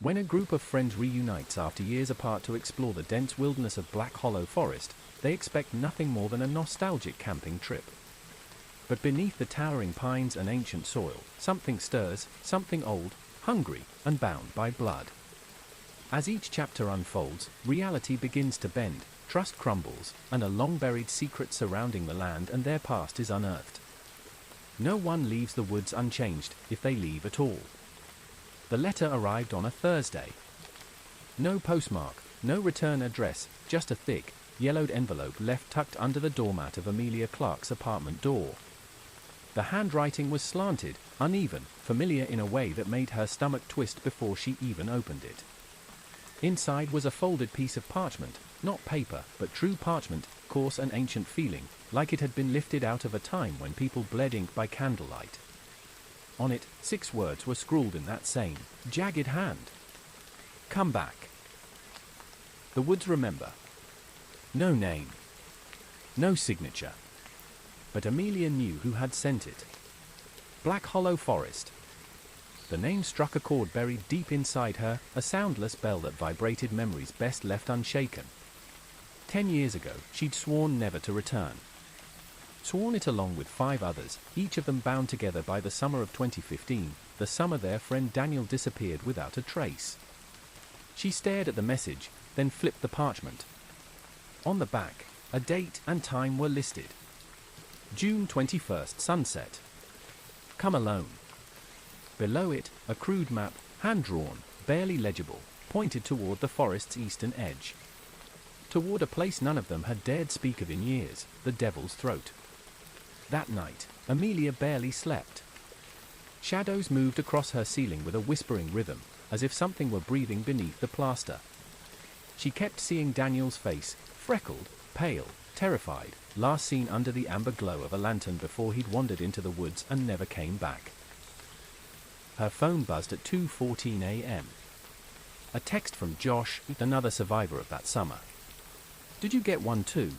When a group of friends reunites after years apart to explore the dense wilderness of Black Hollow Forest, they expect nothing more than a nostalgic camping trip. But beneath the towering pines and ancient soil, something stirs, something old, hungry, and bound by blood. As each chapter unfolds, reality begins to bend, trust crumbles, and a long-buried secret surrounding the land and their past is unearthed. No one leaves the woods unchanged, if they leave at all. The letter arrived on a Thursday. No postmark, no return address, just a thick, yellowed envelope left tucked under the doormat of Amelia Clark's apartment door. The handwriting was slanted, uneven, familiar in a way that made her stomach twist before she even opened it. Inside was a folded piece of parchment, not paper, but true parchment, coarse and ancient feeling, like it had been lifted out of a time when people bled ink by candlelight. On it, 6 words were scrawled in that same, jagged hand. Come back. The woods remember. No name. No signature. But Amelia knew who had sent it. Black Hollow Forest. The name struck a chord buried deep inside her, a soundless bell that vibrated memories best left unshaken. 10 years ago, she'd sworn never to return. Sworn it along with 5 others, each of them bound together by the summer of 2015, the summer their friend Daniel disappeared without a trace. She stared at the message, then flipped the parchment. On the back, a date and time were listed. June 21st, sunset. Come alone. Below it, a crude map, hand-drawn, barely legible, pointed toward the forest's eastern edge. Toward a place none of them had dared speak of in years, the Devil's Throat. That night, Amelia barely slept. Shadows moved across her ceiling with a whispering rhythm, as if something were breathing beneath the plaster. She kept seeing Daniel's face, freckled, pale, terrified, last seen under the amber glow of a lantern before he'd wandered into the woods and never came back. Her phone buzzed at 2:14 a.m. A text from Josh, another survivor of that summer. Did you get one too?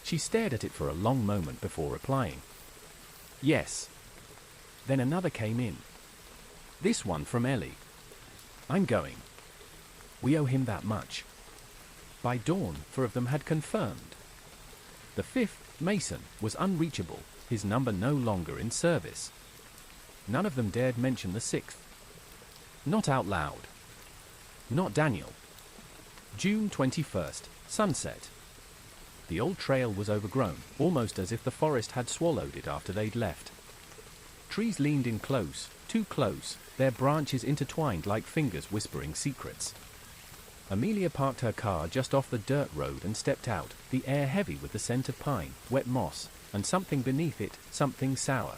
She stared at it for a long moment before replying. Yes. Then another came in. This one from Ellie. I'm going. We owe him that much. By dawn, 4 of them had confirmed. The 5th, Mason, was unreachable, his number no longer in service. None of them dared mention the 6th. Not out loud. Not Daniel. June 21st, sunset. The old trail was overgrown, almost as if the forest had swallowed it after they'd left. Trees leaned in close, too close, their branches intertwined like fingers whispering secrets. Amelia parked her car just off the dirt road and stepped out, the air heavy with the scent of pine, wet moss, and something beneath it, something sour.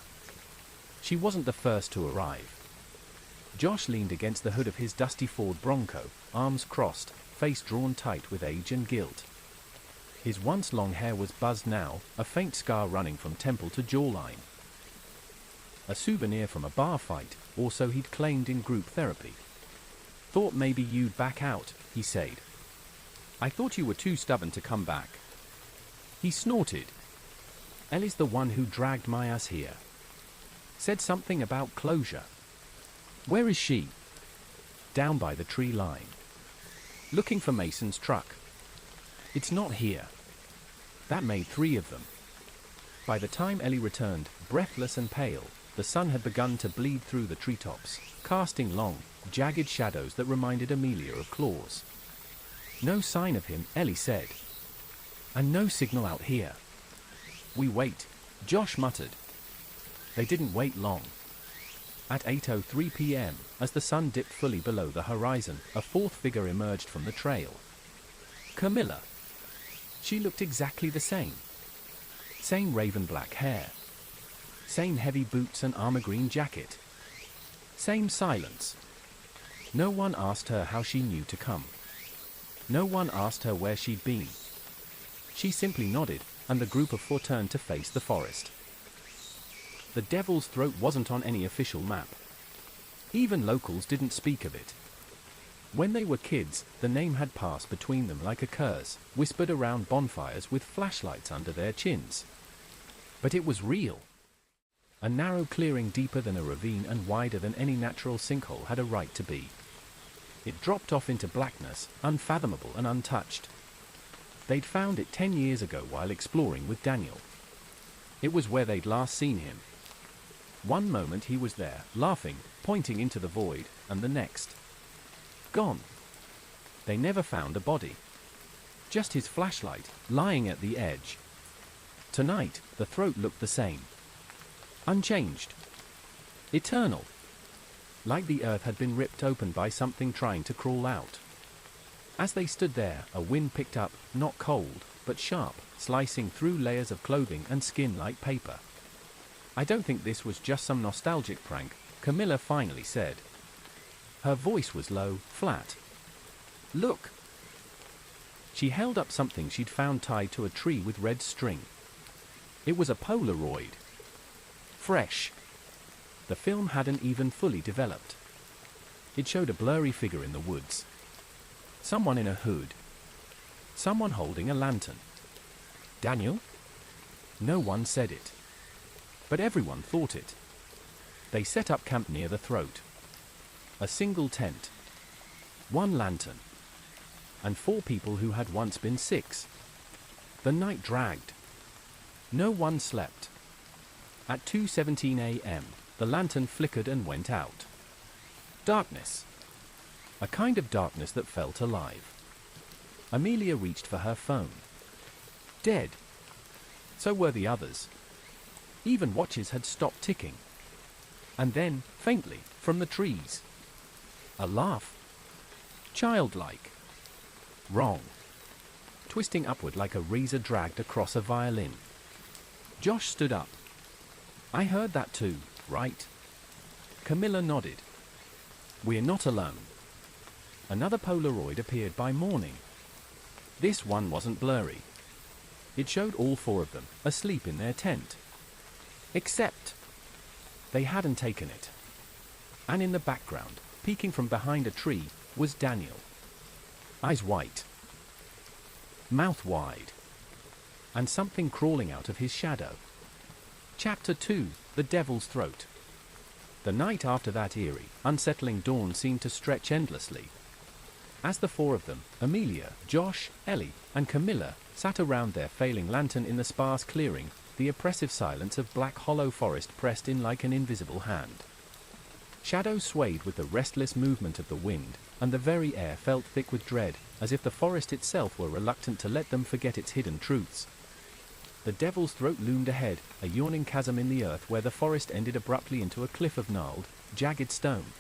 She wasn't the first to arrive. Josh leaned against the hood of his dusty Ford Bronco, arms crossed, face drawn tight with age and guilt. His once long hair was buzzed now, a faint scar running from temple to jawline. A souvenir from a bar fight, or so he'd claimed in group therapy. Thought maybe you'd back out, he said. I thought you were too stubborn to come back. He snorted. Ellie's the one who dragged my ass here. Said something about closure. Where is she? Down by the tree line. Looking for Mason's truck. It's not here. That made 3 of them. By the time Ellie returned, breathless and pale, the sun had begun to bleed through the treetops, casting long, jagged shadows that reminded Amelia of claws. No sign of him, Ellie said. And no signal out here. We wait, Josh muttered. They didn't wait long. At 8:03 p.m., as the sun dipped fully below the horizon, a 4th figure emerged from the trail. Camilla. She looked exactly the same. Same raven black hair. Same heavy boots and armor green jacket. Same silence. No one asked her how she knew to come. No one asked her where she'd been. She simply nodded, and the group of 4 turned to face the forest. The Devil's Throat wasn't on any official map. Even locals didn't speak of it. When they were kids, the name had passed between them like a curse, whispered around bonfires with flashlights under their chins. But it was real. A narrow clearing deeper than a ravine and wider than any natural sinkhole had a right to be. It dropped off into blackness, unfathomable and untouched. They'd found it 10 years ago while exploring with Daniel. It was where they'd last seen him. One moment he was there, laughing, pointing into the void, and the next, gone. They never found a body. Just his flashlight, lying at the edge. Tonight, the throat looked the same. Unchanged. Eternal. Like the earth had been ripped open by something trying to crawl out. As they stood there, a wind picked up, not cold, but sharp, slicing through layers of clothing and skin like paper. "I don't think this was just some nostalgic prank," Camilla finally said. Her voice was low, flat. "Look." She held up something she'd found tied to a tree with red string. It was a Polaroid. Fresh. The film hadn't even fully developed. It showed a blurry figure in the woods. Someone in a hood. Someone holding a lantern. Daniel? No one said it. But everyone thought it. They set up camp near the throat. A single tent. One lantern. And 4 people who had once been 6. The night dragged. No one slept. At 2:17 a.m., the lantern flickered and went out. Darkness. A kind of darkness that felt alive. Amelia reached for her phone. Dead. So were the others. Even watches had stopped ticking. And then, faintly, from the trees, a laugh. Childlike. Wrong. Twisting upward like a razor dragged across a violin. Josh stood up. "I heard that too, right?" Camilla nodded. "We're not alone." Another Polaroid appeared by morning. This one wasn't blurry. It showed all 4 of them, asleep in their tent. Except they hadn't taken it. And in the background, peeking from behind a tree, was Daniel. Eyes white. Mouth wide. And something crawling out of his shadow. Chapter 2, The Devil's Throat. The night after that eerie, unsettling dawn seemed to stretch endlessly. As the 4 of them, Amelia, Josh, Ellie, and Camilla, sat around their failing lantern in the sparse clearing, the oppressive silence of Black Hollow Forest pressed in like an invisible hand. Shadows swayed with the restless movement of the wind, and the very air felt thick with dread, as if the forest itself were reluctant to let them forget its hidden truths. The Devil's Throat loomed ahead, a yawning chasm in the earth where the forest ended abruptly into a cliff of gnarled, jagged stone.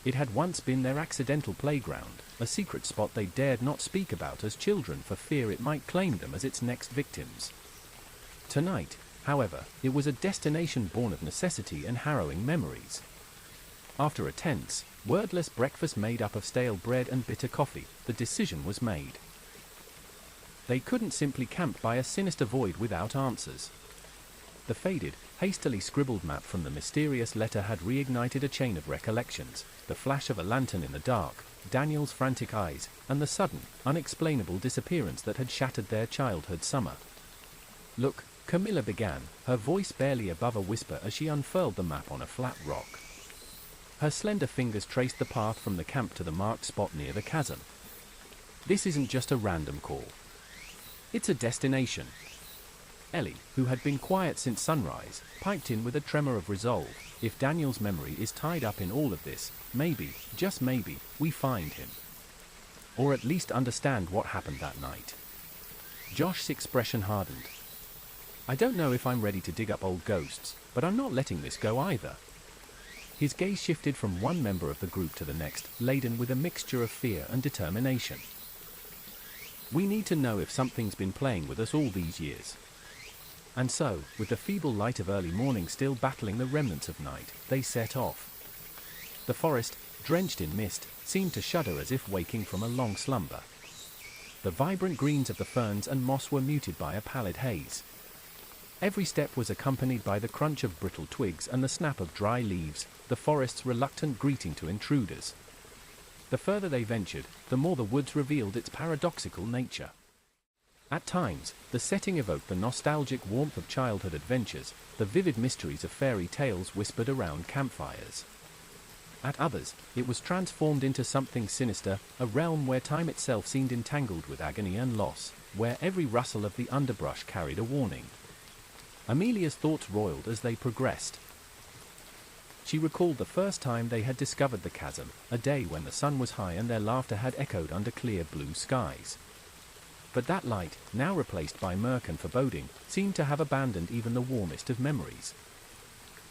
It had once been their accidental playground, a secret spot they dared not speak about as children for fear it might claim them as its next victims. Tonight, however, it was a destination born of necessity and harrowing memories. After a tense, wordless breakfast made up of stale bread and bitter coffee, the decision was made. They couldn't simply camp by a sinister void without answers. The faded, hastily scribbled map from the mysterious letter had reignited a chain of recollections, the flash of a lantern in the dark, Daniel's frantic eyes, and the sudden, unexplainable disappearance that had shattered their childhood summer. "Look," Camilla began, her voice barely above a whisper as she unfurled the map on a flat rock. Her slender fingers traced the path from the camp to the marked spot near the chasm. "This isn't just a random call. It's a destination." Ellie, who had been quiet since sunrise, piped in with a tremor of resolve. "If Daniel's memory is tied up in all of this, maybe, just maybe, we find him. Or at least understand what happened that night." Josh's expression hardened. "I don't know if I'm ready to dig up old ghosts, but I'm not letting this go either." His gaze shifted from one member of the group to the next, laden with a mixture of fear and determination. "We need to know if something's been playing with us all these years." And so, with the feeble light of early morning still battling the remnants of night, they set off. The forest, drenched in mist, seemed to shudder as if waking from a long slumber. The vibrant greens of the ferns and moss were muted by a pallid haze. Every step was accompanied by the crunch of brittle twigs and the snap of dry leaves, the forest's reluctant greeting to intruders. The further they ventured, the more the woods revealed its paradoxical nature. At times, the setting evoked the nostalgic warmth of childhood adventures, the vivid mysteries of fairy tales whispered around campfires. At others, it was transformed into something sinister, a realm where time itself seemed entangled with agony and loss, where every rustle of the underbrush carried a warning. Amelia's thoughts roiled as they progressed. She recalled the first time they had discovered the chasm, a day when the sun was high and their laughter had echoed under clear blue skies. But that light, now replaced by murk and foreboding, seemed to have abandoned even the warmest of memories.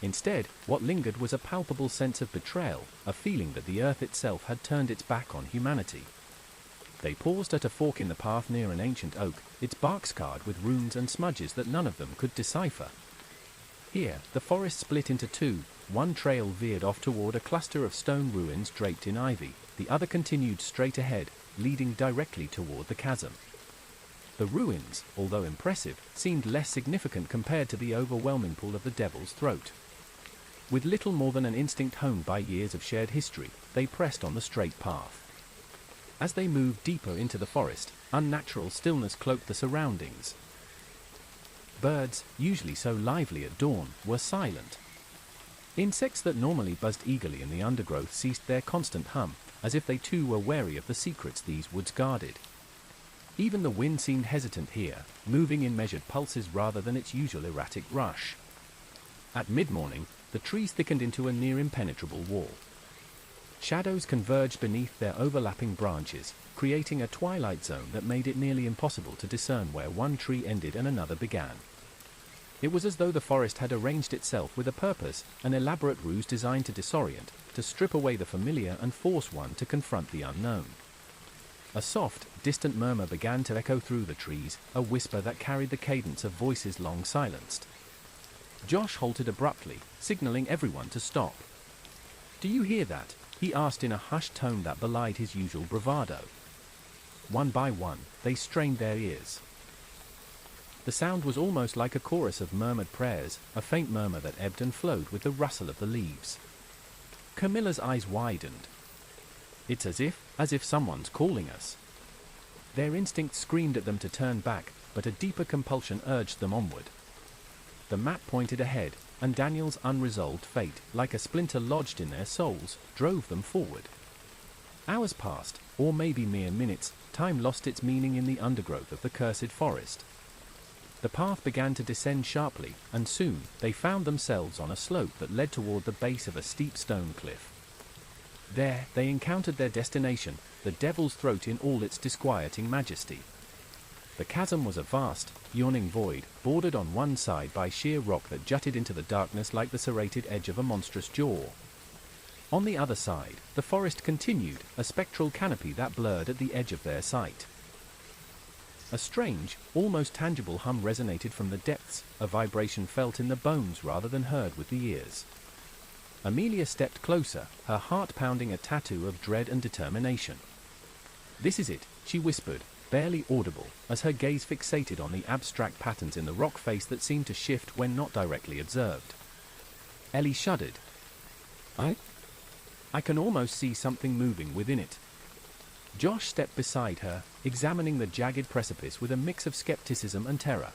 Instead, what lingered was a palpable sense of betrayal, a feeling that the earth itself had turned its back on humanity. They paused at a fork in the path near an ancient oak, its bark scarred with runes and smudges that none of them could decipher. Here, the forest split into two. One trail veered off toward a cluster of stone ruins draped in ivy, the other continued straight ahead, leading directly toward the chasm. The ruins, although impressive, seemed less significant compared to the overwhelming pull of the Devil's Throat. With little more than an instinct honed by years of shared history, they pressed on the straight path. As they moved deeper into the forest, unnatural stillness cloaked the surroundings. Birds, usually so lively at dawn, were silent. Insects that normally buzzed eagerly in the undergrowth ceased their constant hum, as if they too were wary of the secrets these woods guarded. Even the wind seemed hesitant here, moving in measured pulses rather than its usual erratic rush. At mid-morning, the trees thickened into a near-impenetrable wall. Shadows converged beneath their overlapping branches, creating a twilight zone that made it nearly impossible to discern where one tree ended and another began. It was as though the forest had arranged itself with a purpose, an elaborate ruse designed to disorient, to strip away the familiar and force one to confront the unknown. A soft, distant murmur began to echo through the trees, a whisper that carried the cadence of voices long silenced. Josh halted abruptly, signaling everyone to stop. "Do you hear that?" he asked in a hushed tone that belied his usual bravado. One by one, they strained their ears. The sound was almost like a chorus of murmured prayers, a faint murmur that ebbed and flowed with the rustle of the leaves. Camilla's eyes widened. "It's as if someone's calling us." Their instinct screamed at them to turn back, but a deeper compulsion urged them onward. The map pointed ahead, and Daniel's unresolved fate, like a splinter lodged in their souls, drove them forward. Hours passed, or maybe mere minutes. Time lost its meaning in the undergrowth of the cursed forest. The path began to descend sharply, and soon they found themselves on a slope that led toward the base of a steep stone cliff. There, they encountered their destination, the Devil's Throat in all its disquieting majesty. The chasm was a vast, yawning void, bordered on one side by sheer rock that jutted into the darkness like the serrated edge of a monstrous jaw. On the other side, the forest continued, a spectral canopy that blurred at the edge of their sight. A strange, almost tangible hum resonated from the depths, a vibration felt in the bones rather than heard with the ears. Amelia stepped closer, her heart pounding a tattoo of dread and determination. "This is it," she whispered, barely audible, as her gaze fixated on the abstract patterns in the rock face that seemed to shift when not directly observed. Ellie shuddered. I can almost see something moving within it." Josh stepped beside her, examining the jagged precipice with a mix of skepticism and terror.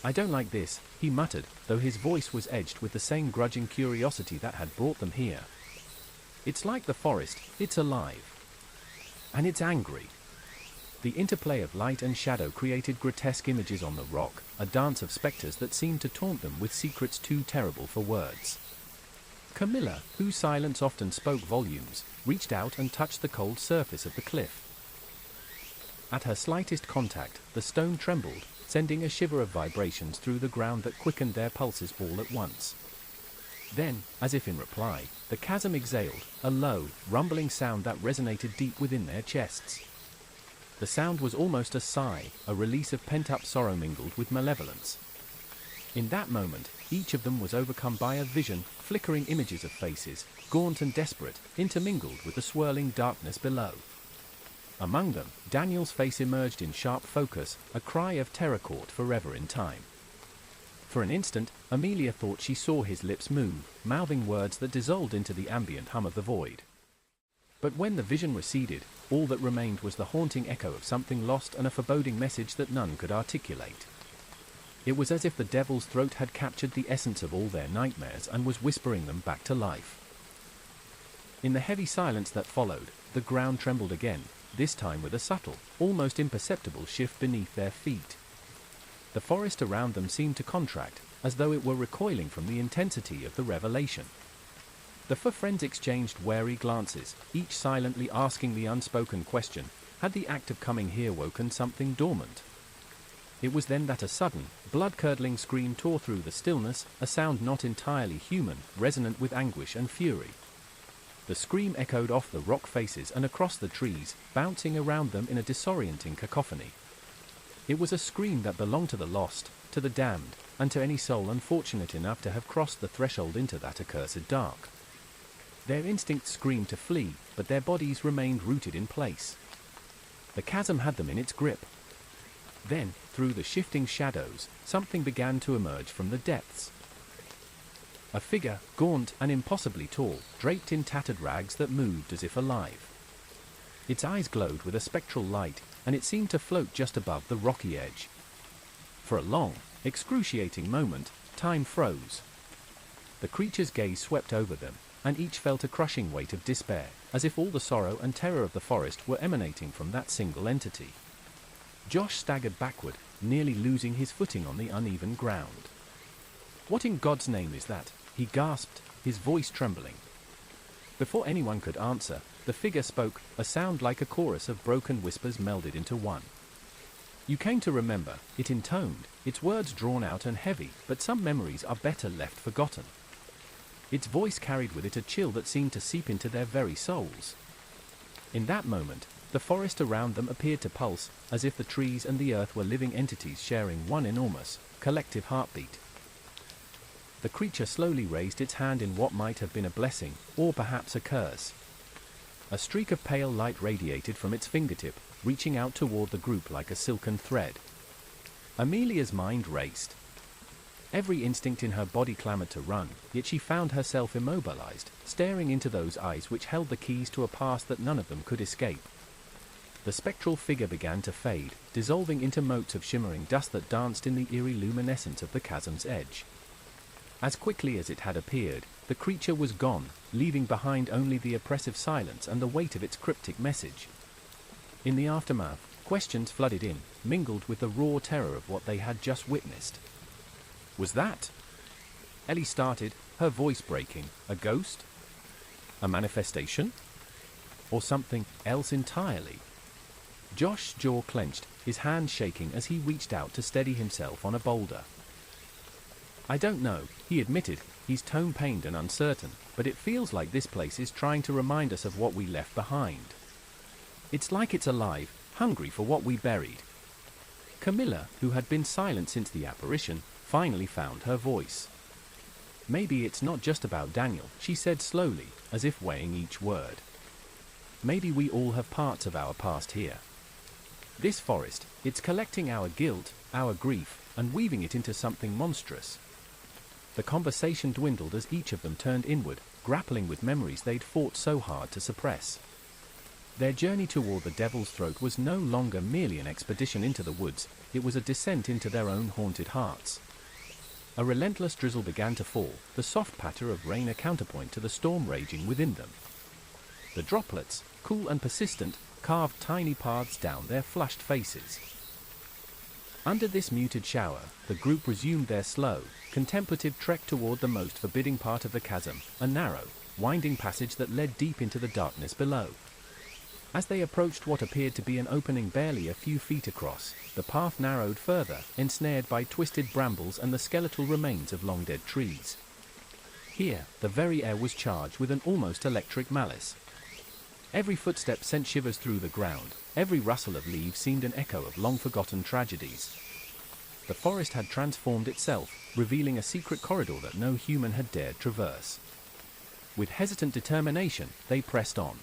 "I don't like this," he muttered, though his voice was edged with the same grudging curiosity that had brought them here. "It's like the forest, it's alive. And it's angry." The interplay of light and shadow created grotesque images on the rock, a dance of specters that seemed to taunt them with secrets too terrible for words. Camilla, whose silence often spoke volumes, reached out and touched the cold surface of the cliff. At her slightest contact, the stone trembled, sending a shiver of vibrations through the ground that quickened their pulses all at once. Then, as if in reply, the chasm exhaled, a low, rumbling sound that resonated deep within their chests. The sound was almost a sigh, a release of pent-up sorrow mingled with malevolence. In that moment, each of them was overcome by a vision, flickering images of faces, gaunt and desperate, intermingled with the swirling darkness below. Among them, Daniel's face emerged in sharp focus, a cry of terror caught forever in time. For an instant, Amelia thought she saw his lips move, mouthing words that dissolved into the ambient hum of the void. But when the vision receded, all that remained was the haunting echo of something lost and a foreboding message that none could articulate. It was as if the Devil's Throat had captured the essence of all their nightmares and was whispering them back to life. In the heavy silence that followed, the ground trembled again, this time with a subtle, almost imperceptible shift beneath their feet. The forest around them seemed to contract, as though it were recoiling from the intensity of the revelation. The four friends exchanged wary glances, each silently asking the unspoken question, had the act of coming here woken something dormant? It was then that a sudden, blood-curdling scream tore through the stillness, a sound not entirely human, resonant with anguish and fury. The scream echoed off the rock faces and across the trees, bouncing around them in a disorienting cacophony. It was a scream that belonged to the lost, to the damned, and to any soul unfortunate enough to have crossed the threshold into that accursed dark. Their instincts screamed to flee, but their bodies remained rooted in place. The chasm had them in its grip. Then, through the shifting shadows, something began to emerge from the depths. A figure, gaunt and impossibly tall, draped in tattered rags that moved as if alive. Its eyes glowed with a spectral light, and it seemed to float just above the rocky edge. For a long, excruciating moment, time froze. The creature's gaze swept over them, and each felt a crushing weight of despair, as if all the sorrow and terror of the forest were emanating from that single entity. Josh staggered backward, nearly losing his footing on the uneven ground. "What in God's name is that?" he gasped, his voice trembling. Before anyone could answer, the figure spoke, a sound like a chorus of broken whispers melded into one. "You came to remember," it intoned, its words drawn out and heavy, but some memories are better left forgotten. Its voice carried with it a chill that seemed to seep into their very souls. In that moment, the forest around them appeared to pulse, as if the trees and the earth were living entities sharing one enormous, collective heartbeat. The creature slowly raised its hand in what might have been a blessing, or perhaps a curse. A streak of pale light radiated from its fingertip, reaching out toward the group like a silken thread. Amelia's mind raced. Every instinct in her body clamored to run, yet she found herself immobilized, staring into those eyes which held the keys to a past that none of them could escape. The spectral figure began to fade, dissolving into motes of shimmering dust that danced in the eerie luminescence of the chasm's edge. As quickly as it had appeared, the creature was gone, leaving behind only the oppressive silence and the weight of its cryptic message. In the aftermath, questions flooded in, mingled with the raw terror of what they had just witnessed. "Was that?" Ellie started, her voice breaking. "A ghost? A manifestation? Or something else entirely?" Josh's jaw clenched, his hand shaking as he reached out to steady himself on a boulder. "I don't know," he admitted, his tone pained and uncertain, "but it feels like this place is trying to remind us of what we left behind. It's like it's alive, hungry for what we buried." Camilla, who had been silent since the apparition, finally found her voice. "Maybe it's not just about Daniel," she said slowly, as if weighing each word. "Maybe we all have parts of our past here. This forest, it's collecting our guilt, our grief, and weaving it into something monstrous." The conversation dwindled as each of them turned inward, grappling with memories they'd fought so hard to suppress. Their journey toward the Devil's Throat was no longer merely an expedition into the woods, it was a descent into their own haunted hearts. A relentless drizzle began to fall, the soft patter of rain a counterpoint to the storm raging within them. The droplets, cool and persistent, carved tiny paths down their flushed faces. Under this muted shower, the group resumed their slow, contemplative trek toward the most forbidding part of the chasm, a narrow, winding passage that led deep into the darkness below. As they approached what appeared to be an opening barely a few feet across, the path narrowed further, ensnared by twisted brambles and the skeletal remains of long-dead trees. Here, the very air was charged with an almost electric malice. Every footstep sent shivers through the ground, every rustle of leaves seemed an echo of long-forgotten tragedies. The forest had transformed itself, revealing a secret corridor that no human had dared traverse. With hesitant determination, they pressed on.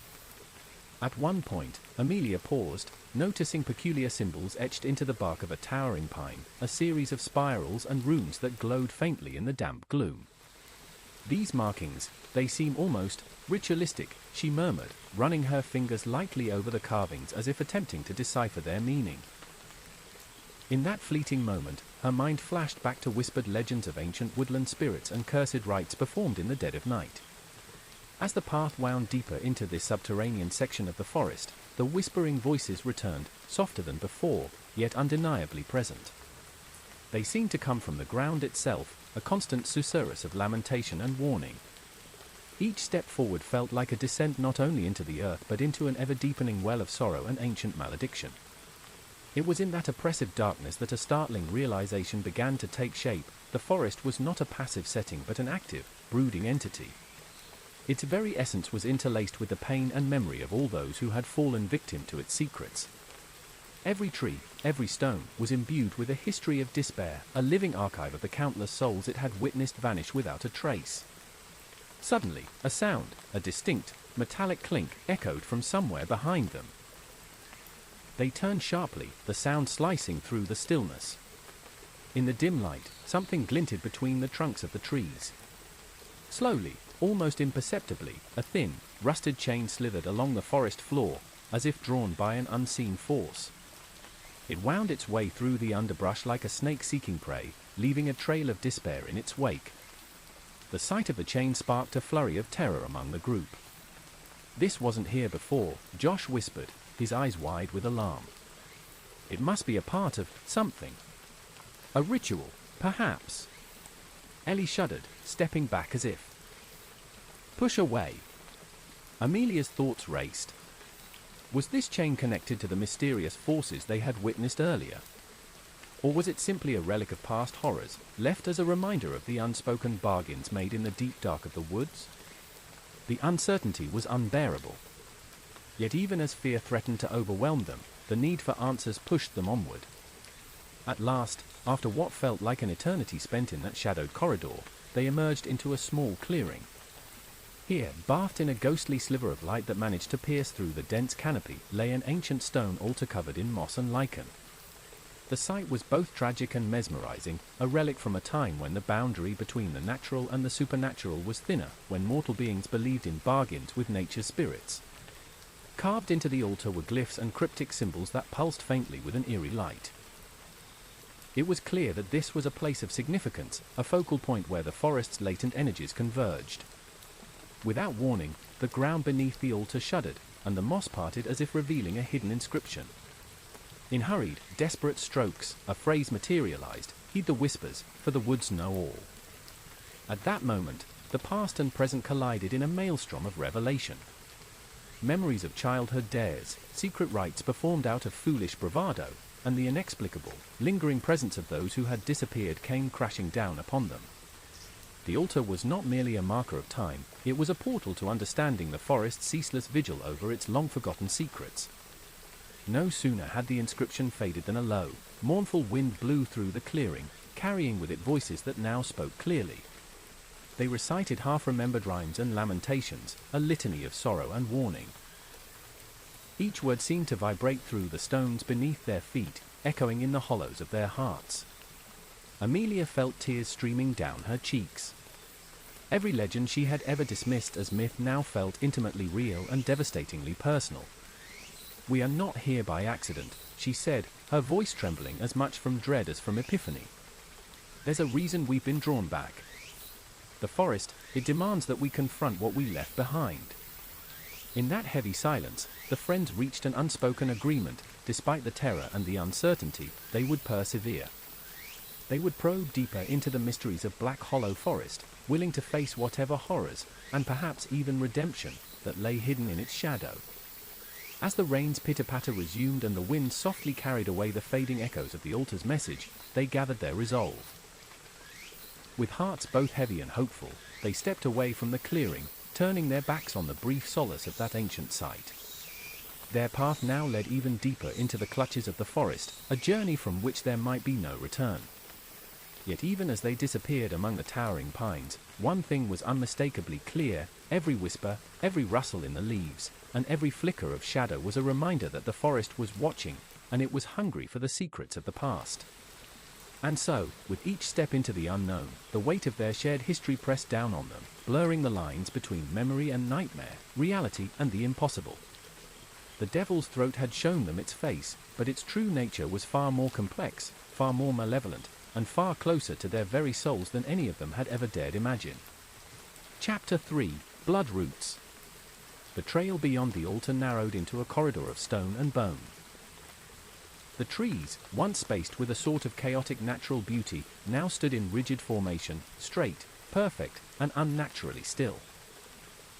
At one point, Amelia paused, noticing peculiar symbols etched into the bark of a towering pine, a series of spirals and runes that glowed faintly in the damp gloom. "These markings, they seem almost ritualistic," she murmured, running her fingers lightly over the carvings as if attempting to decipher their meaning. In that fleeting moment, her mind flashed back to whispered legends of ancient woodland spirits and cursed rites performed in the dead of night. As the path wound deeper into this subterranean section of the forest, the whispering voices returned, softer than before, yet undeniably present. They seemed to come from the ground itself, a constant susurrus of lamentation and warning. Each step forward felt like a descent not only into the earth but into an ever-deepening well of sorrow and ancient malediction. It was in that oppressive darkness that a startling realization began to take shape. The forest was not a passive setting but an active, brooding entity. Its very essence was interlaced with the pain and memory of all those who had fallen victim to its secrets. Every tree, every stone, was imbued with a history of despair, a living archive of the countless souls it had witnessed vanish without a trace. Suddenly, a sound, a distinct, metallic clink, echoed from somewhere behind them. They turned sharply, the sound slicing through the stillness. In the dim light, something glinted between the trunks of the trees. Slowly, almost imperceptibly, a thin, rusted chain slithered along the forest floor, as if drawn by an unseen force. It wound its way through the underbrush like a snake seeking prey, leaving a trail of despair in its wake. The sight of the chain sparked a flurry of terror among the group. "This wasn't here before," Josh whispered, his eyes wide with alarm. "It must be a part of something. A ritual, perhaps." Ellie shuddered, stepping back as if. "Push away." Amelia's thoughts raced. Was this chain connected to the mysterious forces they had witnessed earlier? Or was it simply a relic of past horrors, left as a reminder of the unspoken bargains made in the deep dark of the woods? The uncertainty was unbearable. Yet even as fear threatened to overwhelm them, the need for answers pushed them onward. At last, after what felt like an eternity spent in that shadowed corridor, they emerged into a small clearing. Here, bathed in a ghostly sliver of light that managed to pierce through the dense canopy, lay an ancient stone altar covered in moss and lichen. The sight was both tragic and mesmerizing, a relic from a time when the boundary between the natural and the supernatural was thinner, when mortal beings believed in bargains with nature's spirits. Carved into the altar were glyphs and cryptic symbols that pulsed faintly with an eerie light. It was clear that this was a place of significance, a focal point where the forest's latent energies converged. Without warning, the ground beneath the altar shuddered, and the moss parted as if revealing a hidden inscription. In hurried, desperate strokes, a phrase materialized, "Heed the whispers, for the woods know all." At that moment, the past and present collided in a maelstrom of revelation. Memories of childhood dares, secret rites performed out of foolish bravado, and the inexplicable, lingering presence of those who had disappeared came crashing down upon them. The altar was not merely a marker of time, it was a portal to understanding the forest's ceaseless vigil over its long-forgotten secrets. No sooner had the inscription faded than a low, mournful wind blew through the clearing, carrying with it voices that now spoke clearly. They recited half-remembered rhymes and lamentations, a litany of sorrow and warning. Each word seemed to vibrate through the stones beneath their feet, echoing in the hollows of their hearts. Amelia felt tears streaming down her cheeks. Every legend she had ever dismissed as myth now felt intimately real and devastatingly personal. "We are not here by accident," she said, her voice trembling as much from dread as from epiphany. "There's a reason we've been drawn back. The forest, it demands that we confront what we left behind." In that heavy silence, the friends reached an unspoken agreement. Despite the terror and the uncertainty, they would persevere. They would probe deeper into the mysteries of Black Hollow Forest, willing to face whatever horrors, and perhaps even redemption, that lay hidden in its shadow. As the rain's pitter-patter resumed and the wind softly carried away the fading echoes of the altar's message, they gathered their resolve. With hearts both heavy and hopeful, they stepped away from the clearing, turning their backs on the brief solace of that ancient site. Their path now led even deeper into the clutches of the forest, a journey from which there might be no return. Yet even as they disappeared among the towering pines, one thing was unmistakably clear: every whisper, every rustle in the leaves, and every flicker of shadow was a reminder that the forest was watching, and it was hungry for the secrets of the past. And so, with each step into the unknown, the weight of their shared history pressed down on them, blurring the lines between memory and nightmare, reality and the impossible. The devil's throat had shown them its face, but its true nature was far more complex, far more malevolent, and far closer to their very souls than any of them had ever dared imagine. Chapter 3: blood roots. The trail beyond the altar narrowed into a corridor of stone and bone. The trees, once spaced with a sort of chaotic natural beauty, now stood in rigid formation, straight, perfect, and unnaturally still.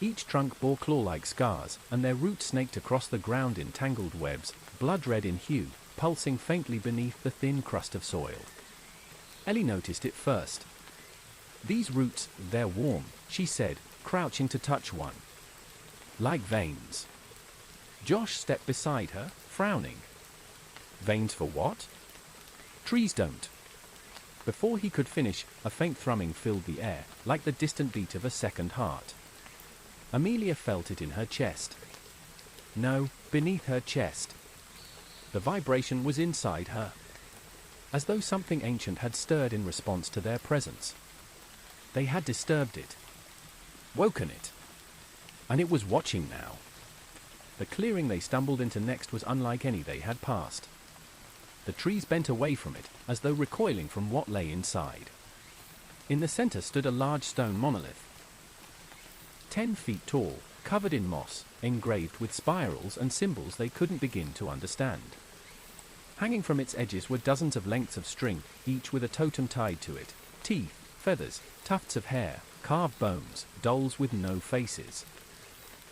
Each trunk bore claw-like scars, and their roots snaked across the ground in tangled webs, blood-red in hue, pulsing faintly beneath the thin crust of soil. Ellie noticed it first. "These roots, they're warm," she said, crouching to touch one. "Like veins." Josh stepped beside her, frowning. "Veins for what?" "Trees don't." Before he could finish, a faint thrumming filled the air, like the distant beat of a second heart. Amelia felt it in her chest. No, beneath her chest. The vibration was inside her, as though something ancient had stirred in response to their presence. They had disturbed it, woken it, and it was watching now. The clearing they stumbled into next was unlike any they had passed. The trees bent away from it, as though recoiling from what lay inside. In the center stood a large stone monolith, 10 feet tall, covered in moss, engraved with spirals and symbols they couldn't begin to understand. Hanging from its edges were dozens of lengths of string, each with a totem tied to it: teeth, feathers, tufts of hair, carved bones, dolls with no faces.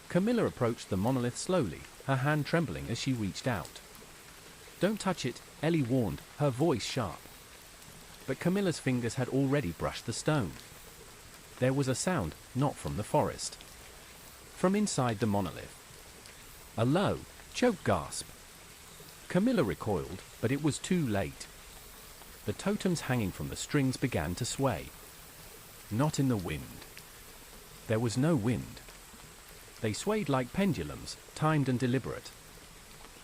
Camilla approached the monolith slowly, her hand trembling as she reached out. "Don't touch it," Ellie warned, her voice sharp. But Camilla's fingers had already brushed the stone. There was a sound, not from the forest. From inside the monolith. A low, choked gasp. Camilla recoiled, but it was too late. The totems hanging from the strings began to sway. Not in the wind. There was no wind. They swayed like pendulums, timed and deliberate.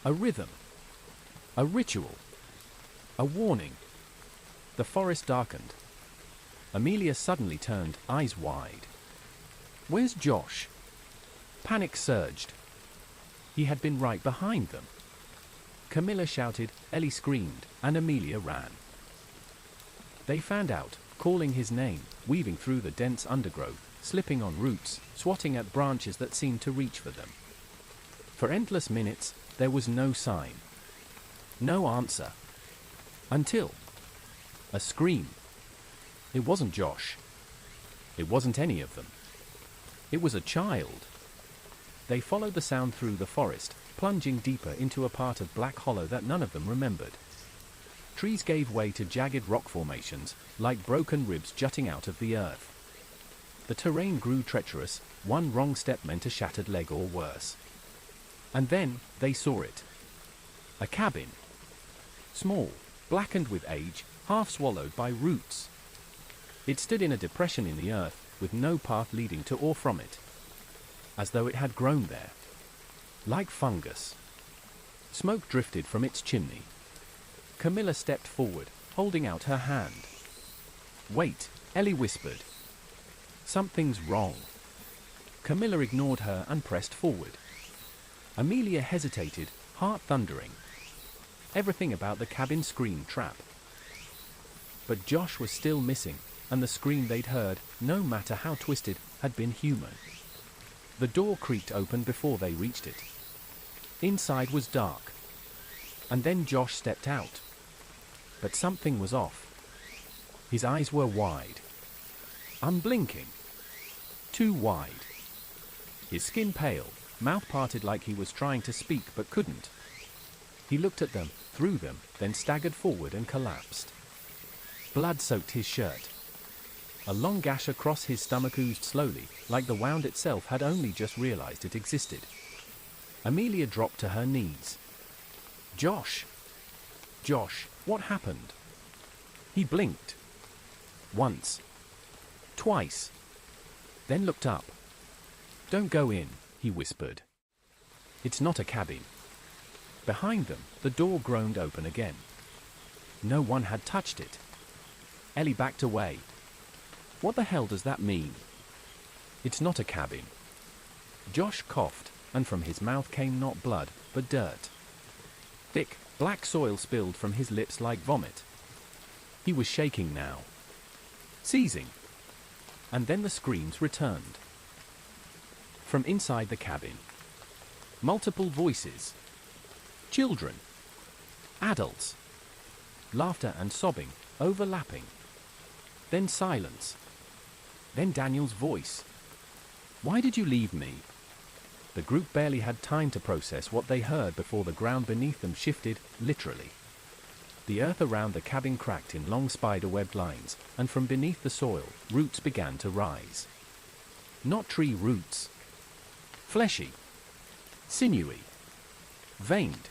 A rhythm. A ritual. A warning. The forest darkened. Amelia suddenly turned, eyes wide. "Where's Josh?" Panic surged. He had been right behind them. Camilla shouted, Ellie screamed, and Amelia ran. They fanned out, calling his name, weaving through the dense undergrowth, slipping on roots, swatting at branches that seemed to reach for them. For endless minutes, there was no sign. No answer. Until a scream. It wasn't Josh. It wasn't any of them. It was a child. They followed the sound through the forest, plunging deeper into a part of Black Hollow that none of them remembered. Trees gave way to jagged rock formations, like broken ribs jutting out of the earth. The terrain grew treacherous, one wrong step meant a shattered leg or worse. And then, they saw it. A cabin. Small, blackened with age, half swallowed by roots. It stood in a depression in the earth, with no path leading to or from it. As though it had grown there. Like fungus. Smoke drifted from its chimney. Camilla stepped forward, holding out her hand. "Wait," Ellie whispered. "Something's wrong." Camilla ignored her and pressed forward. Amelia hesitated, heart thundering. Everything about the cabin screamed trap. But Josh was still missing, and the scream they'd heard, no matter how twisted, had been human. The door creaked open before they reached it. Inside was dark. And then Josh stepped out. But something was off. His eyes were wide. Unblinking. Too wide. His skin pale, mouth parted like he was trying to speak but couldn't. He looked at them, through them, then staggered forward and collapsed. Blood soaked his shirt. A long gash across his stomach oozed slowly, like the wound itself had only just realized it existed. Amelia dropped to her knees. "Josh! Josh, what happened?" He blinked. Once. Twice. Then looked up. "Don't go in," he whispered. "It's not a cabin." Behind them, the door groaned open again. No one had touched it. Ellie backed away. "What the hell does that mean?" "It's not a cabin." Josh coughed, and from his mouth came not blood, but dirt. Thick, black soil spilled from his lips like vomit. He was shaking now. Seizing. And then the screams returned. From inside the cabin, multiple voices. Children. Adults. Laughter and sobbing, overlapping. Then silence. Then Daniel's voice. "Why did you leave me?" The group barely had time to process what they heard before the ground beneath them shifted, literally. The earth around the cabin cracked in long spider-webbed lines, and from beneath the soil, roots began to rise. Not tree roots. Fleshy. Sinewy. Veined.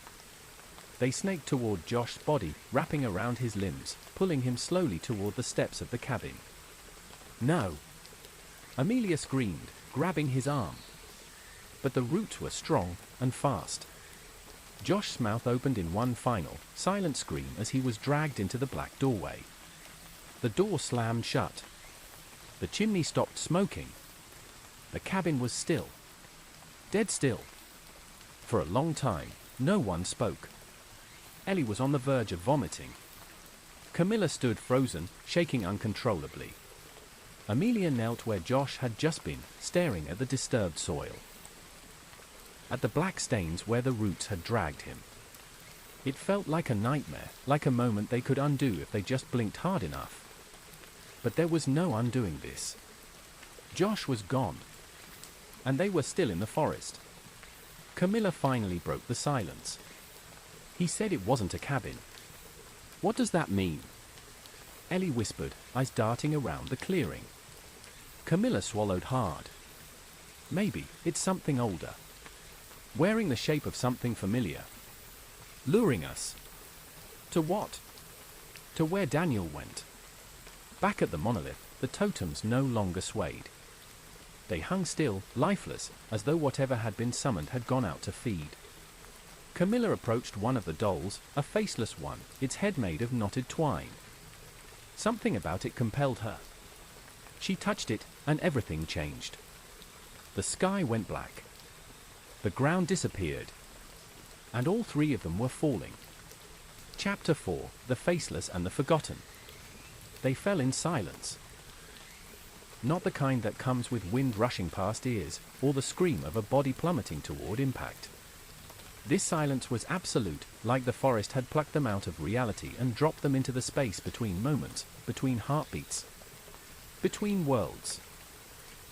They snaked toward Josh's body, wrapping around his limbs, pulling him slowly toward the steps of the cabin. "No!" Amelia screamed, grabbing his arm. But the roots were strong and fast. Josh's mouth opened in one final, silent scream as he was dragged into the black doorway. The door slammed shut. The chimney stopped smoking. The cabin was still. Dead still. For a long time, no one spoke. Ellie was on the verge of vomiting. Camilla stood frozen, shaking uncontrollably. Amelia knelt where Josh had just been, staring at the disturbed soil. At the black stains where the roots had dragged him. It felt like a nightmare, like a moment they could undo if they just blinked hard enough. But there was no undoing this. Josh was gone. And they were still in the forest. Camilla finally broke the silence. "He said it wasn't a cabin. What does that mean?" Ellie whispered, eyes darting around the clearing. Camilla swallowed hard. "Maybe it's something older. Wearing the shape of something familiar. Luring us. To what? To where Daniel went." Back at the monolith, the totems no longer swayed. They hung still, lifeless, as though whatever had been summoned had gone out to feed. Camilla approached one of the dolls, a faceless one, its head made of knotted twine. Something about it compelled her. She touched it, and everything changed. The sky went black. The ground disappeared. And all three of them were falling. Chapter 4, The Faceless and the Forgotten. They fell in silence. Not the kind that comes with wind rushing past ears, or the scream of a body plummeting toward impact. This silence was absolute, like the forest had plucked them out of reality and dropped them into the space between moments, between heartbeats. Between worlds.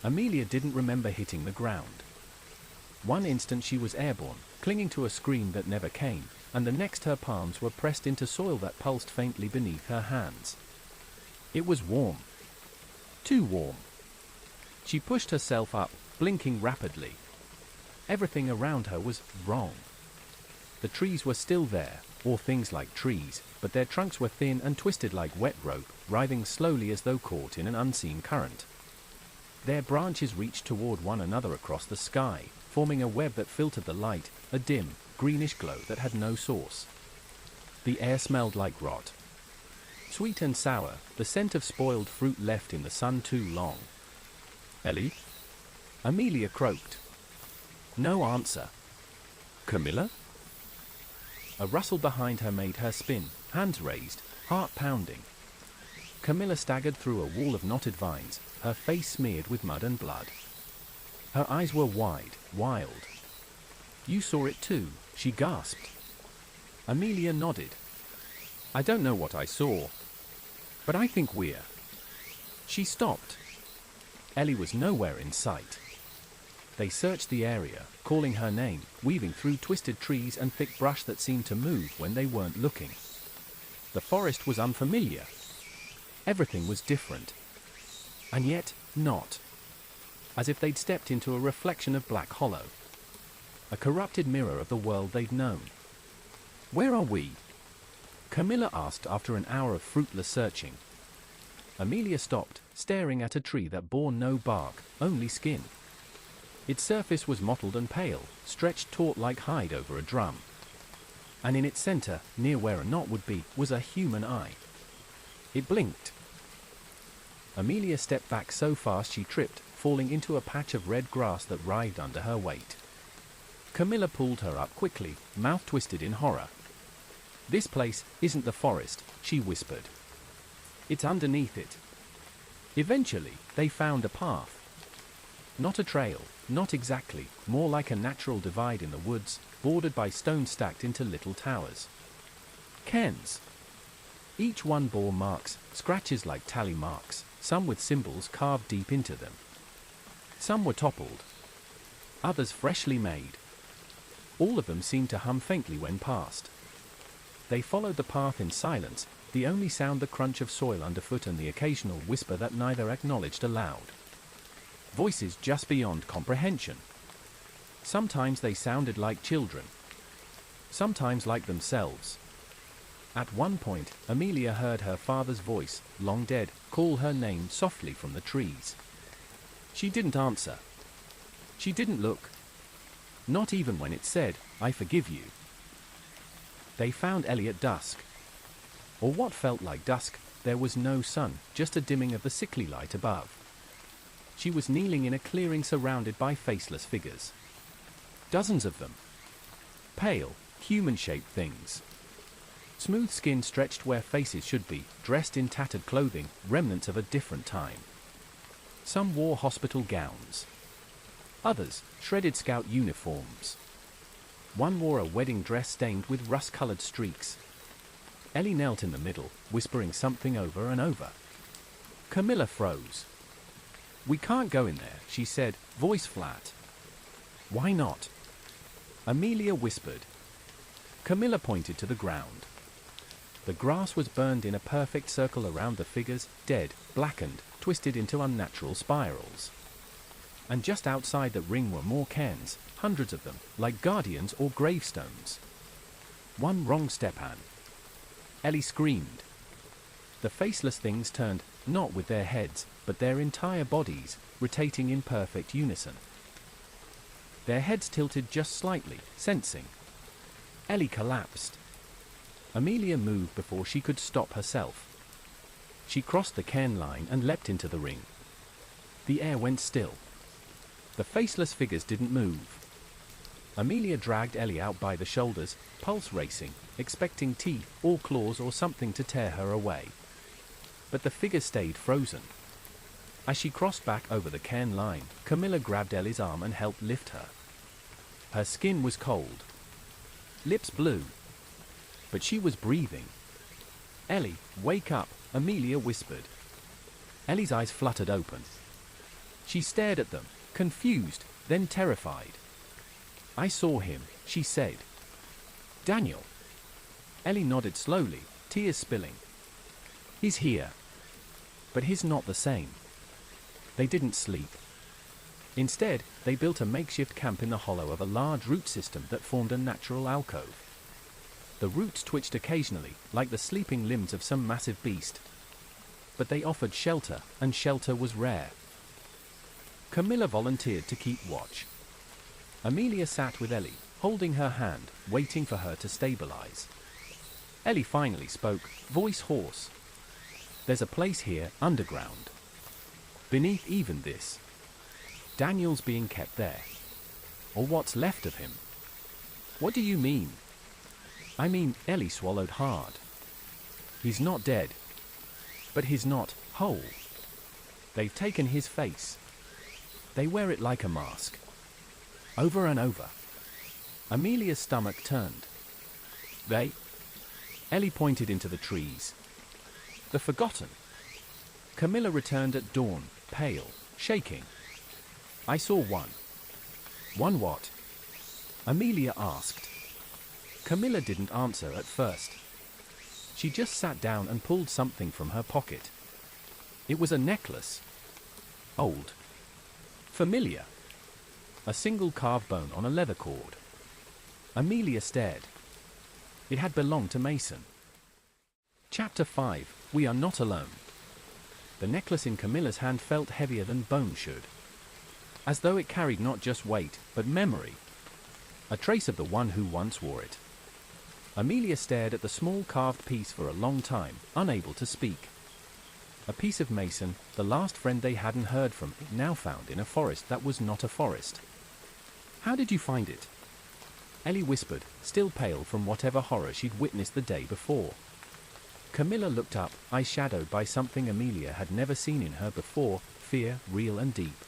Amelia didn't remember hitting the ground. One instant she was airborne, clinging to a scream that never came, and the next her palms were pressed into soil that pulsed faintly beneath her hands. It was warm. Too warm. She pushed herself up, blinking rapidly. Everything around her was wrong. The trees were still there, or things like trees, but their trunks were thin and twisted like wet rope, writhing slowly as though caught in an unseen current. Their branches reached toward one another across the sky, forming a web that filtered the light, a dim, greenish glow that had no source. The air smelled like rot. Sweet and sour, the scent of spoiled fruit left in the sun too long. "Ellie?" Amelia croaked. No answer. "Camilla?" A rustle behind her made her spin, hands raised, heart pounding. Camilla staggered through a wall of knotted vines, her face smeared with mud and blood. Her eyes were wide, wild. "You saw it too," she gasped. Amelia nodded. "I don't know what I saw, but I think we're..." She stopped. Ellie was nowhere in sight. They searched the area, calling her name, weaving through twisted trees and thick brush that seemed to move when they weren't looking. The forest was unfamiliar. Everything was different. And yet, not. As if they'd stepped into a reflection of Black Hollow. A corrupted mirror of the world they'd known. "Where are we?" Camilla asked after an hour of fruitless searching. Amelia stopped, staring at a tree that bore no bark, only skin. Its surface was mottled and pale, stretched taut like hide over a drum. And in its center, near where a knot would be, was a human eye. It blinked. Amelia stepped back so fast she tripped, falling into a patch of red grass that writhed under her weight. Camilla pulled her up quickly, mouth twisted in horror. "This place isn't the forest," she whispered. "It's underneath it." Eventually, they found a path. Not a trail, not exactly, more like a natural divide in the woods, bordered by stones stacked into little towers. Cairns. Each one bore marks, scratches like tally marks, some with symbols carved deep into them. Some were toppled, others freshly made. All of them seemed to hum faintly when passed. They followed the path in silence, the only sound the crunch of soil underfoot and the occasional whisper that neither acknowledged aloud. Voices just beyond comprehension. Sometimes they sounded like children. Sometimes like themselves. At one point, Amelia heard her father's voice, long dead, call her name softly from the trees. She didn't answer. She didn't look. Not even when it said, "I forgive you." They found Ellie at dusk. Or what felt like dusk. There was no sun, just a dimming of the sickly light above. She was kneeling in a clearing surrounded by faceless figures. Dozens of them. Pale, human-shaped things. Smooth skin stretched where faces should be, dressed in tattered clothing, remnants of a different time. Some wore hospital gowns. Others, shredded scout uniforms. One wore a wedding dress stained with rust-colored streaks. Ellie knelt in the middle, whispering something over and over. Camilla froze. "We can't go in there," she said, voice flat. "Why not?" Amelia whispered. Camilla pointed to the ground. The grass was burned in a perfect circle around the figures, dead, blackened, twisted into unnatural spirals. And just outside the ring were more cairns, hundreds of them, like guardians or gravestones. One wrong step, Anne. Ellie screamed. The faceless things turned, not with their heads, but their entire bodies, rotating in perfect unison. Their heads tilted just slightly, sensing. Ellie collapsed. Amelia moved before she could stop herself. She crossed the cairn line and leapt into the ring. The air went still. The faceless figures didn't move. Amelia dragged Ellie out by the shoulders, pulse racing, expecting teeth or claws or something to tear her away. But the figures stayed frozen. As she crossed back over the cairn line, Camilla grabbed Ellie's arm and helped lift her. Her skin was cold. Lips blue. But she was breathing. "Ellie, wake up," Amelia whispered. Ellie's eyes fluttered open. She stared at them, confused, then terrified. "I saw him," she said. "Daniel." Ellie nodded slowly, tears spilling. "He's here. But he's not the same." They didn't sleep. Instead, they built a makeshift camp in the hollow of a large root system that formed a natural alcove. The roots twitched occasionally, like the sleeping limbs of some massive beast. But they offered shelter, and shelter was rare. Camilla volunteered to keep watch. Amelia sat with Ellie, holding her hand, waiting for her to stabilize. Ellie finally spoke, voice hoarse. "There's a place here, underground. Beneath even this. Daniel's being kept there. Or what's left of him." "What do you mean?" "I mean," Ellie swallowed hard. "He's not dead. But he's not whole. They've taken his face. They wear it like a mask. Over and over." Amelia's stomach turned. "They?" Ellie pointed into the trees. "The forgotten." Camilla returned at dawn, pale, shaking. "I saw one." "One what?" Amelia asked. Camilla didn't answer at first. She just sat down and pulled something from her pocket. It was a necklace. Old. Familiar. A single carved bone on a leather cord. Amelia stared. It had belonged to Mason. Chapter 5. We are not alone. The necklace in Camilla's hand felt heavier than bone should. As though it carried not just weight, but memory. A trace of the one who once wore it. Amelia stared at the small carved piece for a long time, unable to speak. A piece of Mason, the last friend they hadn't heard from, now found in a forest that was not a forest. "How did you find it?" Ellie whispered, still pale from whatever horror she'd witnessed the day before. Camilla looked up, eyes shadowed by something Amelia had never seen in her before, fear, real and deep.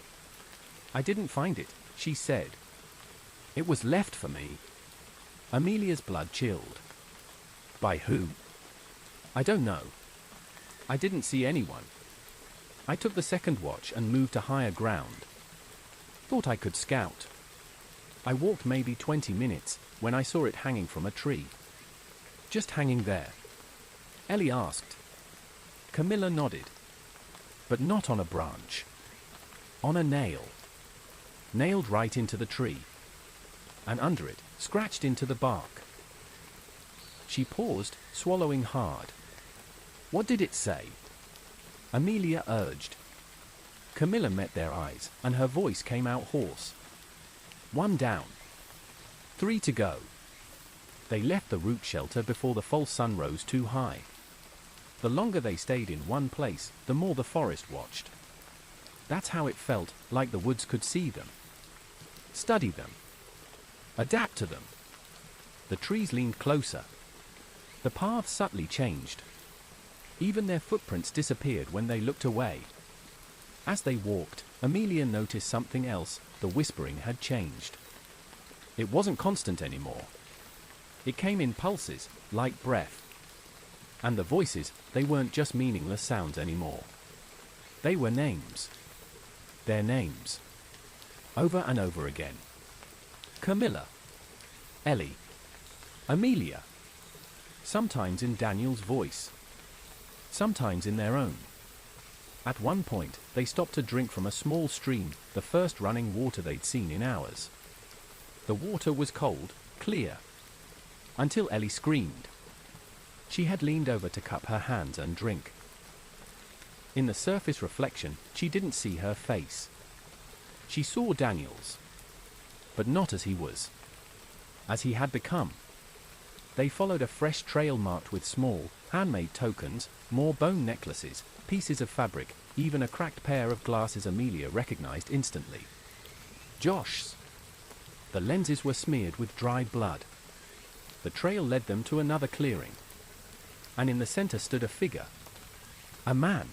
I didn't find it, she said. It was left for me. Amelia's blood chilled. By who? I don't know. I didn't see anyone. I took the second watch and moved to higher ground. Thought I could scout. I walked maybe 20 minutes when I saw it hanging from a tree. Just hanging there. Ellie asked. Camilla nodded. But not on a branch. On a nail. Nailed right into the tree. And under it, scratched into the bark. She paused, swallowing hard. What did it say? Amelia urged. Camilla met their eyes, and her voice came out hoarse. 1 down. 3 to go. They left the root shelter before the false sun rose too high. The longer they stayed in one place, the more the forest watched. That's how it felt, like the woods could see them. Study them. Adapt to them. The trees leaned closer. The path subtly changed. Even their footprints disappeared when they looked away. As they walked, Amelia noticed something else. The whispering had changed. It wasn't constant anymore. It came in pulses, like breath. And the voices, they weren't just meaningless sounds anymore. They were names. Their names. Over and over again. Camilla. Ellie. Amelia. Sometimes in Daniel's voice. Sometimes in their own. At one point, they stopped to drink from a small stream, the first running water they'd seen in hours. The water was cold, clear. Until Ellie screamed. She had leaned over to cup her hands and drink. In the surface reflection, she didn't see her face. She saw Daniel's. But not as he was. As he had become. They followed a fresh trail marked with small, handmade tokens, more bone necklaces, pieces of fabric, even a cracked pair of glasses Amelia recognized instantly. Josh's. The lenses were smeared with dried blood. The trail led them to another clearing. And in the center stood a figure. A man.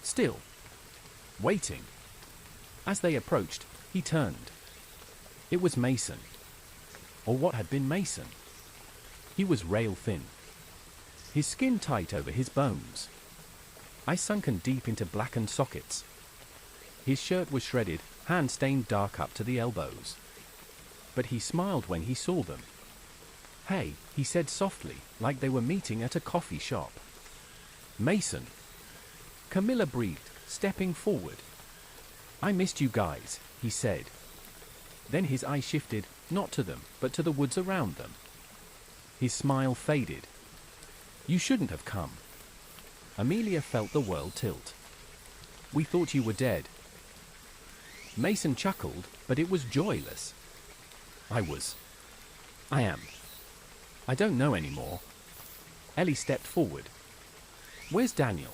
Still. Waiting. As they approached, he turned. It was Mason. Or what had been Mason. He was rail-thin. His skin tight over his bones. Eyes sunken deep into blackened sockets. His shirt was shredded, hand stained dark up to the elbows. But he smiled when he saw them. Hey, he said softly, like they were meeting at a coffee shop. Mason. Camilla breathed, stepping forward. I missed you guys, he said. Then his eye shifted, not to them, but to the woods around them. His smile faded. You shouldn't have come. Amelia felt the world tilt. We thought you were dead. Mason chuckled, but it was joyless. I am. I don't know anymore. Ellie stepped forward. Where's Daniel?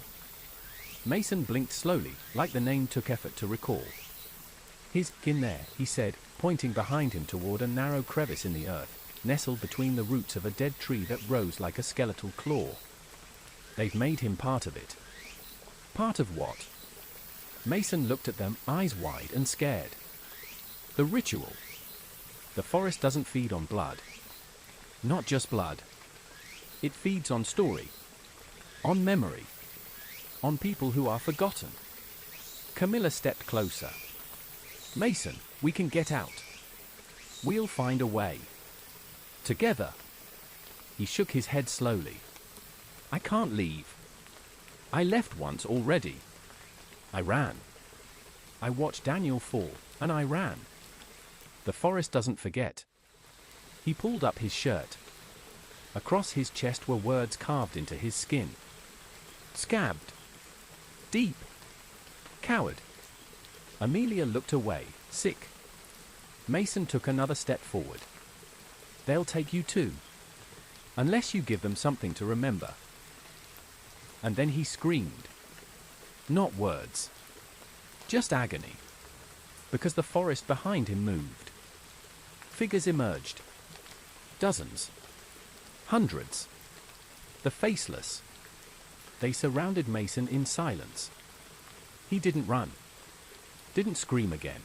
Mason blinked slowly, like the name took effort to recall. He's in there, he said, pointing behind him toward a narrow crevice in the earth, nestled between the roots of a dead tree that rose like a skeletal claw. They've made him part of it. Part of what? Mason looked at them, eyes wide and scared. The ritual. The forest doesn't feed on blood. Not just blood. It feeds on story. On memory. On people who are forgotten. Camilla stepped closer. Mason, we can get out. We'll find a way. Together. He shook his head slowly. I can't leave. I left once already. I ran. I watched Daniel fall, and I ran. The forest doesn't forget. He pulled up his shirt. Across his chest were words carved into his skin. Scabbed. Deep. Coward. Amelia looked away, sick. Mason took another step forward. They'll take you too. Unless you give them something to remember. And then he screamed. Not words. Just agony. Because the forest behind him moved. Figures emerged. Dozens. Hundreds. The faceless. They surrounded Mason in silence. He didn't run. Didn't scream again.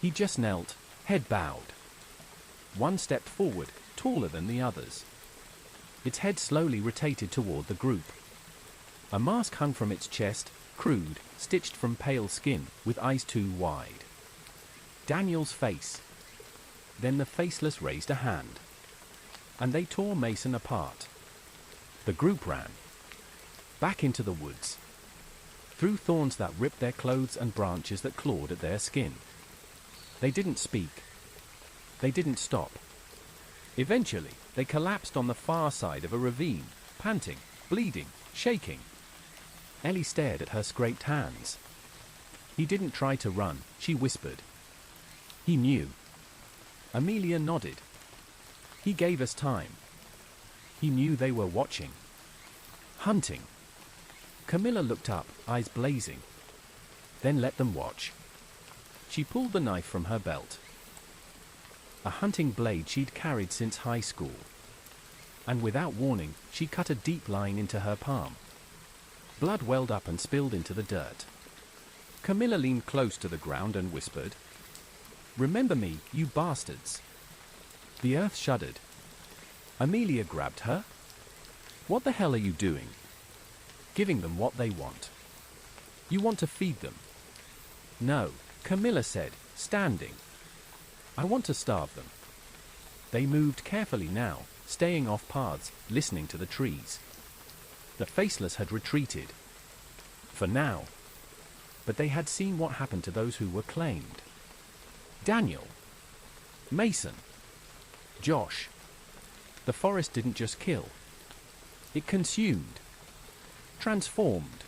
He just knelt, head bowed. One stepped forward, taller than the others. Its head slowly rotated toward the group. A mask hung from its chest, crude, stitched from pale skin, with eyes too wide. Daniel's face. Then the faceless raised a hand. And they tore Mason apart. The group ran. Back into the woods. Through thorns that ripped their clothes and branches that clawed at their skin. They didn't speak. They didn't stop. Eventually, they collapsed on the far side of a ravine, panting, bleeding, shaking. Ellie stared at her scraped hands. He didn't try to run, she whispered. He knew. Amelia nodded. He gave us time. He knew they were watching. Hunting. Camilla looked up, eyes blazing. Then let them watch. She pulled the knife from her belt. A hunting blade she'd carried since high school. And without warning, she cut a deep line into her palm. Blood welled up and spilled into the dirt. Camilla leaned close to the ground and whispered, "Remember me, you bastards." The earth shuddered. Amelia grabbed her. "What the hell are you doing?" "Giving them what they want." "You want to feed them?" "No," Camilla said, standing. "I want to starve them." They moved carefully now, staying off paths, listening to the trees. The faceless had retreated. For now. But they had seen what happened to those who were claimed. Daniel. Mason. Josh. The forest didn't just kill. It consumed. Transformed.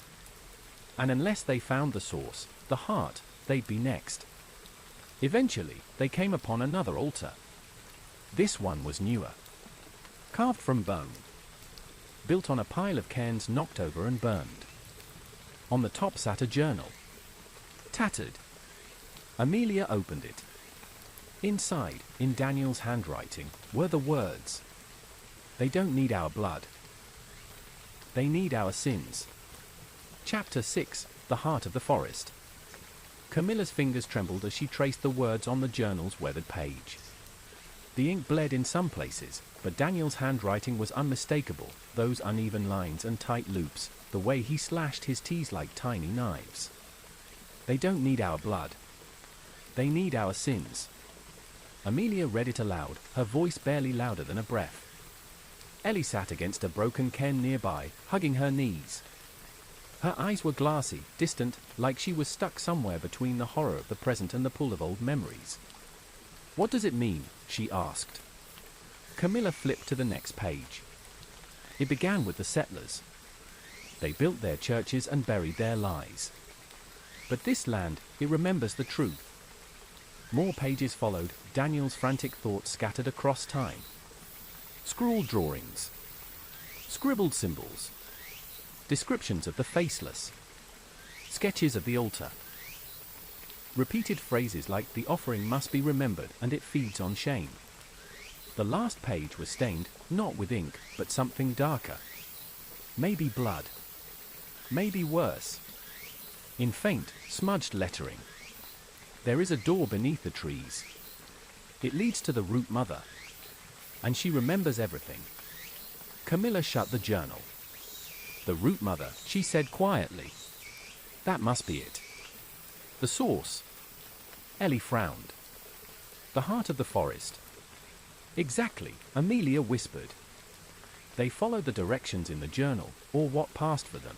And unless they found the source, the heart, they'd be next. Eventually, they came upon another altar. This one was newer. Carved from bone. Built on a pile of cairns knocked over and burned. On the top sat a journal. Tattered. Amelia opened it. Inside, in Daniel's handwriting, were the words. "They don't need our blood. They need our sins." Chapter 6, The Heart of the Forest. Camilla's fingers trembled as she traced the words on the journal's weathered page. The ink bled in some places, but Daniel's handwriting was unmistakable, those uneven lines and tight loops, the way he slashed his T's like tiny knives. "They don't need our blood. They need our sins." Amelia read it aloud, her voice barely louder than a breath. Ellie sat against a broken cairn nearby, hugging her knees. Her eyes were glassy, distant, like she was stuck somewhere between the horror of the present and the pull of old memories. "What does it mean?" she asked. Camilla flipped to the next page. It began with the settlers. They built their churches and buried their lies. But this land, it remembers the truth. More pages followed, Daniel's frantic thoughts scattered across time. Scrawled drawings. Scribbled symbols. Descriptions of the faceless. Sketches of the altar. Repeated phrases like "the offering must be remembered and it feeds on shame." The last page was stained, not with ink, but something darker. Maybe blood. Maybe worse. In faint, smudged lettering. "There is a door beneath the trees. It leads to the root mother. And she remembers everything." Camilla shut the journal. "The root mother," she said quietly. "That must be it. The source." Ellie frowned. "The heart of the forest." "Exactly," Amelia whispered. They followed the directions in the journal, or what passed for them.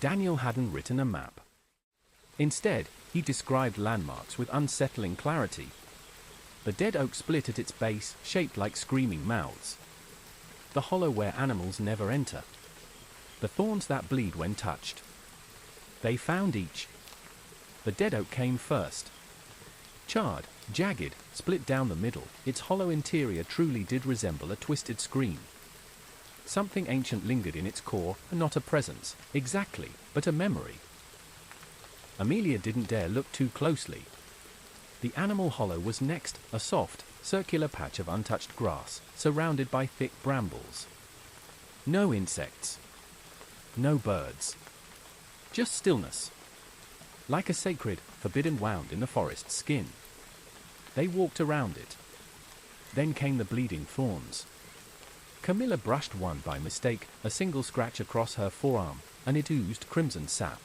Daniel hadn't written a map. Instead, he described landmarks with unsettling clarity. The dead oak split at its base, shaped like screaming mouths. The hollow where animals never enter. The thorns that bleed when touched. They found each. The dead oak came first. Charred, jagged, split down the middle, its hollow interior truly did resemble a twisted scream. Something ancient lingered in its core, not a presence, exactly, but a memory. Amelia didn't dare look too closely. The animal hollow was next, a soft, circular patch of untouched grass, surrounded by thick brambles. No insects. No birds. Just stillness. like a sacred, forbidden wound in the forest's skin. They walked around it. Then came the bleeding thorns. Camilla brushed one by mistake, a single scratch across her forearm, and it oozed crimson sap.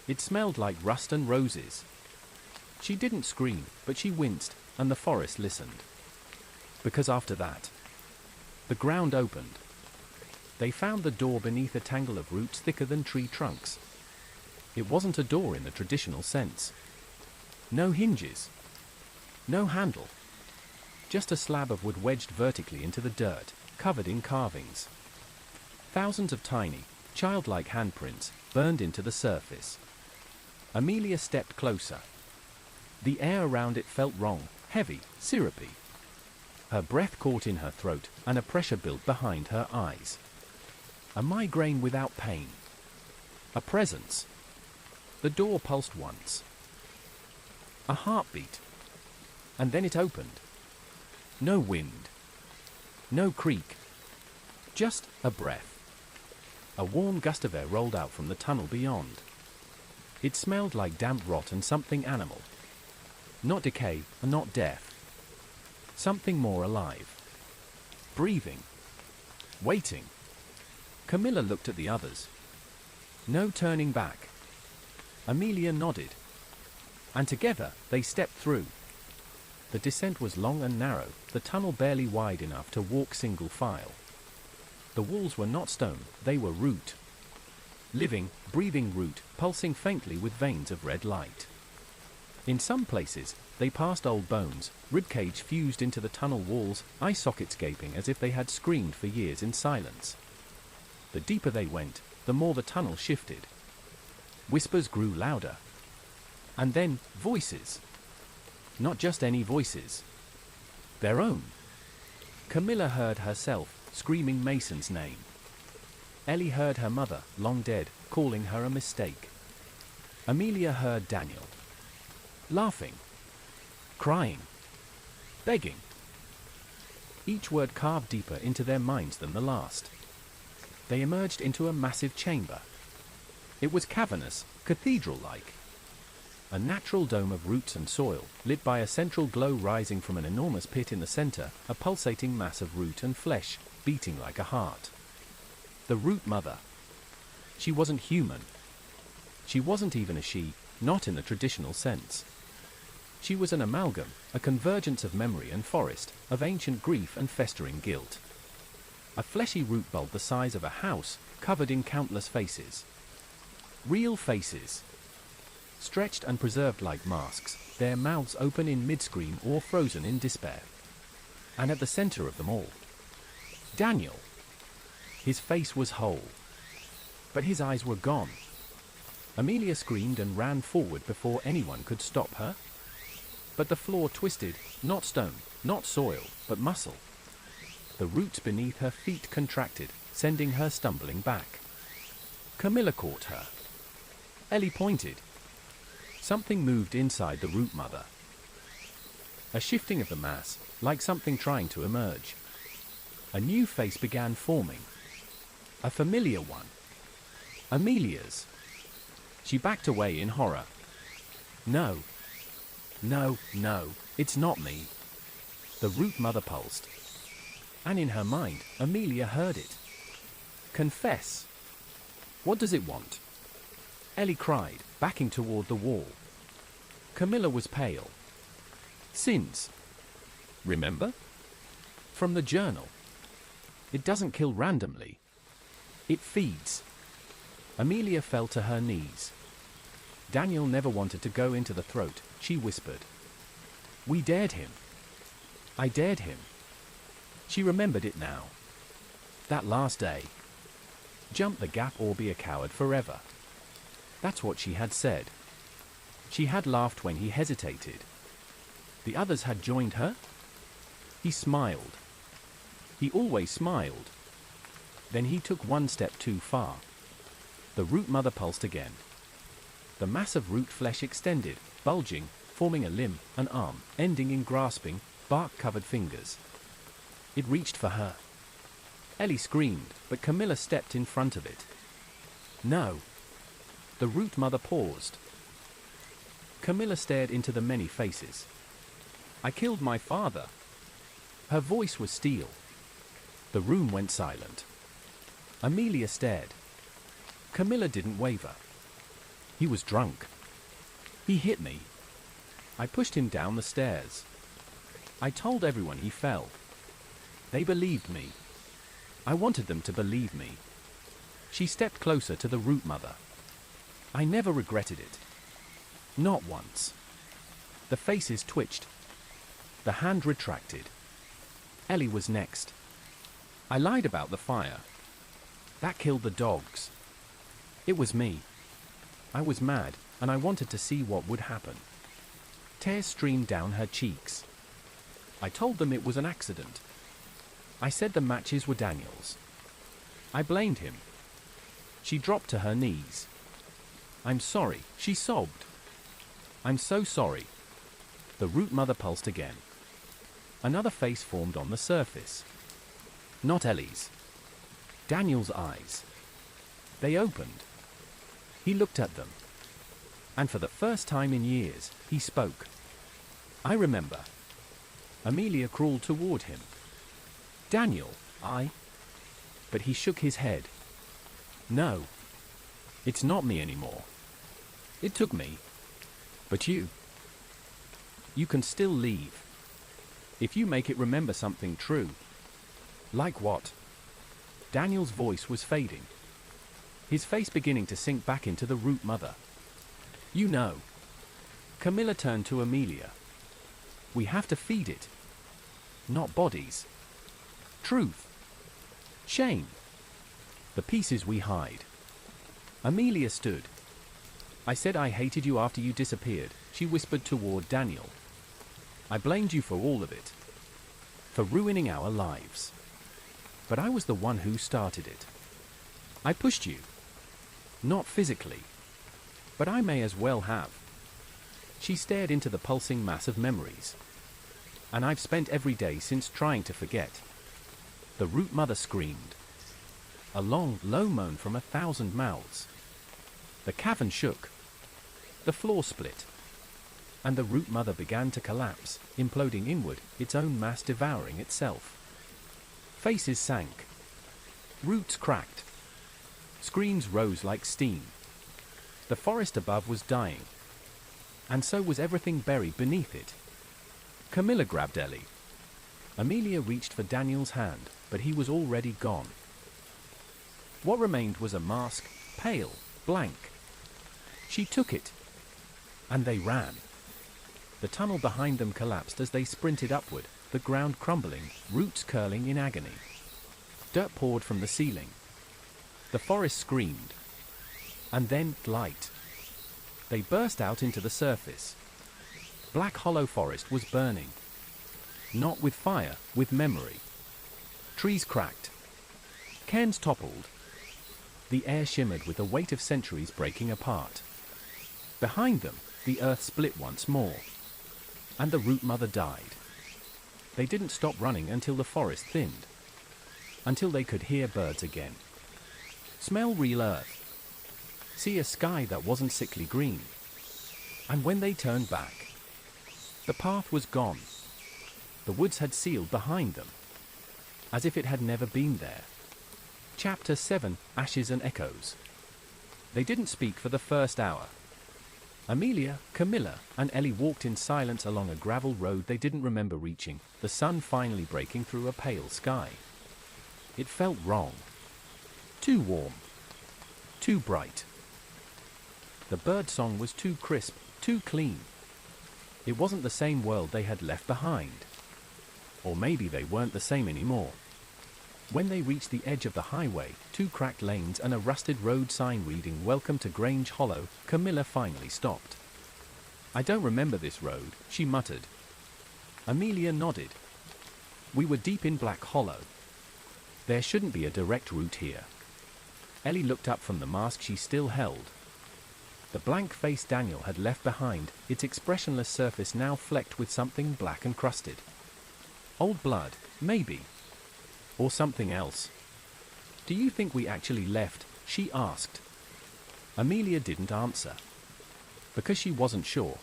It smelled like rust and roses. She didn't scream, but she winced, and the forest listened. Because after that, the ground opened. They found the door beneath a tangle of roots thicker than tree trunks. It wasn't a door in the traditional sense. No hinges. No handle. Just a slab of wood wedged vertically into the dirt, covered in carvings. Thousands of tiny, childlike handprints burned into the surface. Amelia stepped closer. The air around it felt wrong, heavy, syrupy. Her breath caught in her throat, and a pressure built behind her eyes. A migraine without pain. A presence. The door pulsed once. A heartbeat. And then it opened. No wind. No creak. Just a breath. A warm gust of air rolled out from the tunnel beyond. It smelled like damp rot and something animal. Not decay, and not death. Something more alive. Breathing. Waiting. Camilla looked at the others. No turning back. Amelia nodded. And together, they stepped through. The descent was long and narrow, the tunnel barely wide enough to walk single file. The walls were not stone, they were root. Living, breathing root, pulsing faintly with veins of red light. In some places, they passed old bones, ribcage fused into the tunnel walls, eye sockets gaping as if they had screamed for years in silence. The deeper they went, the more the tunnel shifted. Whispers grew louder. And then, voices. Not just any voices. Their own. Camilla heard herself, screaming Mason's name. Ellie heard her mother, long dead, calling her a mistake. Amelia heard Daniel. Laughing. Crying. Begging. Each word carved deeper into their minds than the last. They emerged into a massive chamber. It was cavernous, cathedral-like. A natural dome of roots and soil, lit by a central glow rising from an enormous pit in the center, a pulsating mass of root and flesh, beating like a heart. The Root Mother. She wasn't human. She wasn't even a she, not in the traditional sense. She was an amalgam, a convergence of memory and forest, of ancient grief and festering guilt. A fleshy root bulb the size of a house, covered in countless faces. Real faces. Stretched and preserved like masks, their mouths open in mid-scream or frozen in despair. And at the center of them all, Daniel. His face was whole. But his eyes were gone. Amelia screamed and ran forward before anyone could stop her. But the floor twisted, not stone, not soil, but muscle. The roots beneath her feet contracted, sending her stumbling back. Camilla caught her. Ellie pointed. Something moved inside the Root Mother. A shifting of the mass, like something trying to emerge. A new face began forming. A familiar one. Amelia's. She backed away in horror. No. No, no, it's not me. The Root Mother pulsed. And in her mind, Amelia heard it. Confess. What does it want? Ellie cried, backing toward the wall. Camilla was pale. Sins. Remember? From the journal. It doesn't kill randomly. It feeds. Amelia fell to her knees. Daniel never wanted to go into the throat, she whispered. We dared him. I dared him. She remembered it now. That last day. Jump the gap or be a coward forever. That's what she had said. She had laughed when he hesitated. The others had joined her? He smiled. He always smiled. Then he took one step too far. The Root Mother pulsed again. The mass of root flesh extended, bulging, forming a limb, an arm, ending in grasping, bark-covered fingers. It reached for her. Ellie screamed, but Camilla stepped in front of it. No. The Root Mother paused. Camilla stared into the many faces. I killed my father. Her voice was steel. The room went silent. Amelia stared. Camilla didn't waver. He was drunk. He hit me. I pushed him down the stairs. I told everyone he fell. They believed me. I wanted them to believe me. She stepped closer to the root mother. I never regretted it. Not once. The faces twitched. The hand retracted. Ellie was next. I lied about the fire. That killed the dogs. It was me. I was mad, and I wanted to see what would happen. Tears streamed down her cheeks. I told them it was an accident. I said the matches were Daniel's. I blamed him. She dropped to her knees. I'm sorry, she sobbed. I'm so sorry. The root mother pulsed again. Another face formed on the surface. Not Ellie's. Daniel's eyes. They opened. He looked at them. And for the first time in years, he spoke. I remember. Amelia crawled toward him. Daniel, But he shook his head. No. It's not me anymore. It took me. But you. You can still leave. If you make it remember something true. Like what? Daniel's voice was fading. His face beginning to sink back into the root mother. You know. Camilla turned to Amelia. We have to feed it. Not bodies. Truth. Shame. The pieces we hide. Amelia stood. I said I hated you after you disappeared, she whispered toward Daniel. I blamed you for all of it. For ruining our lives. But I was the one who started it. I pushed you. Not physically. But I may as well have. She stared into the pulsing mass of memories. And I've spent every day since trying to forget. The root mother screamed. A long, low moan from 1,000 mouths. The cavern shook. The floor split. And the root mother began to collapse, imploding inward, its own mass devouring itself. Faces sank. Roots cracked. Screams rose like steam. The forest above was dying. And so was everything buried beneath it. Camilla grabbed Ellie. Amelia reached for Daniel's hand, but he was already gone. What remained was a mask, pale, blank. She took it. And they ran. The tunnel behind them collapsed as they sprinted upward, the ground crumbling, roots curling in agony. Dirt poured from the ceiling. The forest screamed. And then, light. They burst out into the surface. Black Hollow Forest was burning. Not with fire, with memory. Trees cracked. Cairns toppled. The air shimmered with the weight of centuries breaking apart. Behind them, the earth split once more. And the root mother died. They didn't stop running until the forest thinned. Until they could hear birds again. Smell real earth. See a sky that wasn't sickly green. And when they turned back, the path was gone. The woods had sealed behind them. As if it had never been there. Chapter 7, Ashes and Echoes. They didn't speak for the first hour. Amelia, Camilla, and Ellie walked in silence along a gravel road they didn't remember reaching, the sun finally breaking through a pale sky. It felt wrong. Too warm. Too bright. The bird song was too crisp, too clean. It wasn't the same world they had left behind. Or maybe they weren't the same anymore. When they reached the edge of the highway, 2 cracked lanes and a rusted road sign reading "Welcome to Grange Hollow," Camilla finally stopped. I don't remember this road, she muttered. Amelia nodded. We were deep in Black Hollow. There shouldn't be a direct route here. Ellie looked up from the mask she still held. The blank face Daniel had left behind, its expressionless surface now flecked with something black and crusted. Old blood, maybe. Or something else. Do you think we actually left? She asked. Amelia didn't answer. Because she wasn't sure.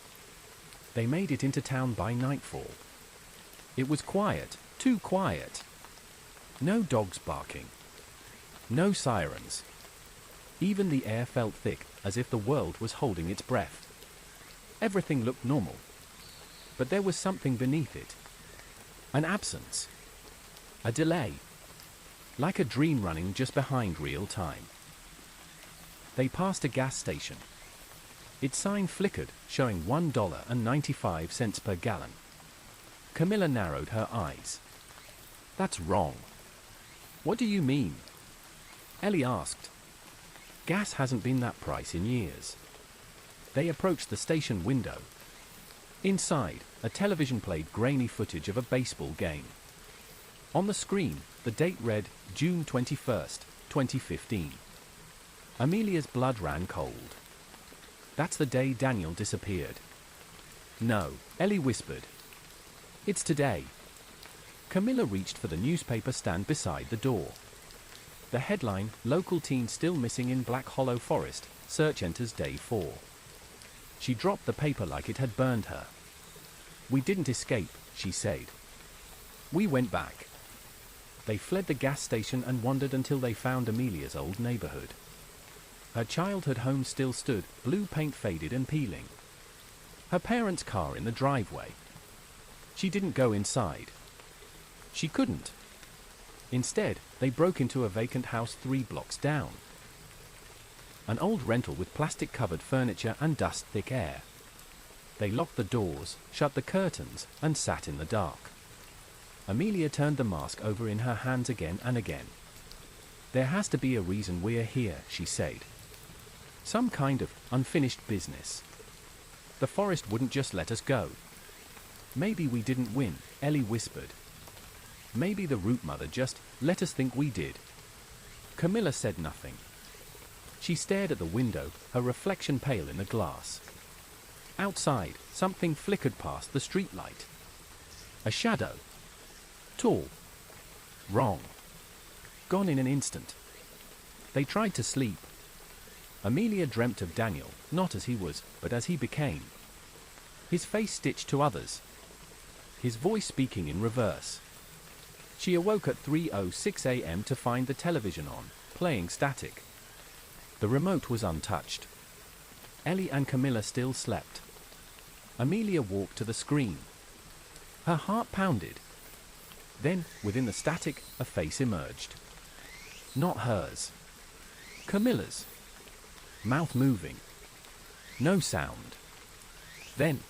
They made it into town by nightfall. It was quiet, too quiet. No dogs barking. No sirens. Even the air felt thick, as if the world was holding its breath. Everything looked normal. But there was something beneath it. An absence. A delay. Like a dream running just behind real time. They passed a gas station. Its sign flickered, showing $1.95 per gallon. Camilla narrowed her eyes. That's wrong. What do you mean? Ellie asked. Gas hasn't been that price in years. They approached the station window. Inside, a television played grainy footage of a baseball game. On the screen, the date read June 21st, 2015. Amelia's blood ran cold. That's the day Daniel disappeared. No, Ellie whispered. It's today. Camilla reached for the newspaper stand beside the door. The headline, Local Teen Still Missing in Black Hollow Forest, Search Enters Day 4. She dropped the paper like it had burned her. We didn't escape, she said. We went back. They fled the gas station and wandered until they found Amelia's old neighborhood. Her childhood home still stood, blue paint faded and peeling. Her parents' car in the driveway. She didn't go inside. She couldn't. Instead, they broke into a vacant house 3 blocks down. An old rental with plastic-covered furniture and dust-thick air. They locked the doors, shut the curtains, and sat in the dark. Amelia turned the mask over in her hands again and again. There has to be a reason we're here, she said. Some kind of unfinished business. The forest wouldn't just let us go. Maybe we didn't win, Ellie whispered. Maybe the root mother just let us think we did. Camilla said nothing. She stared at the window, her reflection pale in the glass. Outside, something flickered past the streetlight. A shadow. Tall. Wrong. Gone in an instant. They tried to sleep. Amelia dreamt of Daniel, not as he was, but as he became. His face stitched to others. His voice speaking in reverse. She awoke at 3:06 a.m. to find the television on, playing static. The remote was untouched. Ellie and Camilla still slept. Amelia walked to the screen. Her heart pounded. Then, within the static, a face emerged. Not hers. Camilla's. Mouth moving. No sound. Then.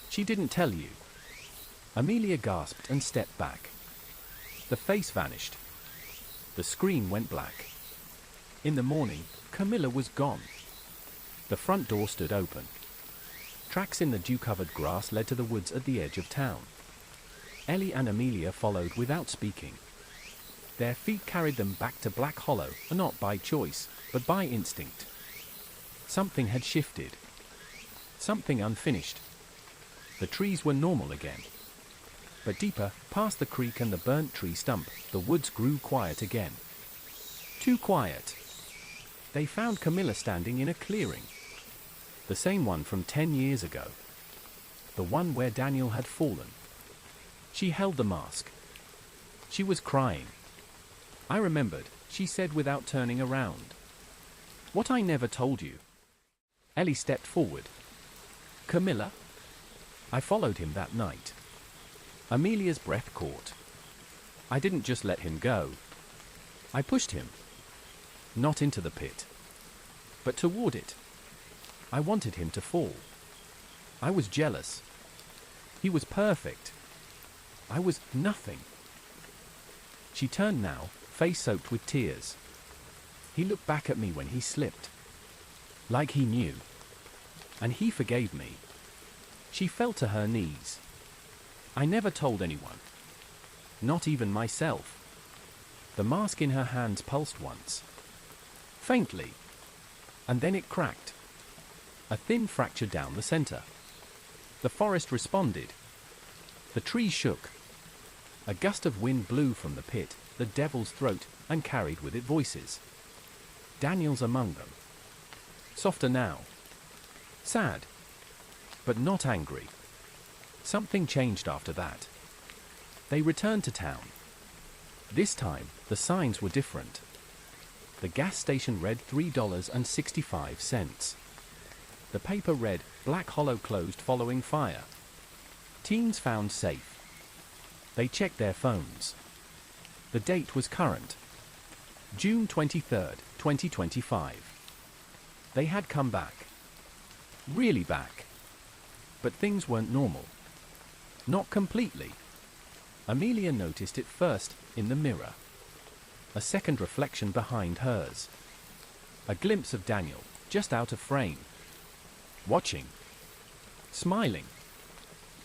She didn't tell you. Amelia gasped and stepped back. The face vanished. The screen went black. In the morning, Camilla was gone. The front door stood open. Tracks in the dew-covered grass led to the woods at the edge of town. Ellie and Amelia followed without speaking. Their feet carried them back to Black Hollow, not by choice, but by instinct. Something had shifted. Something unfinished. The trees were normal again. But deeper, past the creek and the burnt tree stump, the woods grew quiet again. Too quiet. They found Camilla standing in a clearing. The same one from 10 years ago. The one where Daniel had fallen. She held the mask. She was crying. I remembered, she said without turning around. What I never told you. Ellie stepped forward. Camilla? I followed him that night. Amelia's breath caught. I didn't just let him go. I pushed him. Not into the pit, but toward it. I wanted him to fall. I was jealous. He was perfect. I was nothing. She turned now, face soaked with tears. He looked back at me when he slipped. Like he knew. And he forgave me. She fell to her knees. I never told anyone. Not even myself. The mask in her hands pulsed once. Faintly. And then it cracked. A thin fracture down the center. The forest responded. The trees shook. A gust of wind blew from the pit, the devil's throat, and carried with it voices. Daniel's among them. Softer now. Sad. but not angry. Something changed after that. They returned to town. This time, the signs were different. The gas station read $3.65. The paper read, Black Hollow closed following fire. Teens found safe. They checked their phones. The date was current. June 23, 2025. They had come back. Really back. But things weren't normal. Not completely. Amelia noticed it first, in the mirror. A second reflection behind hers. A glimpse of Daniel, just out of frame. Watching. Smiling.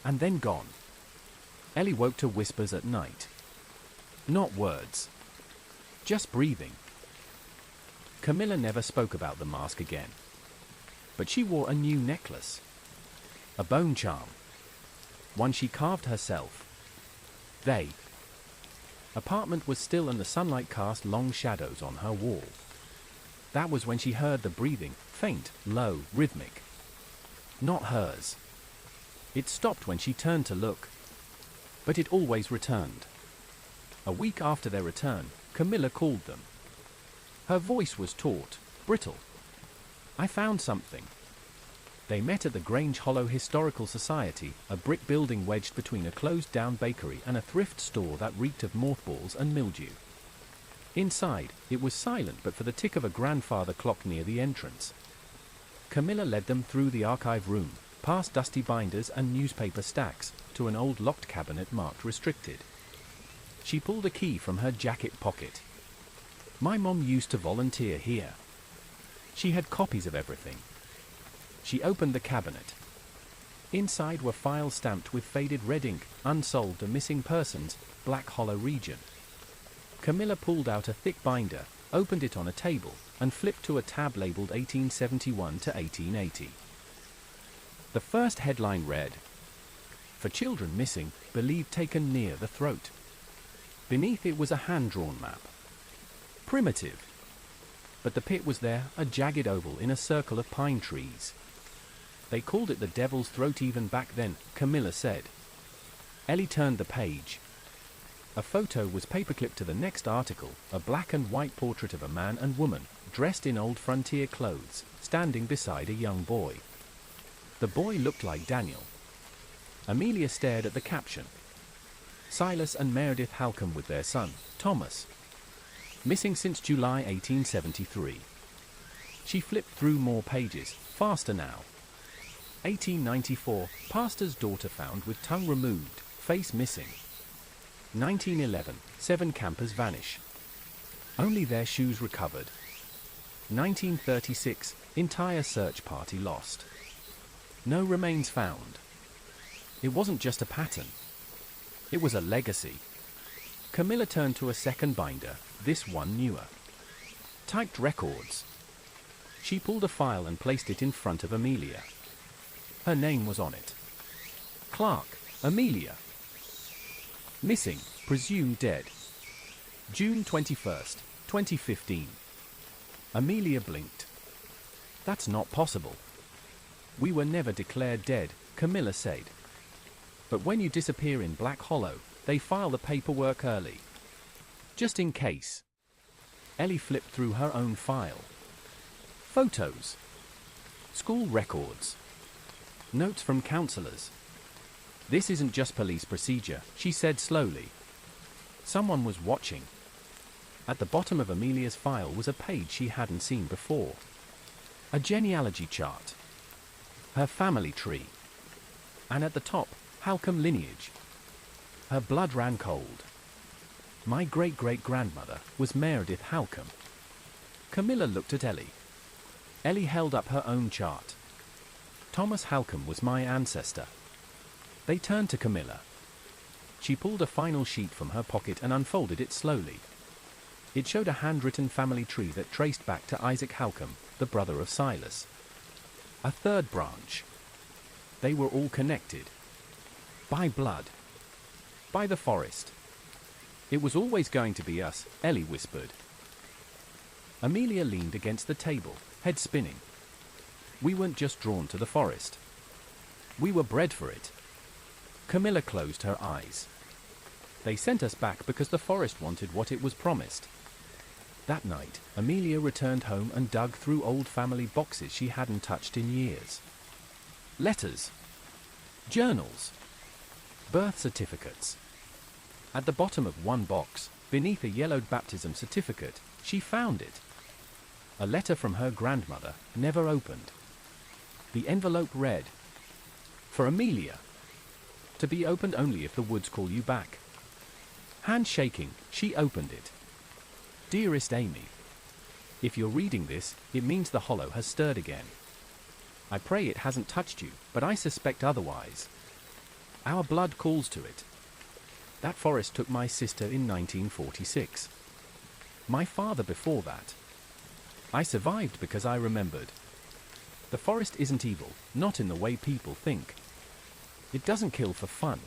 And then gone. Ellie woke to whispers at night. Not words. Just breathing. Camilla never spoke about the mask again. But she wore a new necklace. A bone charm. One she carved herself. They. Apartment was still and the sunlight cast long shadows on her wall. That was when she heard the breathing, faint, low, rhythmic. Not hers. It stopped when she turned to look. But it always returned. A week after their return, Camilla called them. Her voice was taut, brittle. I found something. They met at the Grange Hollow Historical Society, a brick building wedged between a closed-down bakery and a thrift store that reeked of mothballs and mildew. Inside, it was silent but for the tick of a grandfather clock near the entrance. Camilla led them through the archive room, past dusty binders and newspaper stacks, to an old locked cabinet marked restricted. She pulled a key from her jacket pocket. My mom used to volunteer here. She had copies of everything. She opened the cabinet. Inside were files stamped with faded red ink, unsolved or missing persons, Black Hollow region. Camilla pulled out a thick binder, opened it on a table, and flipped to a tab labeled 1871 to 1880. The first headline read, For children missing, believed taken near the throat. Beneath it was a hand-drawn map. Primitive. But the pit was there, a jagged oval in a circle of pine trees. They called it the Devil's Throat even back then, Camilla said. Ellie turned the page. A photo was paperclipped to the next article, a black and white portrait of a man and woman, dressed in old frontier clothes, standing beside a young boy. The boy looked like Daniel. Amelia stared at the caption. Silas and Meredith Halcombe with their son, Thomas. Missing since July 1873. She flipped through more pages, faster now. 1894, pastor's daughter found with tongue removed, face missing. 1911, 7 campers vanish. Only their shoes recovered. 1936, entire search party lost. No remains found. It wasn't just a pattern. It was a legacy. Camilla turned to a second binder, this one newer. Typed records. She pulled a file and placed it in front of Amelia. Her name was on it. Clark, Amelia. Missing, presumed dead. June 21st, 2015. Amelia blinked. That's not possible. We were never declared dead, Camilla said. But when you disappear in Black Hollow, they file the paperwork early. Just in case. Ellie flipped through her own file. Photos. School records. Notes from counselors. This isn't just police procedure, she said slowly. Someone was watching. At the bottom of Amelia's file was a page she hadn't seen before. A genealogy chart. Her family tree. And at the top, Halcombe lineage. Her blood ran cold. My great-great-grandmother was Meredith Halcombe. Camilla looked at Ellie. Ellie held up her own chart. Thomas Halcombe was my ancestor. They turned to Camilla. She pulled a final sheet from her pocket and unfolded it slowly. It showed a handwritten family tree that traced back to Isaac Halcombe, the brother of Silas. A third branch. They were all connected. By blood. By the forest. It was always going to be us, Ellie whispered. Amelia leaned against the table, head spinning. We weren't just drawn to the forest. We were bred for it. Camilla closed her eyes. They sent us back because the forest wanted what it was promised. That night, Amelia returned home and dug through old family boxes she hadn't touched in years. Letters, journals, birth certificates. At the bottom of one box, beneath a yellowed baptism certificate, she found it. A letter from her grandmother, never opened. The envelope read, "For Amelia. To be opened only if the woods call you back." Hand shaking, she opened it. "Dearest Amy, if you're reading this, it means the hollow has stirred again. I pray it hasn't touched you, but I suspect otherwise. Our blood calls to it. That forest took my sister in 1946. My father before that. I survived because I remembered. The forest isn't evil, not in the way people think. It doesn't kill for fun.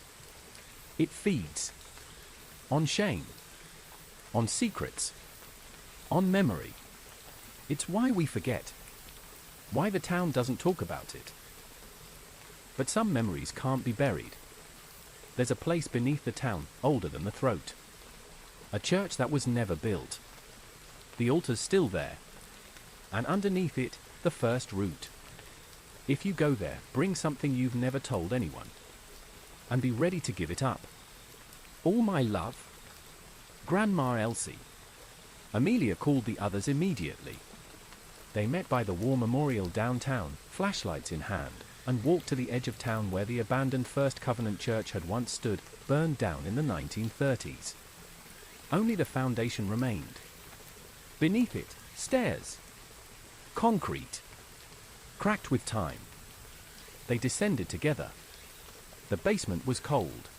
It feeds. On shame. On secrets. On memory. It's why we forget. Why the town doesn't talk about it. But some memories can't be buried. There's a place beneath the town, older than the throat. A church that was never built. The altar's still there. And underneath it, the first root. If you go there, bring something you've never told anyone. And be ready to give it up. All my love. Grandma Elsie." Amelia called the others immediately. They met by the war memorial downtown, flashlights in hand, and walked to the edge of town where the abandoned First Covenant Church had once stood, burned down in the 1930s. Only the foundation remained. Beneath it, stairs. Concrete. Cracked with time. They descended together. The basement was cold.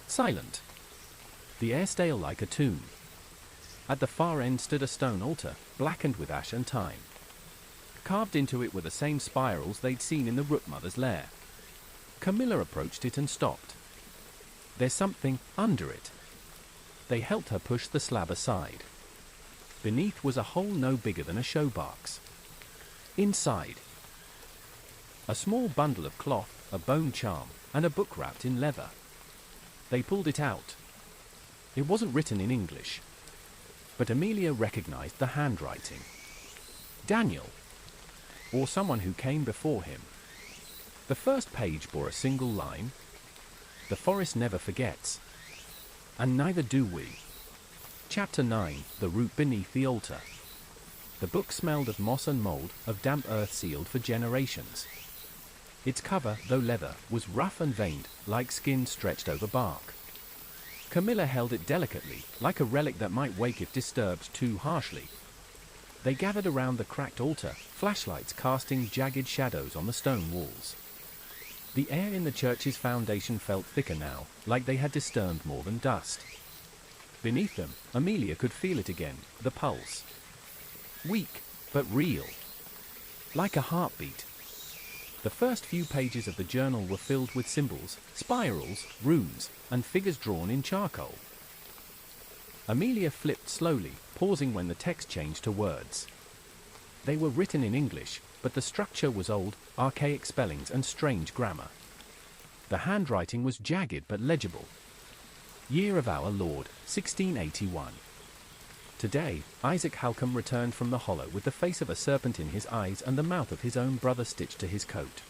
Silent. The air stale like a tomb. At the far end stood a stone altar, blackened with ash and time. Carved into it were the same spirals they'd seen in the Rootmother's lair. Camilla approached it and stopped. There's something under it. They helped her push the slab aside. Beneath was a hole no bigger than a showbox. Inside, a small bundle of cloth, a bone charm, and a book wrapped in leather. They pulled it out. It wasn't written in English, but Amelia recognized the handwriting. Daniel, or someone who came before him. The first page bore a single line. "The forest never forgets. And neither do we." Chapter 9, The Root Beneath the Altar. The book smelled of moss and mold, of damp earth sealed for generations. Its cover, though leather, was rough and veined, like skin stretched over bark. Camilla held it delicately, like a relic that might wake if disturbed too harshly. They gathered around the cracked altar, flashlights casting jagged shadows on the stone walls. The air in the church's foundation felt thicker now, like they had disturbed more than dust. Beneath them, Amelia could feel it again, the pulse. Weak, but real. Like a heartbeat. The first few pages of the journal were filled with symbols, spirals, runes, and figures drawn in charcoal. Amelia flipped slowly, pausing when the text changed to words. They were written in English, but the structure was old, archaic spellings and strange grammar. The handwriting was jagged but legible. Year of our Lord, 1681. Today, Isaac Halcombe returned from the hollow with the face of a serpent in his eyes and the mouth of his own brother stitched to his coat.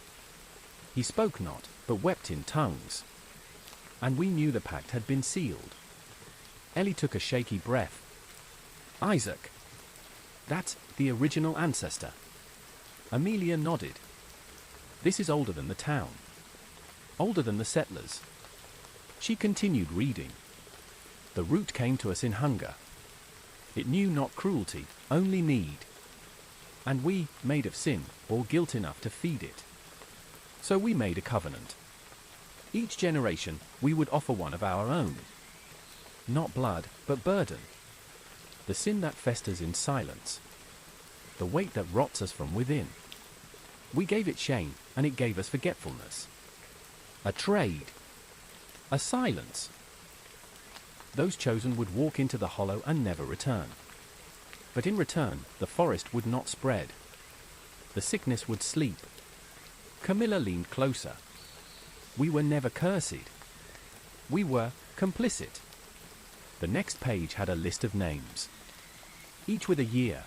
He spoke not, but wept in tongues. And we knew the pact had been sealed. Ellie took a shaky breath. "Isaac. That's the original ancestor." Amelia nodded. "This is older than the town. Older than the settlers." She continued reading. "The root came to us in hunger. It knew not cruelty, only need. And we, made of sin, bore guilt enough to feed it. So we made a covenant. Each generation, we would offer one of our own. Not blood, but burden. The sin that festers in silence. The weight that rots us from within. We gave it shame, and it gave us forgetfulness. A trade. A silence. Those chosen would walk into the hollow and never return. But in return, the forest would not spread. The sickness would sleep." Camilla leaned closer. We were never cursed. We were complicit. The next page had a list of names, each with a year.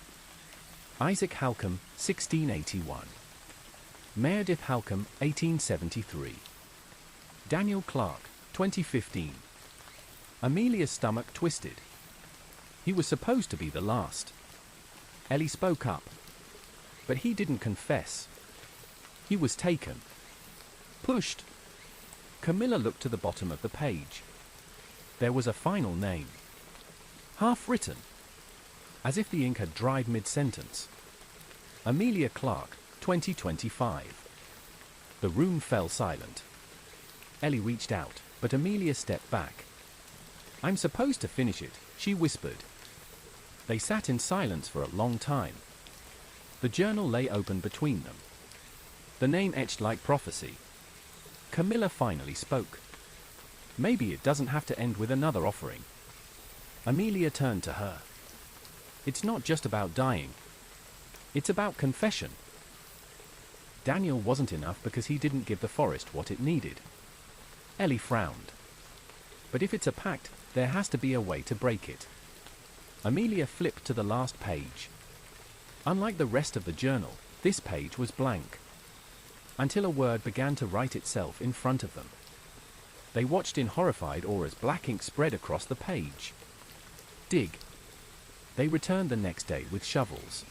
Isaac Halcombe, 1681. Meredith Halcombe, 1873. Daniel Clark, 2015. Amelia's stomach twisted. He was supposed to be the last. Ellie spoke up. But he didn't confess. He was taken. Pushed. Camilla looked to the bottom of the page. There was a final name. Half written. As if the ink had dried mid-sentence. Amelia Clark, 2025. The room fell silent. Ellie reached out, but Amelia stepped back. I'm supposed to finish it, she whispered. They sat in silence for a long time. The journal lay open between them. The name etched like prophecy. Camilla finally spoke. Maybe it doesn't have to end with another offering. Amelia turned to her. It's not just about dying. It's about confession. Daniel wasn't enough because he didn't give the forest what it needed. Ellie frowned. But if it's a pact, there has to be a way to break it. Amelia flipped to the last page. Unlike the rest of the journal, this page was blank. Until a word began to write itself in front of them. They watched in horrified awe as black ink spread across the page. Dig. They returned the next day with shovels.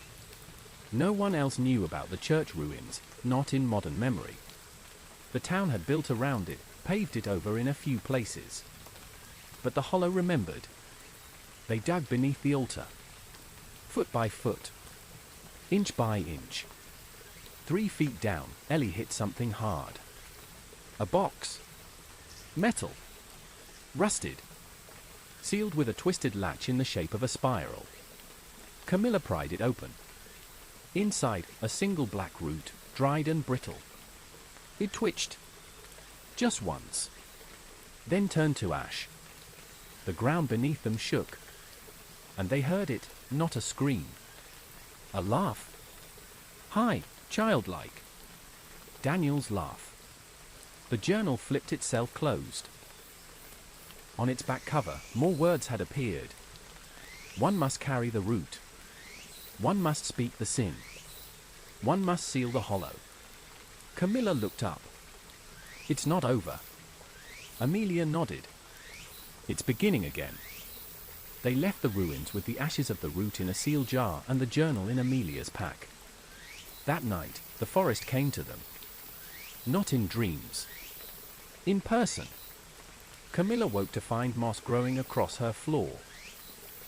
No one else knew about the church ruins, not in modern memory. The town had built around it, paved it over in a few places. But the hollow remembered. They dug beneath the altar. Foot by foot. Inch by inch. 3 feet down, Ellie hit something hard. A box. Metal. Rusted. Sealed with a twisted latch in the shape of a spiral. Camilla pried it open. Inside, a single black root, dried and brittle. It twitched. Just once. Then turned to ash. The ground beneath them shook. And they heard it, not a scream. A laugh. High, childlike. Daniel's laugh. The journal flipped itself closed. On its back cover, more words had appeared. One must carry the root. One must speak the sin. One must seal the hollow. Camilla looked up. It's not over. Amelia nodded. It's beginning again. They left the ruins with the ashes of the root in a sealed jar and the journal in Amelia's pack. That night, the forest came to them. Not in dreams. In person. Camilla woke to find moss growing across her floor.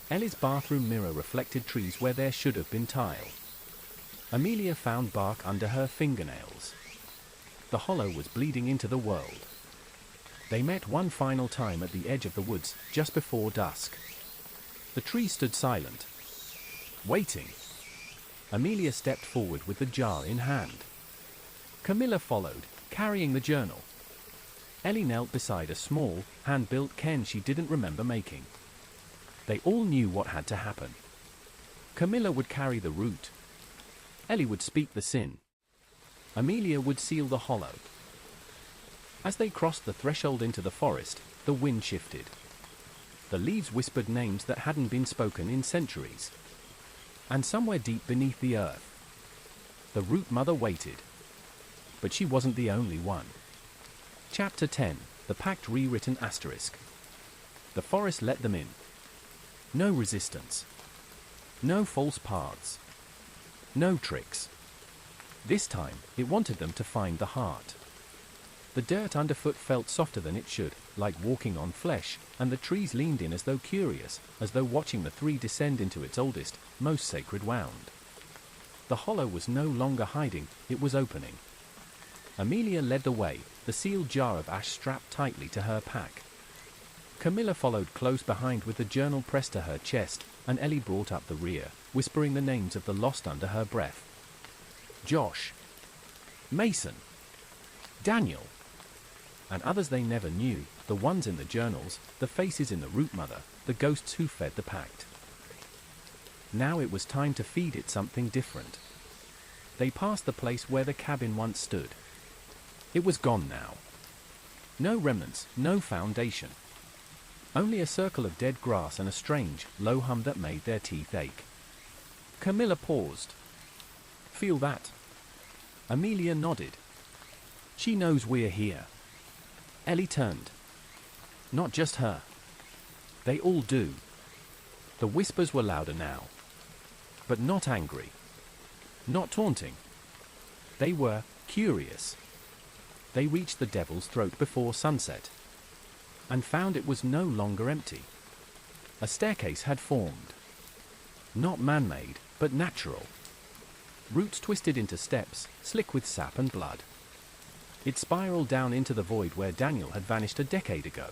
Ellie's bathroom mirror reflected trees where there should have been tile. Amelia found bark under her fingernails. The hollow was bleeding into the world. They met one final time at the edge of the woods, just before dusk. The tree stood silent, waiting. Amelia stepped forward with the jar in hand. Camilla followed, carrying the journal. Ellie knelt beside a small, hand-built cairn she didn't remember making. They all knew what had to happen. Camilla would carry the root. Ellie would speak the sin. Amelia would seal the hollow. As they crossed the threshold into the forest, the wind shifted. The leaves whispered names that hadn't been spoken in centuries. And somewhere deep beneath the earth, the root mother waited. But she wasn't the only one. Chapter 10, The Pact Rewritten Asterisk. The forest let them in. No resistance. No false paths. No tricks. This time, it wanted them to find the heart. The dirt underfoot felt softer than it should, like walking on flesh, and the trees leaned in as though curious, as though watching the three descend into its oldest, most sacred wound. The hollow was no longer hiding, it was opening. Amelia led the way, the sealed jar of ash strapped tightly to her pack. Camilla followed close behind with the journal pressed to her chest, and Ellie brought up the rear, whispering the names of the lost under her breath. Josh. Mason. Daniel. And others they never knew, the ones in the journals, the faces in the root mother, the ghosts who fed the pact. Now it was time to feed it something different. They passed the place where the cabin once stood. It was gone now. No remnants, no foundation. Only a circle of dead grass and a strange, low hum that made their teeth ache. Camilla paused. Feel that? Amelia nodded. She knows we're here. Ellie turned. Not just her. They all do. The whispers were louder now. But not angry. Not taunting. They were curious. They reached the devil's throat before sunset, and found it was no longer empty. A staircase had formed. Not man-made, but natural. Roots twisted into steps, slick with sap and blood. It spiraled down into the void where Daniel had vanished a decade ago.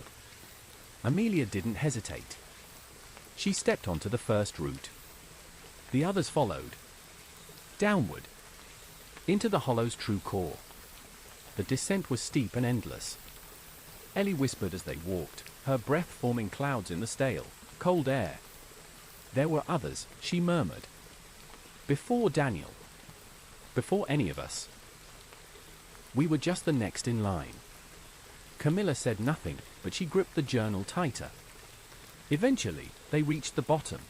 Amelia didn't hesitate. She stepped onto the first root. The others followed. Downward. Into the hollow's true core. The descent was steep and endless. Ellie whispered as they walked, her breath forming clouds in the stale, cold air. There were others, she murmured. Before Daniel. Before any of us. We were just the next in line. Camilla said nothing, but she gripped the journal tighter. Eventually, they reached the bottom.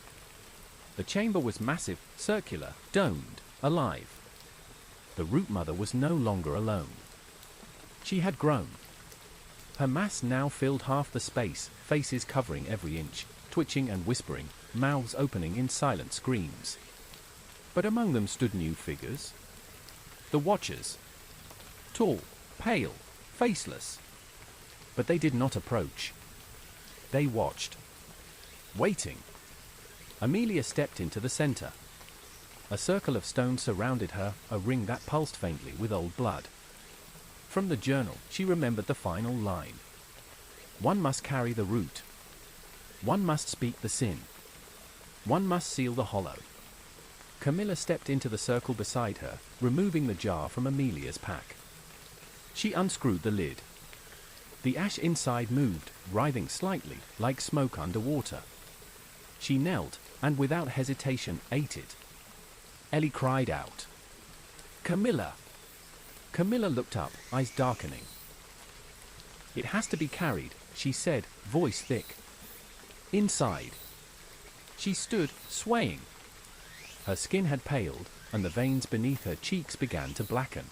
The chamber was massive, circular, domed, alive. The root mother was no longer alone. She had grown. Her mass now filled half the space, faces covering every inch, twitching and whispering, mouths opening in silent screams. But among them stood new figures. The Watchers. Tall, pale, faceless. But they did not approach. They watched. Waiting. Amelia stepped into the center. A circle of stone surrounded her, a ring that pulsed faintly with old blood. From the journal, she remembered the final line. One must carry the root. One must speak the sin. One must seal the hollow. Camilla stepped into the circle beside her, removing the jar from Amelia's pack. She unscrewed the lid. The ash inside moved, writhing slightly, like smoke underwater. She knelt, and without hesitation, ate it. Ellie cried out. Camilla! Camilla looked up, eyes darkening. It has to be carried, she said, voice thick. Inside. She stood, swaying. Her skin had paled, and the veins beneath her cheeks began to blacken.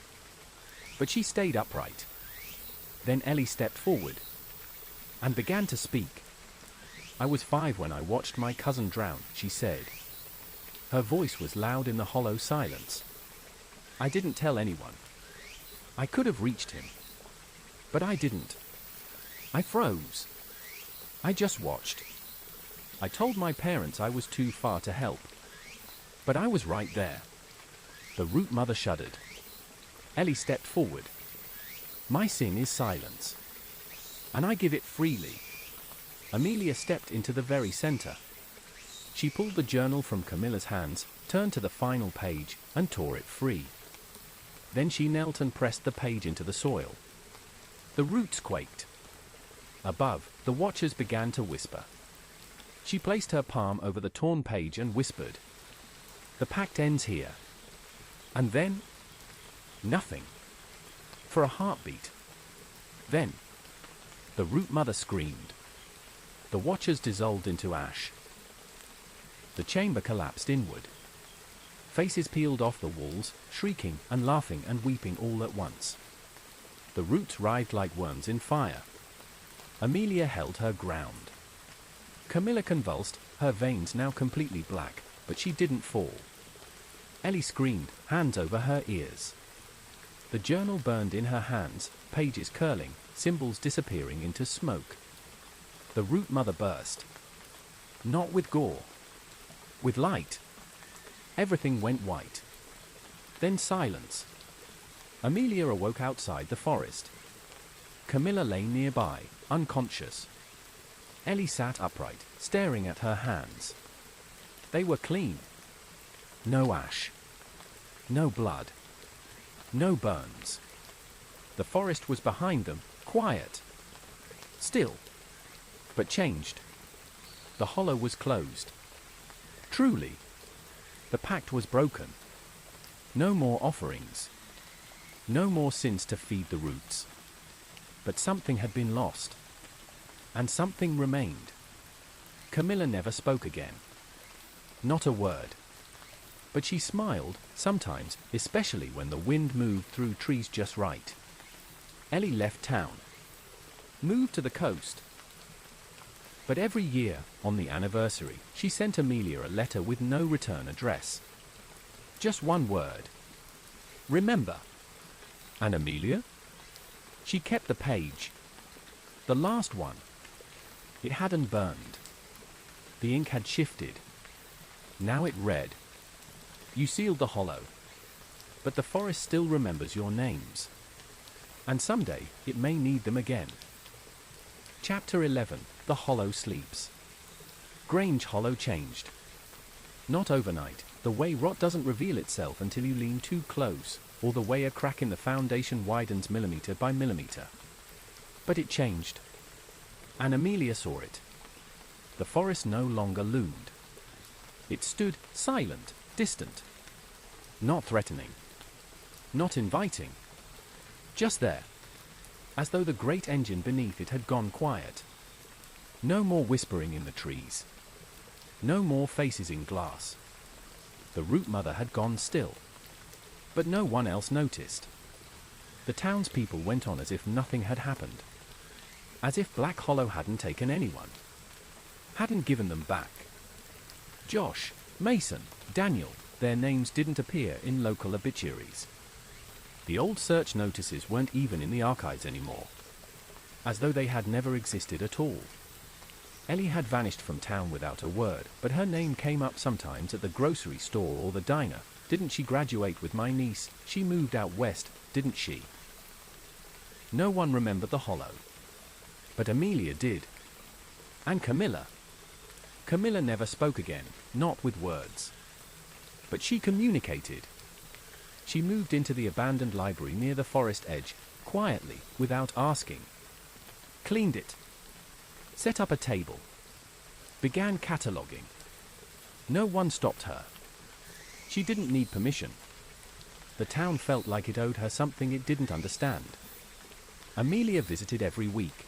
But she stayed upright. Then Ellie stepped forward and began to speak. I was 5 when I watched my cousin drown, she said. Her voice was loud in the hollow silence. I didn't tell anyone. I could have reached him. But I didn't. I froze. I just watched. I told my parents I was too far to help. But I was right there. The root mother shuddered. Ellie stepped forward. My sin is silence. And I give it freely. Amelia stepped into the very center. She pulled the journal from Camilla's hands, turned to the final page, and tore it free. Then she knelt and pressed the page into the soil. The roots quaked. Above, the watchers began to whisper. She placed her palm over the torn page and whispered. The pact ends here. And then? Nothing. For a heartbeat. Then, the root mother screamed. The watchers dissolved into ash. The chamber collapsed inward. Faces peeled off the walls, shrieking and laughing and weeping all at once. The roots writhed like worms in fire. Amelia held her ground. Camilla convulsed, her veins now completely black, but she didn't fall. Ellie screamed, hands over her ears. The journal burned in her hands, pages curling, symbols disappearing into smoke. The root mother burst. Not with gore. With light. Everything went white. Then silence. Amelia awoke outside the forest. Camilla lay nearby, unconscious. Ellie sat upright, staring at her hands. They were clean. No ash. No blood. No burns. The forest was behind them, quiet. Still. But changed. The hollow was closed. Truly. The pact was broken. No more offerings. No more sins to feed the roots. But something had been lost. And something remained. Camilla never spoke again. Not a word. But she smiled, sometimes, especially when the wind moved through trees just right. Ellie left town. Moved to the coast. But every year, on the anniversary, she sent Amelia a letter with no return address. Just one word. Remember. And Amelia? She kept the page. The last one. It hadn't burned. The ink had shifted. Now it read. You sealed the hollow. But the forest still remembers your names. And someday, it may need them again. Chapter 11. The Hollow Sleeps. Grange Hollow changed. Not overnight, the way rot doesn't reveal itself until you lean too close, or the way a crack in the foundation widens millimeter by millimeter. But it changed. And Amelia saw it. The forest no longer loomed. It stood silent, distant. Not threatening. Not inviting. Just there. As though the great engine beneath it had gone quiet. No more whispering in the trees. No more faces in glass. The root mother had gone still. But no one else noticed. The townspeople went on as if nothing had happened. As if Black Hollow hadn't taken anyone. Hadn't given them back. Josh, Mason, Daniel, their names didn't appear in local obituaries. The old search notices weren't even in the archives anymore. As though they had never existed at all. Ellie had vanished from town without a word, but her name came up sometimes at the grocery store or the diner. Didn't she graduate with my niece? She moved out west, didn't she? No one remembered the hollow. But Amelia did. And Camilla. Camilla never spoke again, not with words. But she communicated. She moved into the abandoned library near the forest edge, quietly, without asking. Cleaned it. Set up a table. Began cataloguing. No one stopped her. She didn't need permission. The town felt like it owed her something it didn't understand. Amelia visited every week.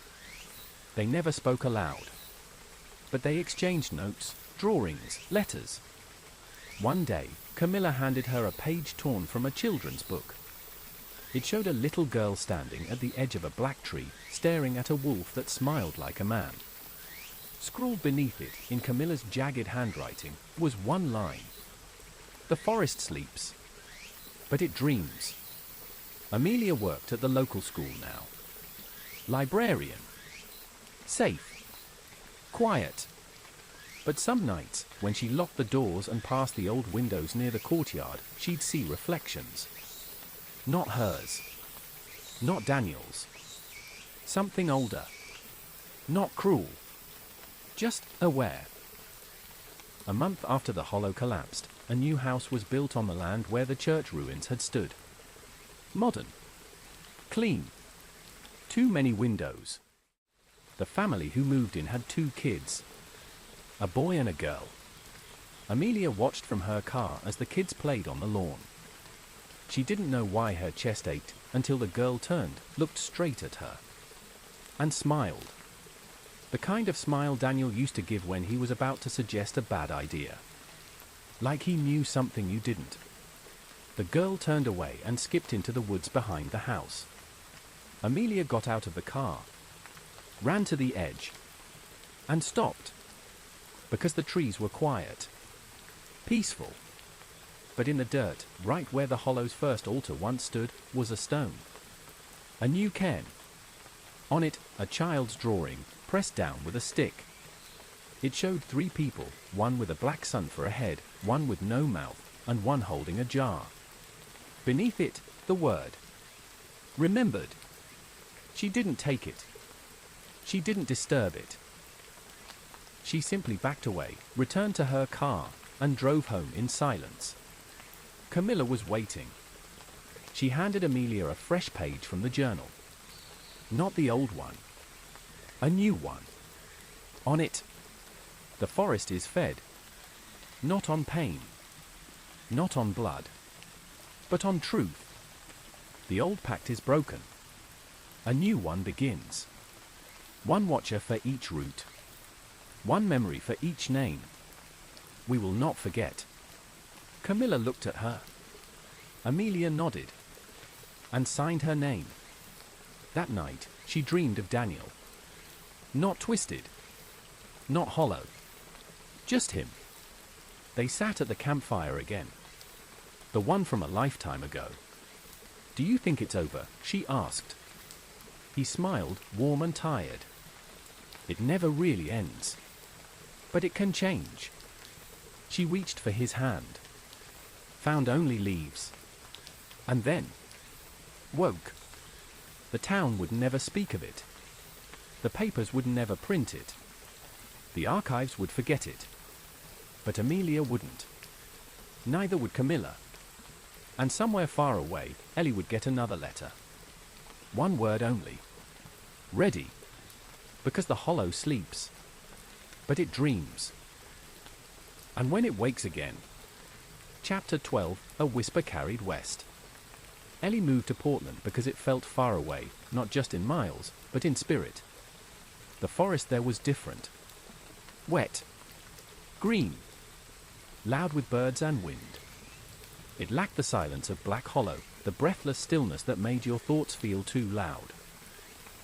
They never spoke aloud. But they exchanged notes, drawings, letters. One day, Camilla handed her a page torn from a children's book. It showed a little girl standing at the edge of a black tree, staring at a wolf that smiled like a man. Scrawled beneath it, in Camilla's jagged handwriting, was one line. The forest sleeps. But it dreams. Amelia worked at the local school now. Librarian. Safe. Quiet. But some nights, when she locked the doors and passed the old windows near the courtyard, she'd see reflections. Not hers. Not Daniel's. Something older. Not cruel. Just aware. A month after the hollow collapsed, a new house was built on the land where the church ruins had stood. Modern. Clean. Too many windows. The family who moved in had 2 kids. A boy and a girl. Amelia watched from her car as the kids played on the lawn. She didn't know why her chest ached until the girl turned, looked straight at her, and smiled. The kind of smile Daniel used to give when he was about to suggest a bad idea. Like he knew something you didn't. The girl turned away and skipped into the woods behind the house. Amelia got out of the car, ran to the edge, and stopped. Because the trees were quiet. Peaceful. But in the dirt, right where the hollow's first altar once stood, was a stone. A new cairn. On it, a child's drawing, pressed down with a stick. It showed 3 people, one with a black sun for a head, one with no mouth, and one holding a jar. Beneath it, the word. Remembered. She didn't take it. She didn't disturb it. She simply backed away, returned to her car, and drove home in silence. Camilla was waiting. She handed Amelia a fresh page from the journal. Not the old one. A new one. On it, the forest is fed. Not on pain. Not on blood. But on truth. The old pact is broken. A new one begins. One watcher for each route. One memory for each name. We will not forget. Camilla looked at her. Amelia nodded and signed her name. That night, she dreamed of Daniel. Not twisted. Not hollow. Just him. They sat at the campfire again. The one from a lifetime ago. "Do you think it's over?" she asked. He smiled, warm and tired. "It never really ends. But it can change." She reached for his hand. Found only leaves. And then woke. The town would never speak of it. The papers would never print it. The archives would forget it. But Amelia wouldn't. Neither would Camilla. And somewhere far away, Ellie would get another letter. One word only. Ready. Because the hollow sleeps. But it dreams. And when it wakes again. Chapter 12, A Whisper Carried West. Ellie moved to Portland because it felt far away, not just in miles, but in spirit. The forest there was different. Wet. Green. Loud with birds and wind. It lacked the silence of Black Hollow, the breathless stillness that made your thoughts feel too loud.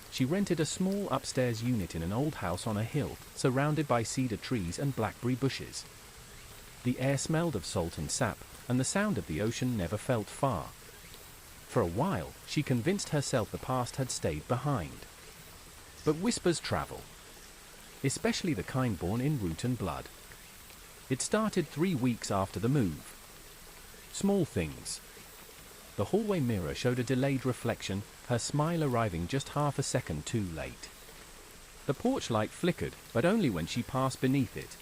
She rented a small upstairs unit in an old house on a hill, surrounded by cedar trees and blackberry bushes. The air smelled of salt and sap, and the sound of the ocean never felt far. For a while, she convinced herself the past had stayed behind. But whispers travel. Especially the kind born in root and blood. It started 3 weeks after the move. Small things. The hallway mirror showed a delayed reflection, her smile arriving just half a second too late. The porch light flickered, but only when she passed beneath it.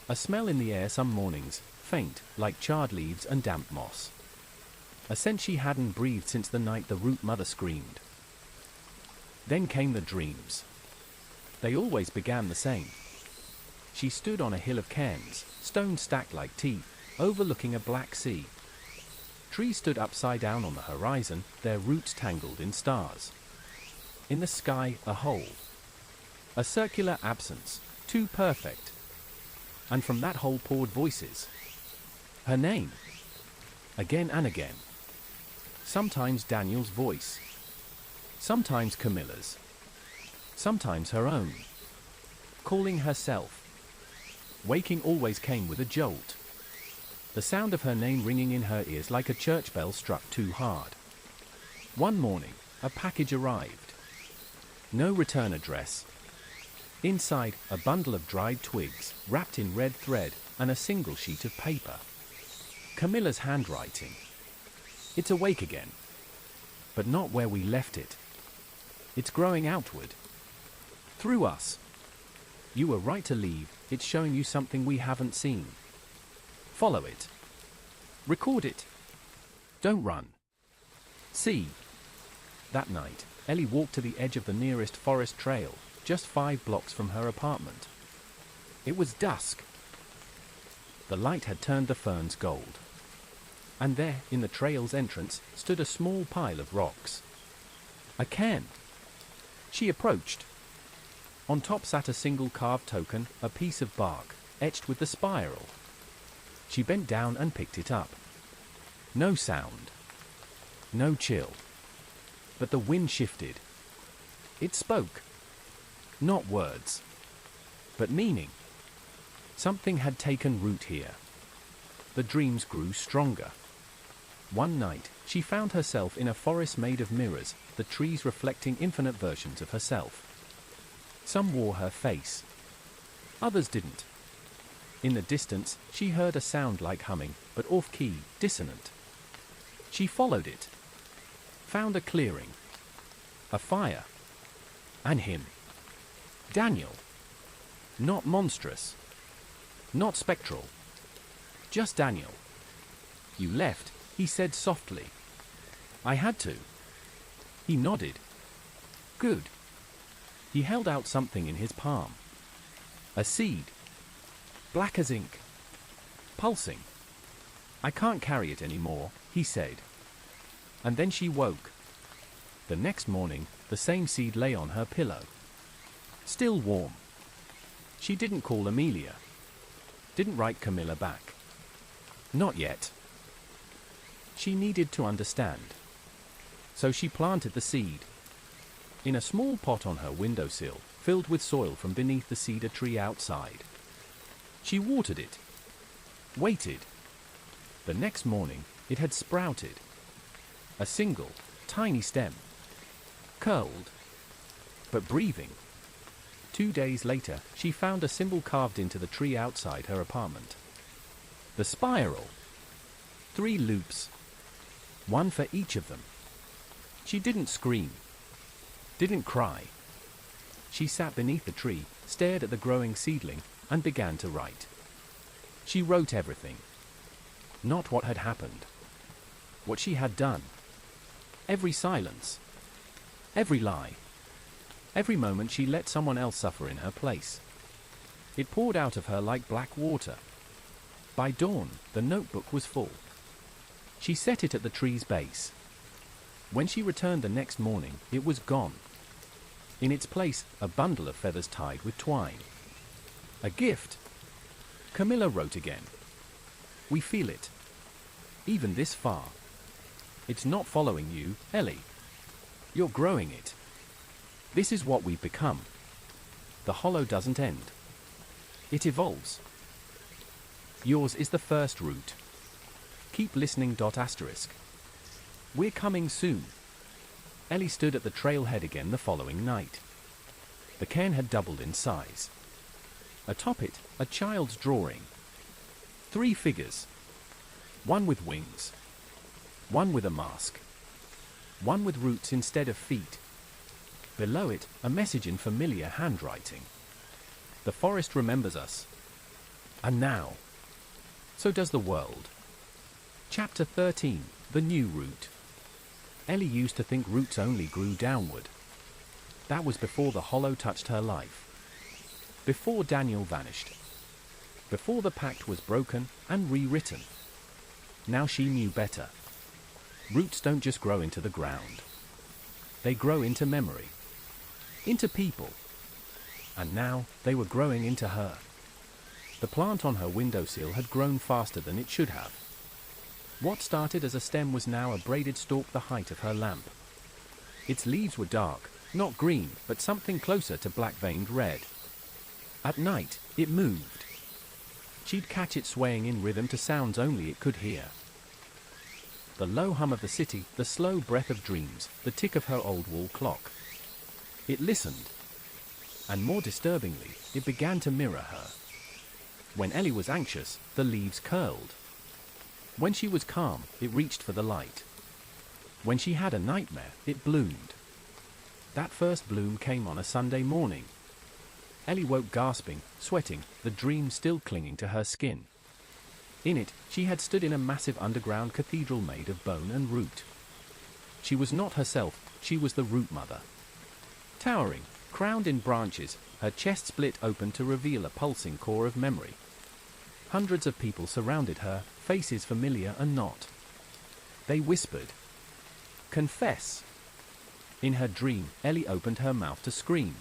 A smell in the air some mornings, faint, like charred leaves and damp moss. A scent she hadn't breathed since the night the root mother screamed. Then came the dreams. They always began the same. She stood on a hill of cairns, stones stacked like teeth, overlooking a black sea. Trees stood upside down on the horizon, their roots tangled in stars. In the sky, a hole. A circular absence, too perfect. And from that hole poured voices. Her name. Again and again. Sometimes Daniel's voice. Sometimes Camilla's. Sometimes her own. Calling herself. Waking always came with a jolt. The sound of her name ringing in her ears like a church bell struck too hard. One morning, a package arrived. No return address. Inside, a bundle of dried twigs, wrapped in red thread, and a single sheet of paper. Camilla's handwriting. It's awake again. But not where we left it. It's growing outward. Through us. You were right to leave, it's showing you something we haven't seen. Follow it. Record it. Don't run. See. That night, Ellie walked to the edge of the nearest forest trail, just 5 blocks from her apartment. It was dusk. The light had turned the ferns gold. And there, in the trail's entrance, stood a small pile of rocks. A cairn. She approached. On top sat a single carved token, a piece of bark, etched with the spiral. She bent down and picked it up. No sound. No chill. But the wind shifted. It spoke. Not words. But meaning. Something had taken root here. The dreams grew stronger. One night, she found herself in a forest made of mirrors, the trees reflecting infinite versions of herself. Some wore her face. Others didn't. In the distance, she heard a sound like humming, but off-key, dissonant. She followed it. Found a clearing. A fire. And him. Daniel. Not monstrous. Not spectral. Just Daniel. You left, he said softly. I had to. He nodded. Good. He held out something in his palm. A seed. Black as ink. Pulsing. I can't carry it anymore, he said. And then she woke. The next morning, The same seed lay on her pillow. Still warm. She didn't call Amelia. Didn't write Camilla back. Not yet. She needed to understand. So she planted the seed in a small pot on her windowsill, filled with soil from beneath the cedar tree outside. She watered it. Waited. The next morning, it had sprouted. A single, tiny stem. Curled. But breathing. 2 days later, she found a symbol carved into the tree outside her apartment. The spiral. 3 loops. 1 for each of them. She didn't scream. Didn't cry. She sat beneath the tree, stared at the growing seedling, and began to write. She wrote everything. Not what had happened. What she had done. Every silence. Every lie. Every moment she let someone else suffer in her place. It poured out of her like black water. By dawn, the notebook was full. She set it at the tree's base. When she returned the next morning, it was gone. In its place, a bundle of feathers tied with twine. A gift. Camilla wrote again. We feel it. Even this far. It's not following you, Ellie. You're growing it. This is what we've become. The hollow doesn't end. It evolves. Yours is the first root. Keep listening. Asterisk. We're coming soon. Ellie stood at the trailhead again the following night. The cairn had doubled in size. Atop it, a child's drawing. 3 figures. 1 with wings. 1 with a mask. 1 with roots instead of feet. Below it, a message in familiar handwriting. The forest remembers us. And now. So does the world. Chapter 13, The New Root. Ellie used to think roots only grew downward. That was before the hollow touched her life. Before Daniel vanished. Before the pact was broken and rewritten. Now she knew better. Roots don't just grow into the ground. They grow into memory. Into people. And now, they were growing into her. The plant on her windowsill had grown faster than it should have. What started as a stem was now a braided stalk the height of her lamp. Its leaves were dark, not green, but something closer to black-veined red. At night, it moved. She'd catch it swaying in rhythm to sounds only it could hear. The low hum of the city, the slow breath of dreams, the tick of her old wall clock. It listened. And more disturbingly, it began to mirror her. When Ellie was anxious, the leaves curled. When she was calm, it reached for the light. When she had a nightmare, it bloomed. That first bloom came on a Sunday morning. Ellie woke gasping, sweating, the dream still clinging to her skin. In it, she had stood in a massive underground cathedral made of bone and root. She was not herself, she was the root mother. Towering, crowned in branches, her chest split open to reveal a pulsing core of memory. Hundreds of people surrounded her, faces familiar and not. They whispered. Confess. In her dream, Ellie opened her mouth to scream.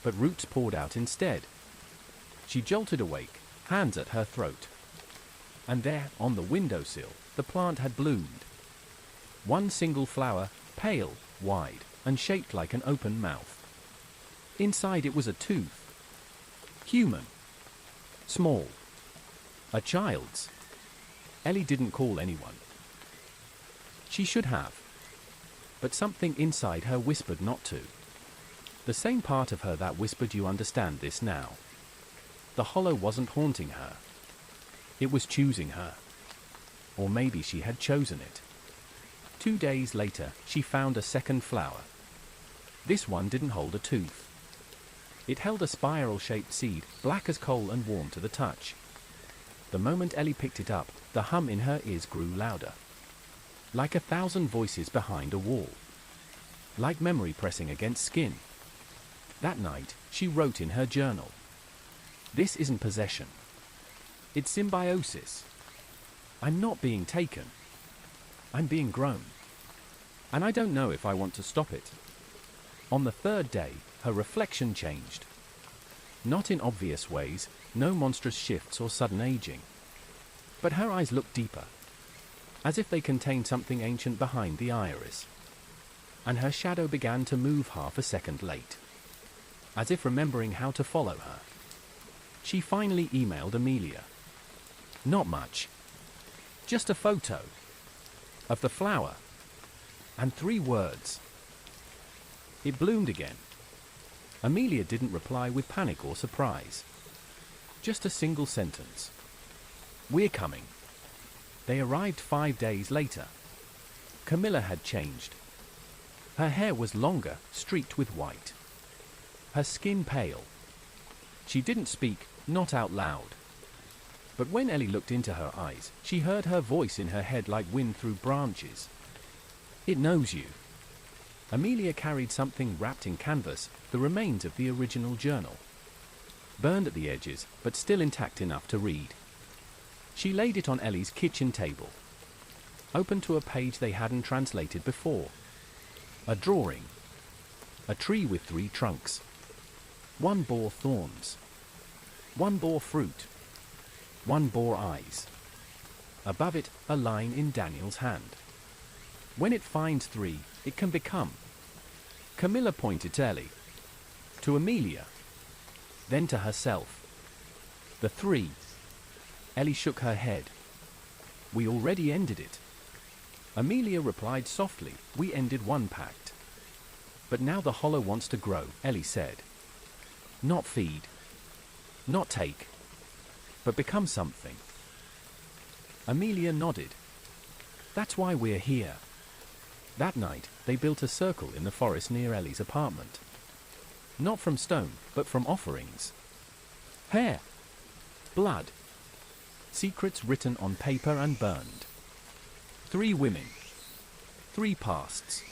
But roots poured out instead. She jolted awake, hands at her throat. And there, on the windowsill, the plant had bloomed. One single flower, pale, wide, and shaped like an open mouth. Inside it was a tooth. Human. Small. A child's. Ellie didn't call anyone. She should have. But something inside her whispered not to. The same part of her that whispered you understand this now. The hollow wasn't haunting her. It was choosing her. Or maybe she had chosen it. 2 days later, she found a second flower. This one didn't hold a tooth. It held a spiral-shaped seed, black as coal and warm to the touch. The moment Ellie picked it up, the hum in her ears grew louder. Like 1,000 voices behind a wall. Like memory pressing against skin. That night, she wrote in her journal. This isn't possession. It's symbiosis. I'm not being taken. I'm being grown. And I don't know if I want to stop it. On the third day, her reflection changed. Not in obvious ways, no monstrous shifts or sudden aging. But her eyes looked deeper, as if they contained something ancient behind the iris. And her shadow began to move half a second late, as if remembering how to follow her. She finally emailed Amelia. Not much. Just a photo of the flower and 3 words. It bloomed again. Amelia didn't reply with panic or surprise. Just a single sentence. We're coming. They arrived 5 days later. Camilla had changed. Her hair was longer, streaked with white. Her skin pale. She didn't speak, not out loud. But when Ellie looked into her eyes, she heard her voice in her head like wind through branches. It knows you. Amelia carried something wrapped in canvas, the remains of the original journal. Burned at the edges, but still intact enough to read. She laid it on Ellie's kitchen table. Open to a page they hadn't translated before. A drawing. A tree with 3 trunks. One bore thorns. One bore fruit. One bore eyes. Above it, a line in Daniel's hand. When it finds 3, it can become. Camilla pointed to Ellie. To Amelia. Then to herself. The 3. Ellie shook her head. We already ended it. Amelia replied softly, we ended one pact. But now the hollow wants to grow, Ellie said. Not feed. Not take. But become something. Amelia nodded. That's why we're here. That night, they built a circle in the forest near Ellie's apartment. Not from stone, but from offerings. Hair. Blood. Secrets written on paper and burned. 3 women. 3 pasts.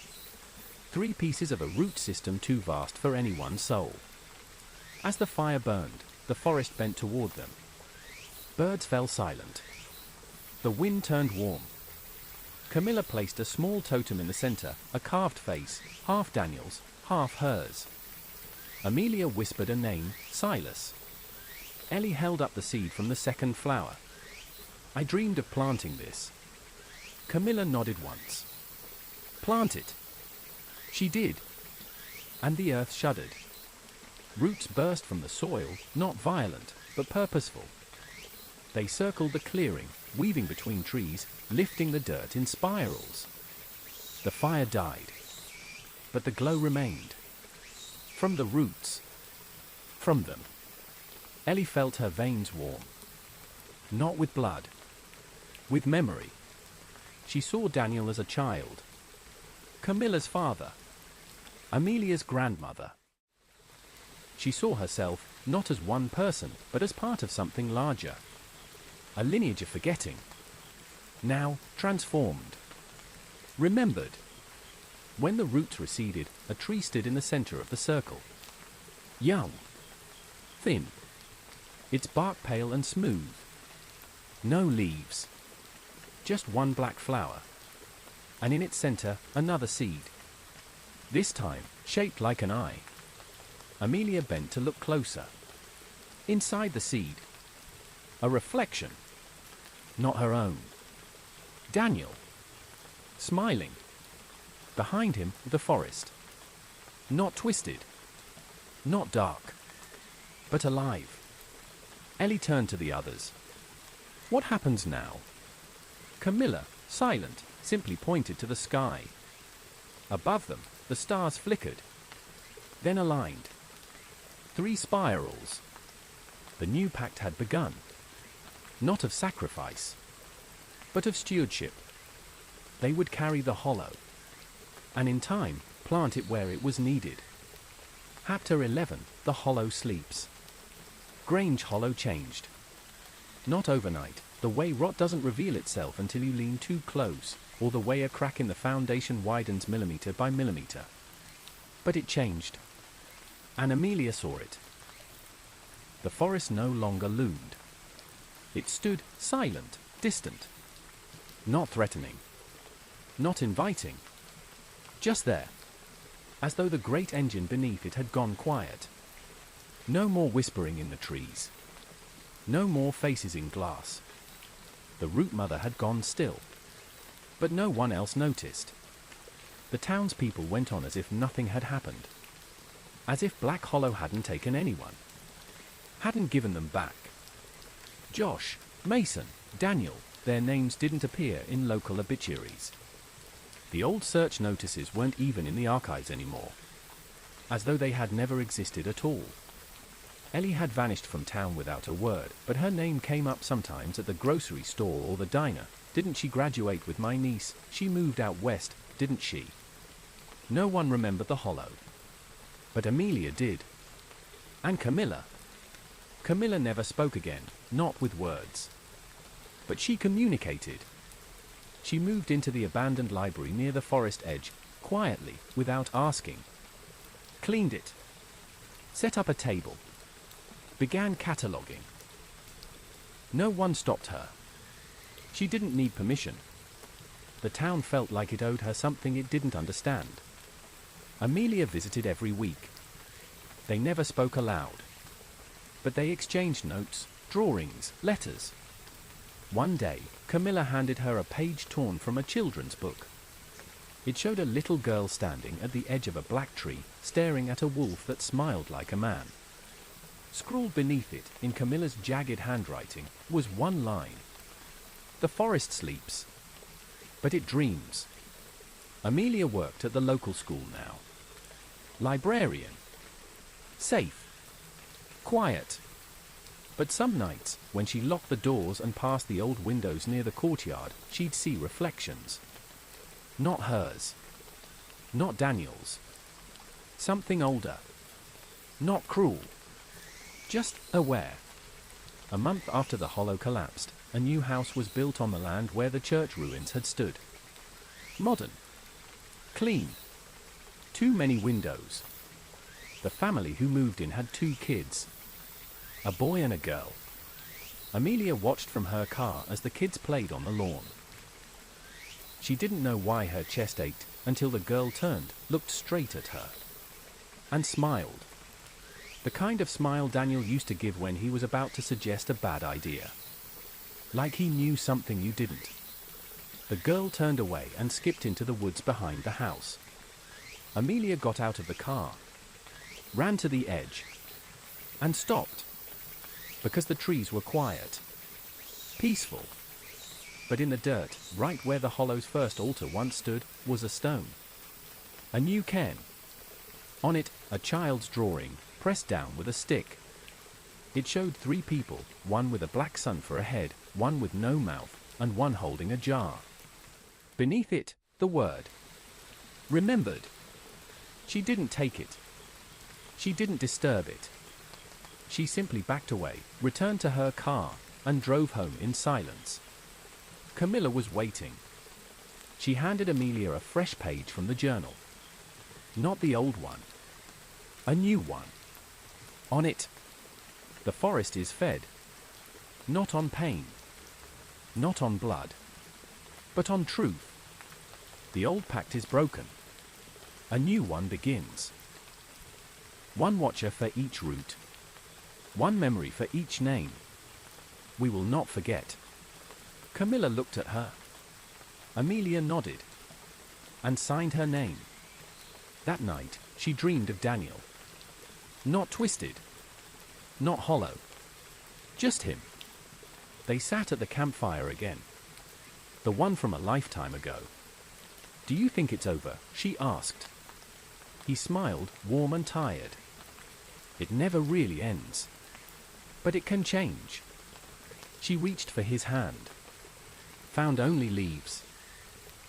3 pieces of a root system too vast for any one soul. As the fire burned, the forest bent toward them. Birds fell silent. The wind turned warm. Camilla placed a small totem in the center, a carved face, half Daniel's, half hers. Amelia whispered a name, Silas. Ellie held up the seed from the second flower. I dreamed of planting this. Camilla nodded once. Plant it. She did. And the earth shuddered. Roots burst from the soil, not violent, but purposeful. They circled the clearing, weaving between trees, lifting the dirt in spirals. The fire died. But the glow remained. From the roots. From them. Ellie felt her veins warm. Not with blood. With memory. She saw Daniel as a child. Camilla's father. Amelia's grandmother. She saw herself not as one person, but as part of something larger. A lineage of forgetting. Now transformed. Remembered. When the roots receded, a tree stood in the center of the circle. Young. Thin. Its bark pale and smooth. No leaves. Just one black flower. And in its center, another seed. This time, shaped like an eye. Amelia bent to look closer. Inside the seed. A reflection. Not her own. Daniel. Smiling. Behind him, the forest. Not twisted. Not dark. But alive. Ellie turned to the others. What happens now? Camilla, silent, simply pointed to the sky. Above them, the stars flickered. Then aligned. 3 spirals. The new pact had begun. Not of sacrifice, but of stewardship. They would carry the hollow, and in time, plant it where it was needed. Chapter 11, The Hollow Sleeps. Grange Hollow changed. Not overnight, the way rot doesn't reveal itself until you lean too close, or the way a crack in the foundation widens millimeter by millimeter. But it changed. And Amelia saw it. The forest no longer loomed. It stood silent, distant. Not threatening. Not inviting. Just there. as though the great engine beneath it had gone quiet. No more whispering in the trees. No more faces in glass. The root mother had gone still. But no one else noticed. The townspeople went on as if nothing had happened. As if Black Hollow hadn't taken anyone. Hadn't given them back. Josh, Mason, Daniel, their names didn't appear in local obituaries. The old search notices weren't even in the archives anymore. As though they had never existed at all. Ellie had vanished from town without a word, but her name came up sometimes at the grocery store or the diner. Didn't she graduate with my niece? She moved out west, didn't she? No one remembered the Hollow. But Amelia did. And Camilla. Camilla never spoke again, not with words. But she communicated. She moved into the abandoned library near the forest edge, quietly, without asking. Cleaned it. Set up a table. Began cataloguing. No one stopped her. She didn't need permission. The town felt like it owed her something it didn't understand. Amelia visited every week. They never spoke aloud. But they exchanged notes, drawings, letters. One day, Camilla handed her a page torn from a children's book. It showed a little girl standing at the edge of a black tree, staring at a wolf that smiled like a man. Scrawled beneath it, in Camilla's jagged handwriting, was one line. The forest sleeps, but it dreams. Amelia worked at the local school now. Librarian. Safe. Quiet. But some nights, when she locked the doors and passed the old windows near the courtyard, she'd see reflections. Not hers. Not Daniel's. Something older. Not cruel. Just aware. A month after the Hollow collapsed, a new house was built on the land where the church ruins had stood. Modern. Clean. Too many windows. The family who moved in had 2 kids. A boy and a girl. Amelia watched from her car as the kids played on the lawn. She didn't know why her chest ached until the girl turned, looked straight at her, and smiled. The kind of smile Daniel used to give when he was about to suggest a bad idea. Like he knew something you didn't. The girl turned away and skipped into the woods behind the house. Amelia got out of the car, ran to the edge, and stopped. Because the trees were quiet. Peaceful. But in the dirt, right where the Hollow's first altar once stood, was a stone. A new cairn. On it, a child's drawing, pressed down with a stick. It showed 3 people, one with a black sun for a head, one with no mouth, and one holding a jar. Beneath it, the word. Remembered. She didn't take it. She didn't disturb it. She simply backed away, returned to her car, and drove home in silence. Camilla was waiting. She handed Amelia a fresh page from the journal. Not the old one. A new one. On it, the forest is fed. Not on pain. Not on blood. But on truth. The old pact is broken. A new one begins. One watcher for each route. One memory for each name. We will not forget. Camilla looked at her. Amelia nodded. And signed her name. That night, she dreamed of Daniel. Not twisted. Not hollow. Just him. They sat at the campfire again. The one from a lifetime ago. Do you think it's over? She asked. He smiled, warm and tired. It never really ends. But it can change. She reached for his hand. Found only leaves.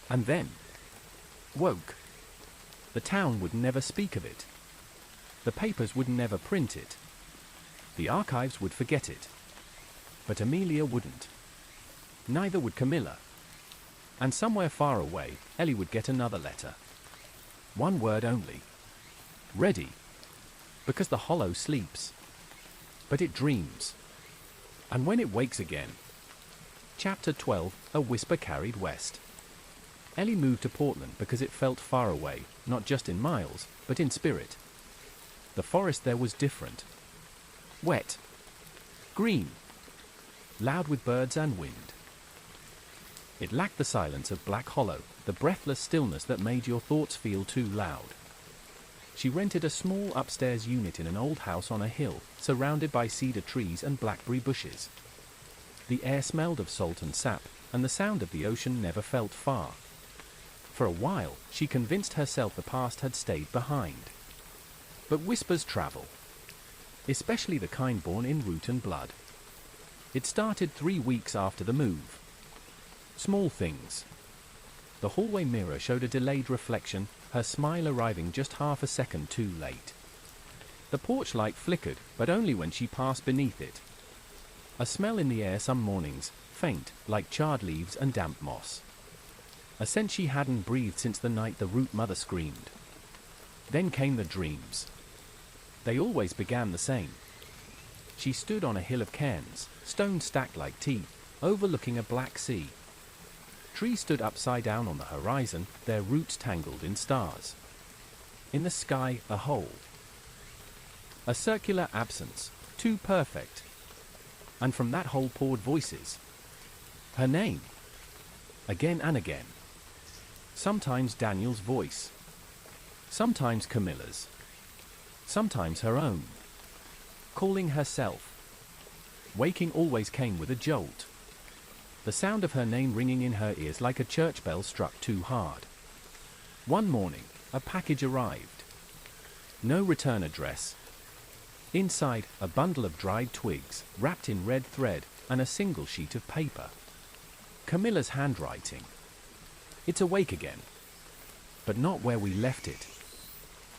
And then woke. The town would never speak of it. The papers would never print it. The archives would forget it. But Amelia wouldn't. Neither would Camilla. And somewhere far away, Ellie would get another letter. One word only. Ready. Because the Hollow sleeps. But it dreams. And when it wakes again. Chapter 12, A Whisper Carried West. Ellie moved to Portland because it felt far away, not just in miles, but in spirit. The forest there was different. Wet. Green. Loud with birds and wind. It lacked the silence of Black Hollow, the breathless stillness that made your thoughts feel too loud. She rented a small upstairs unit in an old house on a hill, surrounded by cedar trees and blackberry bushes. The air smelled of salt and sap, and the sound of the ocean never felt far. For a while, she convinced herself the past had stayed behind. But whispers travel, especially the kind born in root and blood. It started 3 weeks after the move. Small things. The hallway mirror showed a delayed reflection, her smile arriving just half a second too late. The porch light flickered, but only when she passed beneath it. A smell in the air some mornings, faint, like charred leaves and damp moss. A scent she hadn't breathed since the night the root mother screamed. Then came the dreams. They always began the same. She stood on a hill of cairns, stones stacked like teeth, overlooking a black sea. Trees stood upside down on the horizon, their roots tangled in stars. In the sky, a hole. A circular absence, too perfect. And from that hole poured voices. Her name. Again and again. Sometimes Daniel's voice. Sometimes Camilla's. Sometimes her own. Calling herself. Waking always came with a jolt. The sound of her name ringing in her ears like a church bell struck too hard. One morning, a package arrived. No return address. Inside, a bundle of dried twigs, wrapped in red thread, and a single sheet of paper. Camilla's handwriting. It's awake again. But not where we left it.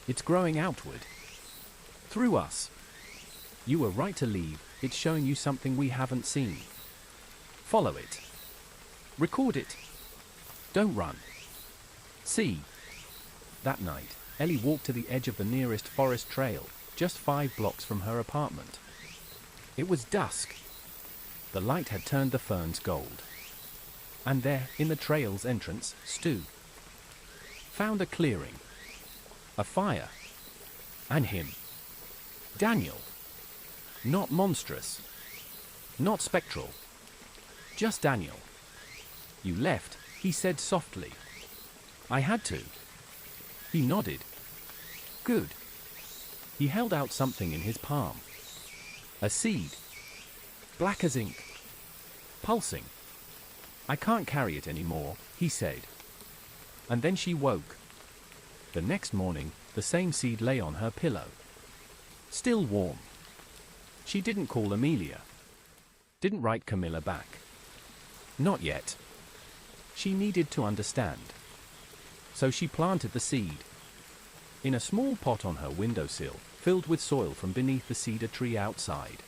It's growing outward. Through us. You were right to leave, it's showing you something we haven't seen. Follow it. Record it. Don't run. See. That night, Ellie walked to the edge of the nearest forest trail, just 5 blocks from her apartment. It was dusk. The light had turned the ferns gold. And there, in the trail's entrance, Stu found a clearing. A fire. And him. Daniel. Not monstrous. Not spectral. Just Daniel. You left, he said softly. I had to. He nodded. Good. He held out something in his palm. A seed. Black as ink. Pulsing. I can't carry it anymore, he said. And then she woke. The next morning, the same seed lay on her pillow. Still warm. She didn't call Amelia. Didn't write Camilla back. Not yet. She needed to understand. So she planted the seed. In a small pot on her windowsill, filled with soil from beneath the cedar tree outside.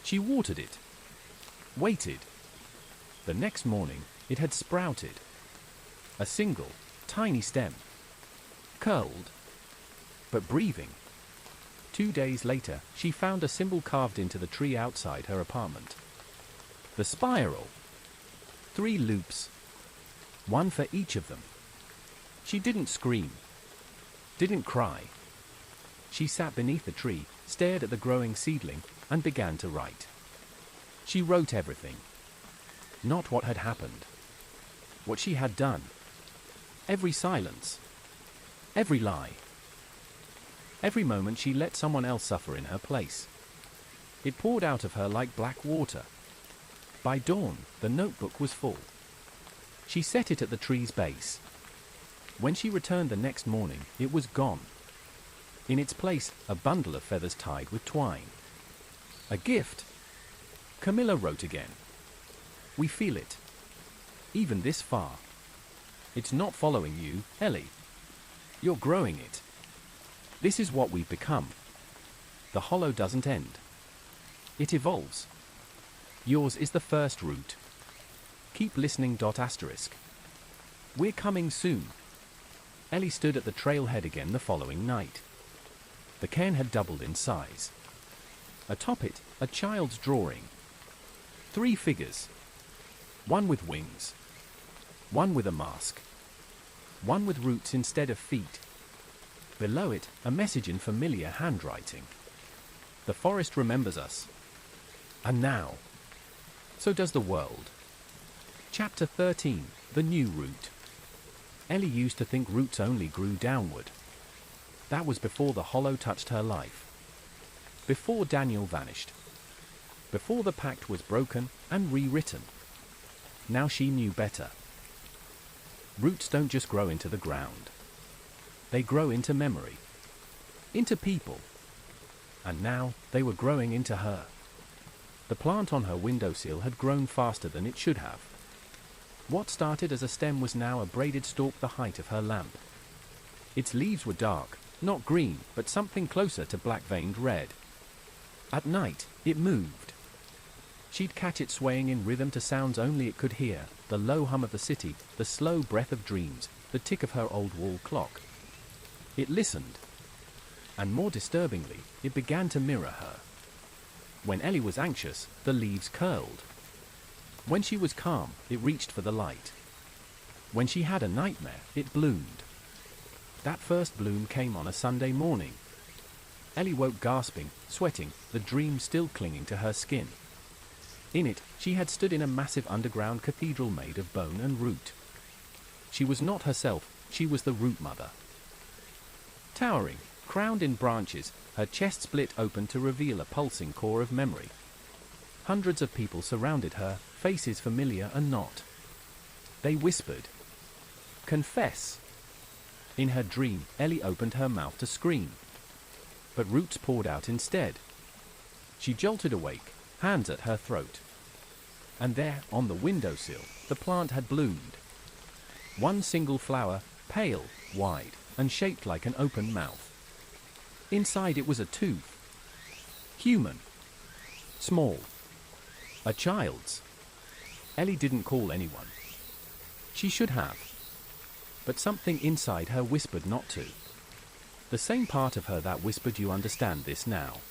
She watered it. Waited. The next morning, it had sprouted. A single, tiny stem. Curled. But breathing. 2 days later, she found a symbol carved into the tree outside her apartment. The spiral. 3 loops. 1 for each of them. She didn't scream. Didn't cry. She sat beneath the tree, stared at the growing seedling, and began to write. She wrote everything. Not what had happened. What she had done. Every silence. Every lie. Every moment she let someone else suffer in her place. It poured out of her like black water. By dawn, the notebook was full. She set it at the tree's base. When she returned the next morning, it was gone. In its place, a bundle of feathers tied with twine. A gift. Camilla wrote again. We feel it. Even this far. It's not following you, Ellie. You're growing it. This is what we've become. The hollow doesn't end. It evolves. Yours is the first root. Keep listening. ***. We're coming soon. Ellie stood at the trailhead again the following night. The cairn had doubled in size. Atop it, a child's drawing. 3 figures. One with wings. One with a mask. one with roots instead of feet. Below it, a message in familiar handwriting. The forest remembers us. And now, so does the world. Chapter 13, The New Root. Ellie used to think roots only grew downward. That was before the hollow touched her life. Before Daniel vanished. Before the pact was broken and rewritten. Now she knew better. Roots don't just grow into the ground. They grow into memory. Into people. And now, they were growing into her. The plant on her windowsill had grown faster than it should have. What started as a stem was now a braided stalk the height of her lamp. Its leaves were dark, not green, but something closer to black-veined red. At night, it moved. She'd catch it swaying in rhythm to sounds only it could hear, the low hum of the city, the slow breath of dreams, the tick of her old wall clock. It listened. And more disturbingly, it began to mirror her. When Ellie was anxious, the leaves curled. When she was calm, it reached for the light. When she had a nightmare, it bloomed. That first bloom came on a Sunday morning. Ellie woke gasping, sweating, the dream still clinging to her skin. In it, she had stood in a massive underground cathedral made of bone and root. She was not herself, she was the Root Mother. Towering, crowned in branches, her chest split open to reveal a pulsing core of memory. Hundreds of people surrounded her, faces familiar and not. They whispered, "Confess." In her dream, Ellie opened her mouth to scream. But roots poured out instead. She jolted awake, hands at her throat. And there, on the windowsill, the plant had bloomed. One single flower, pale, wide, and shaped like an open mouth. Inside it was a tooth. Human. Small. A child's. Ellie didn't call anyone. She should have. But something inside her whispered not to. The same part of her that whispered, "You understand this now."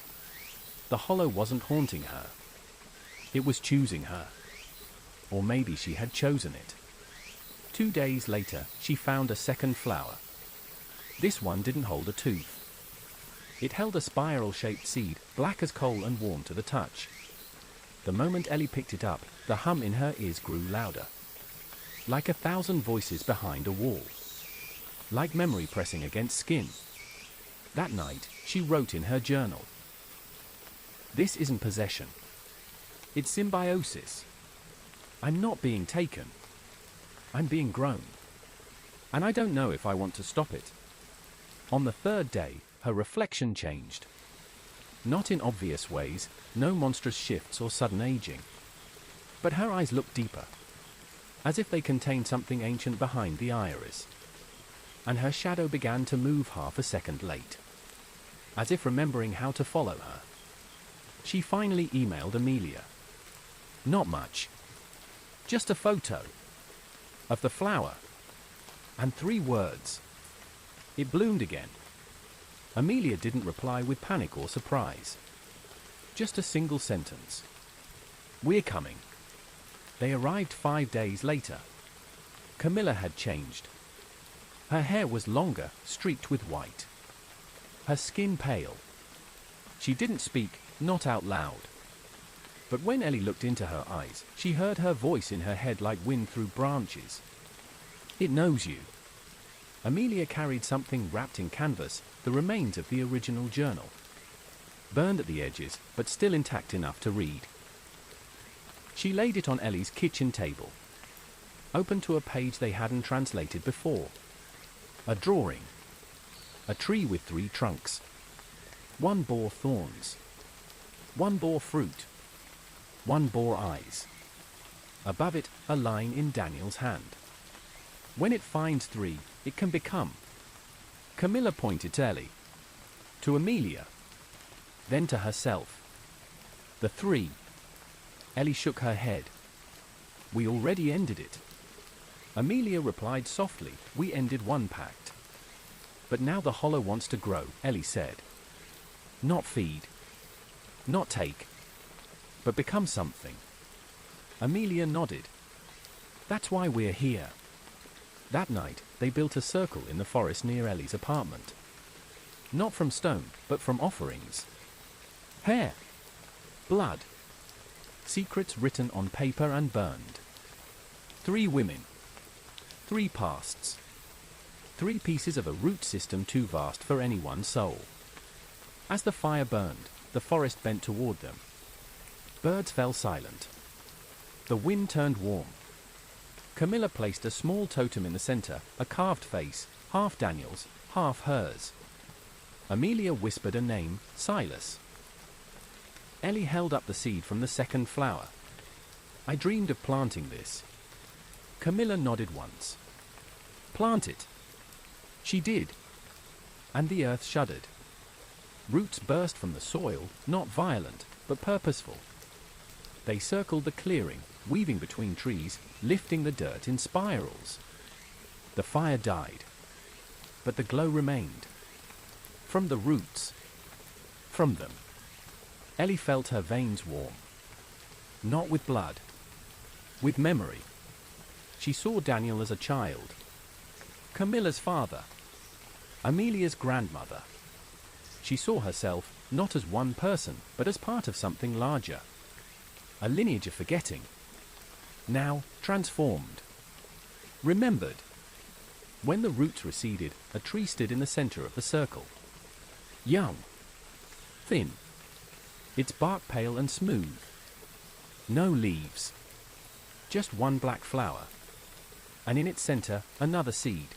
The hollow wasn't haunting her. It was choosing her. Or maybe she had chosen it. 2 days later, she found a second flower. This one didn't hold a tooth. It held a spiral-shaped seed, black as coal and warm to the touch. The moment Ellie picked it up, the hum in her ears grew louder. Like 1,000 voices behind a wall. Like memory pressing against skin. That night, she wrote in her journal. "This isn't possession. It's symbiosis. I'm not being taken. I'm being grown. And I don't know if I want to stop it." On the third day, her reflection changed. Not in obvious ways, no monstrous shifts or sudden aging. But her eyes looked deeper. As if they contained something ancient behind the iris. And her shadow began to move half a second late. As if remembering how to follow her. She finally emailed Amelia. Not much. Just a photo. Of the flower. And 3 words. It bloomed again. Amelia didn't reply with panic or surprise. Just a single sentence. "We're coming." They arrived 5 days later. Camilla had changed. Her hair was longer, streaked with white. Her skin pale. She didn't speak, not out loud. But when Ellie looked into her eyes, she heard her voice in her head like wind through branches. "It knows you." Amelia carried something wrapped in canvas, the remains of the original journal. Burned at the edges, but still intact enough to read. She laid it on Ellie's kitchen table. Open to a page they hadn't translated before. A drawing. A tree with 3 trunks. One bore thorns. One bore fruit. One bore eyes. Above it, a line in Daniel's hand. When it finds 3, it can become. Camilla pointed to Ellie. To Amelia. Then to herself. The 3. Ellie shook her head. "We already ended it." Amelia replied softly, "We ended one pact. But now the hollow wants to grow," Ellie said. "Not feed. Not take. But become something." Amelia nodded. "That's why we're here. That night, they built a circle in the forest near Ellie's apartment. Not from stone, but from offerings. Hair. Blood. Secrets written on paper and burned. 3 women. 3 pasts. 3 pieces of a root system too vast for any one soul. As the fire burned, the forest bent toward them. Birds fell silent. The wind turned warm. Camilla placed a small totem in the center, a carved face, half Daniel's, half hers. Amelia whispered a name, Silas. Ellie held up the seed from the second flower. I dreamed of planting this. Camilla nodded once. Plant it. She did. And the earth shuddered. Roots burst from the soil, not violent, but purposeful. They circled the clearing, weaving between trees, lifting the dirt in spirals. The fire died. But the glow remained. From the roots. From them. Ellie felt her veins warm. Not with blood. With memory. She saw Daniel as a child. Camilla's father. Amelia's grandmother. She saw herself, not as one person, but as part of something larger. A lineage of forgetting. Now, transformed. Remembered. When the roots receded, a tree stood in the center of the circle. Young. Thin. Its bark pale and smooth. No leaves. Just one black flower. And in its center, another seed.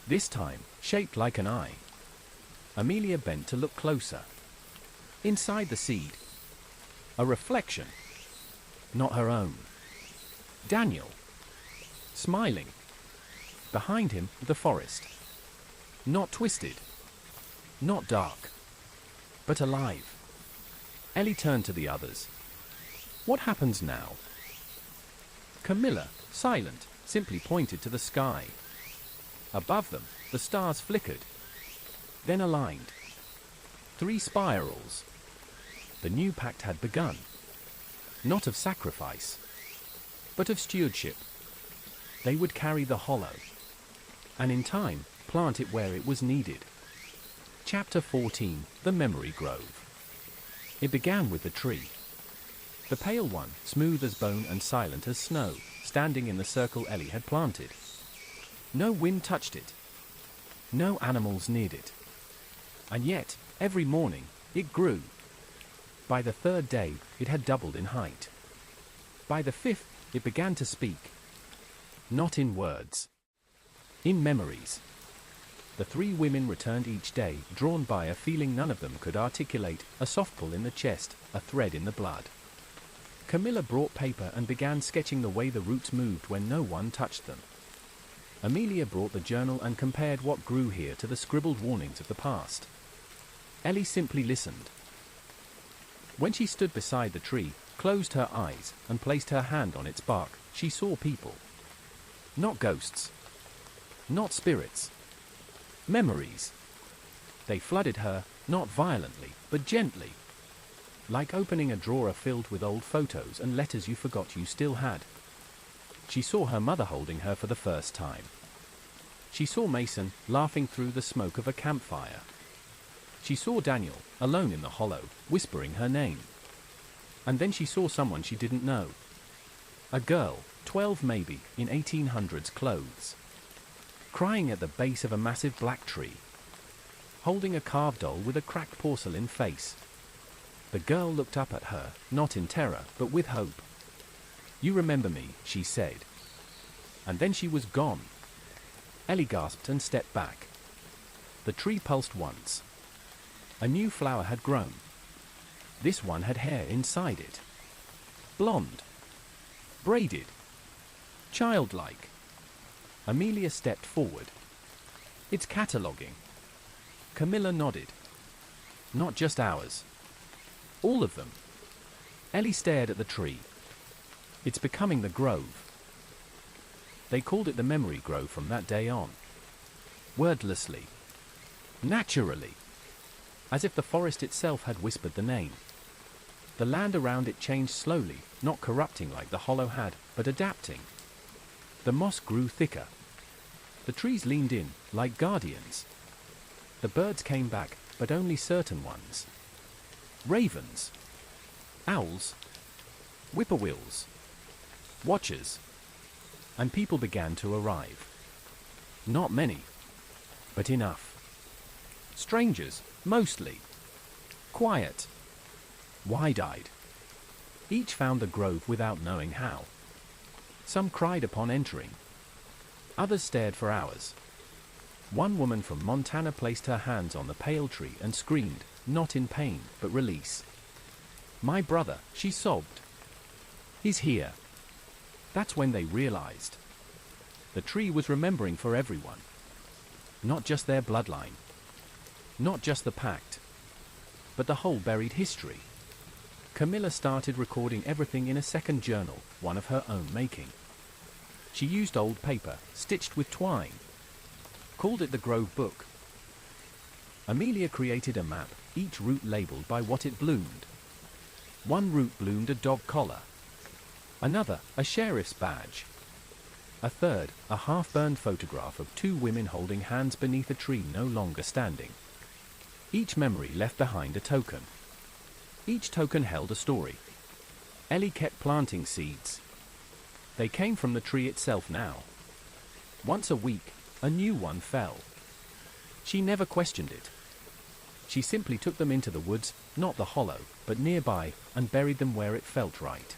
This time, shaped like an eye. Amelia bent to look closer. Inside the seed. A reflection. Not her own. Daniel. Smiling. Behind him, the forest. Not twisted. Not dark. But alive. Ellie turned to the others. What happens now? Camilla, silent, simply pointed to the sky. Above them, the stars flickered. Then aligned. 3 spirals. The new pact had begun. Not of sacrifice, but of stewardship. They would carry the hollow, and in time, plant it where it was needed. Chapter 14, The Memory Grove. It began with the tree. The pale one, smooth as bone and silent as snow, standing in the circle Ellie had planted. No wind touched it. No animals neared it. And yet, every morning, it grew. By the 3rd day, it had doubled in height. By the 5th, it began to speak. Not in words. In memories. The 3 women returned each day, drawn by a feeling none of them could articulate, a soft pull in the chest, a thread in the blood. Camilla brought paper and began sketching the way the roots moved when no one touched them. Amelia brought the journal and compared what grew here to the scribbled warnings of the past. Ellie simply listened. When she stood beside the tree, closed her eyes, and placed her hand on its bark, she saw people. Not ghosts. Not spirits. Memories. They flooded her, not violently, but gently. Like opening a drawer filled with old photos and letters you forgot you still had. She saw her mother holding her for the first time. She saw Mason laughing through the smoke of a campfire. She saw Daniel, alone in the hollow, whispering her name. And then she saw someone she didn't know. A girl, 12 maybe, in 1800s clothes. Crying at the base of a massive black tree. Holding a carved doll with a cracked porcelain face. The girl looked up at her, not in terror, but with hope. "You remember me," she said. And then she was gone. Ellie gasped and stepped back. The tree pulsed once. A new flower had grown. This one had hair inside it. Blonde. Braided. Childlike. Amelia stepped forward. "It's cataloguing." Camilla nodded. "Not just ours. All of them." Ellie stared at the tree. "It's becoming the grove." They called it the Memory Grove from that day on. Wordlessly. Naturally. As if the forest itself had whispered the name. The land around it changed slowly, not corrupting like the hollow had, but adapting. The moss grew thicker. The trees leaned in, like guardians. The birds came back, but only certain ones. Ravens, owls, whippoorwills, watchers, and people began to arrive. Not many, but enough. Strangers, mostly. Quiet. Wide-eyed. Each found the grove without knowing how. Some cried upon entering. Others stared for hours. One woman from Montana placed her hands on the pale tree and screamed, not in pain, but release. "My brother," she sobbed. "He's here." That's when they realized. The tree was remembering for everyone. Not just their bloodline. Not just the pact. But the whole buried history. Camilla started recording everything in a second journal, one of her own making. She used old paper, stitched with twine. Called it the Grove Book. Amelia created a map, each root labeled by what it bloomed. One root bloomed a dog collar. Another, a sheriff's badge. A third, a half-burned photograph of two women holding hands beneath a tree no longer standing. Each memory left behind a token. Each token held a story. Ellie kept planting seeds. They came from the tree itself now. Once a week, a new one fell. She never questioned it. She simply took them into the woods, not the hollow, but nearby, and buried them where it felt right.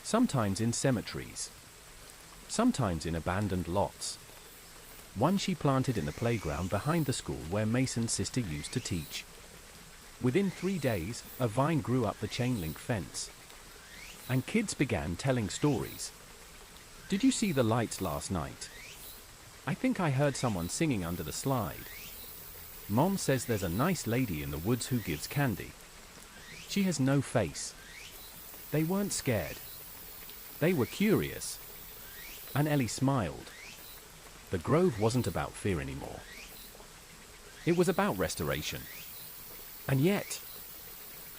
Sometimes in cemeteries. Sometimes in abandoned lots. One she planted in the playground behind the school where Mason's sister used to teach. Within 3 days, a vine grew up the chain-link fence. And kids began telling stories. "Did you see the lights last night? I think I heard someone singing under the slide. Mom says there's a nice lady in the woods who gives candy. She has no face." They weren't scared. They were curious. And Ellie smiled. The grove wasn't about fear anymore. It was about restoration. And yet,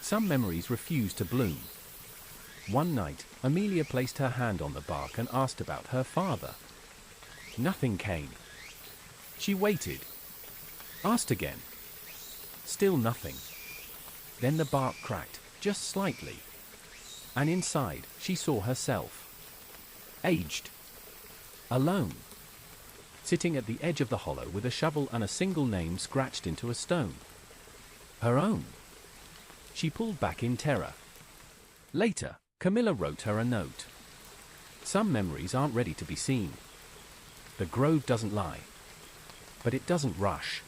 some memories refused to bloom. One night, Amelia placed her hand on the bark and asked about her father. Nothing came. She waited. Asked again. Still nothing. Then the bark cracked, just slightly. And inside, she saw herself. Aged. Alone. Sitting at the edge of the hollow with a shovel and a single name scratched into a stone. Her own. She pulled back in terror. Later, Camilla wrote her a note. Some memories aren't ready to be seen. The grove doesn't lie. But it doesn't rush.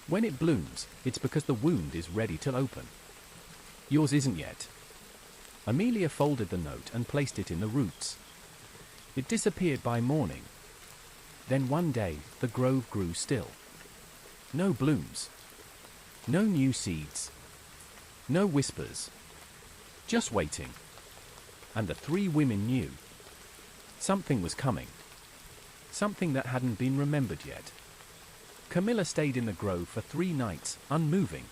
When it blooms, it's because the wound is ready to open. Yours isn't yet. Amelia folded the note and placed it in the roots. It disappeared by morning. Then one day, the grove grew still. No blooms. No new seeds. No whispers. Just waiting. And the 3 women knew. Something was coming. Something that hadn't been remembered yet. Camilla stayed in the grove for 3 nights, unmoving.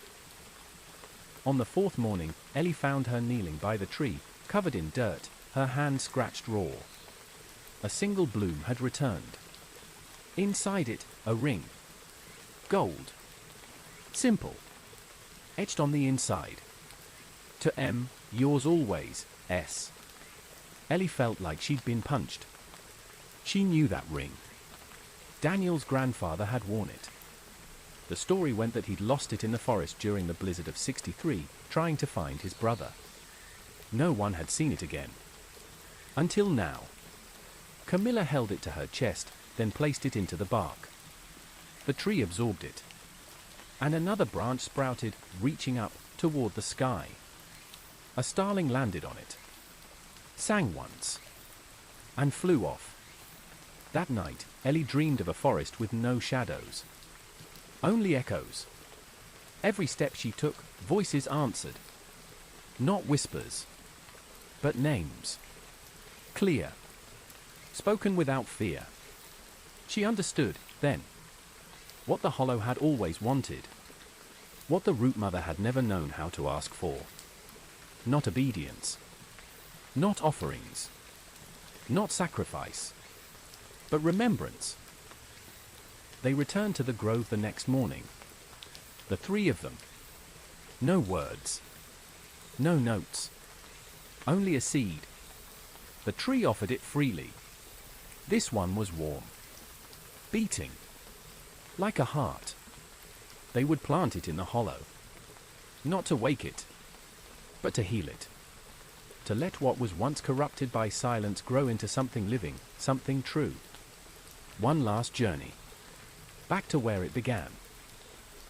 On the 4th morning, Ellie found her kneeling by the tree, covered in dirt, her hand scratched raw. A single bloom had returned. Inside it, a ring. Gold. Simple. Etched on the inside. To M, yours always, S. Ellie felt like she'd been punched. She knew that ring. Daniel's grandfather had worn it. The story went that he'd lost it in the forest during the blizzard of '63, trying to find his brother. No one had seen it again. Until now. Camilla held it to her chest, then placed it into the bark. The tree absorbed it. And another branch sprouted, reaching up, toward the sky. A starling landed on it. Sang once. And flew off. That night, Ellie dreamed of a forest with no shadows. Only echoes. Every step she took, voices answered. Not whispers. But names. Clear. Spoken without fear. She understood, then. What the hollow had always wanted. What the root mother had never known how to ask for. Not obedience. Not offerings. Not sacrifice. But remembrance. They returned to the grove the next morning. The three of them. No words. No notes. Only a seed. The tree offered it freely. This one was warm. Beating. Like a heart. They would plant it in the hollow. Not to wake it, but to heal it. To let what was once corrupted by silence grow into something living, something true. One last journey. Back to where it began.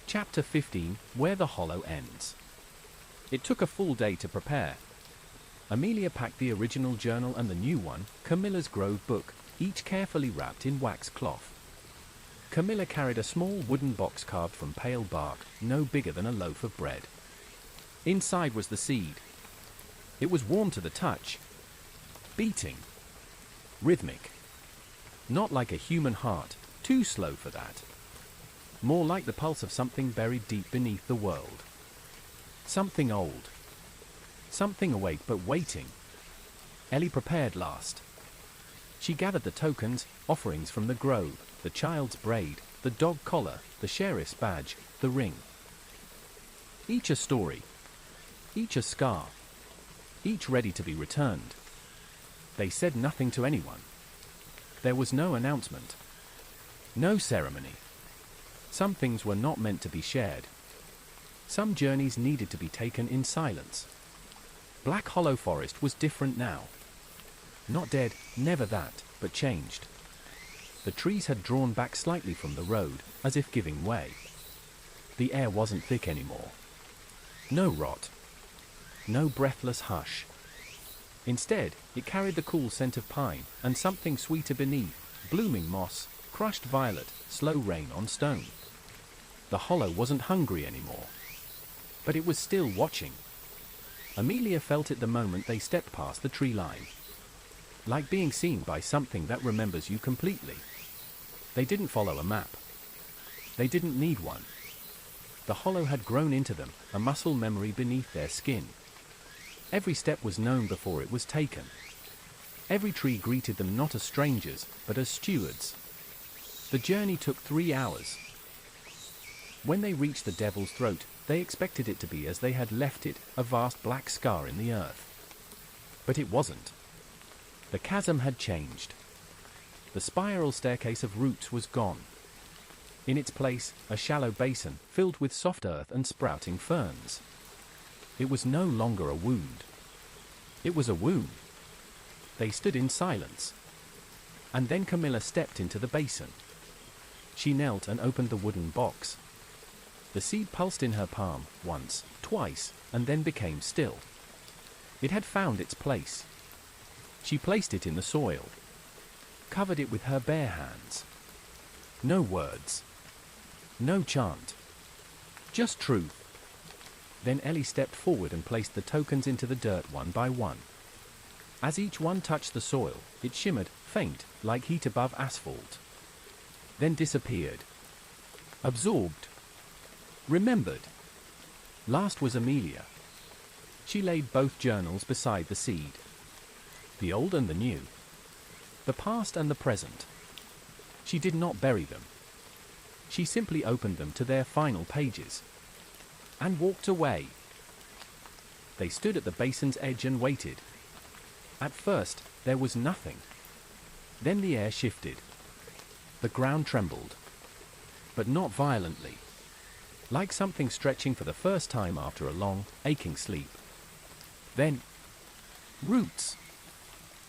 Chapter 15, Where the Hollow Ends. It took a full day to prepare. Amelia packed the original journal and the new one, Camilla's Grove book, each carefully wrapped in wax cloth. Camilla carried a small wooden box carved from pale bark, no bigger than a loaf of bread. Inside was the seed. It was warm to the touch. Beating. Rhythmic. Not like a human heart, too slow for that. More like the pulse of something buried deep beneath the world. Something old. Something awake but waiting. Ellie prepared last. She gathered the tokens, offerings from the grove, the child's braid, the dog collar, the sheriff's badge, the ring. Each a story. Each a scar. Each ready to be returned. They said nothing to anyone. There was no announcement. No ceremony. Some things were not meant to be shared. Some journeys needed to be taken in silence. Black Hollow Forest was different now. Not dead, never that, but changed. The trees had drawn back slightly from the road, as if giving way. The air wasn't thick anymore. No rot. No breathless hush. Instead, it carried the cool scent of pine, and something sweeter beneath, blooming moss, crushed violet, slow rain on stone. The hollow wasn't hungry anymore. But it was still watching. Amelia felt it the moment they stepped past the tree line. Like being seen by something that remembers you completely. They didn't follow a map. They didn't need one. The hollow had grown into them, a muscle memory beneath their skin. Every step was known before it was taken. Every tree greeted them not as strangers, but as stewards. The journey took 3 hours. When they reached the Devil's Throat, they expected it to be as they had left it, a vast black scar in the earth. But it wasn't. The chasm had changed. The spiral staircase of roots was gone. In its place, a shallow basin, filled with soft earth and sprouting ferns. It was no longer a wound. It was a womb. They stood in silence. And then Camilla stepped into the basin. She knelt and opened the wooden box. The seed pulsed in her palm, once, twice, and then became still. It had found its place. She placed it in the soil. Covered it with her bare hands. No words. No chant. Just truth. Then Ellie stepped forward and placed the tokens into the dirt one by one. As each one touched the soil, it shimmered, faint, like heat above asphalt. Then disappeared. Absorbed. Remembered. Last was Amelia. She laid both journals beside the seed. The old and the new. The past and the present. She did not bury them. She simply opened them to their final pages. And walked away. They stood at the basin's edge and waited. At first, there was nothing. Then the air shifted. The ground trembled. But not violently. Like something stretching for the first time after a long, aching sleep. Then, roots.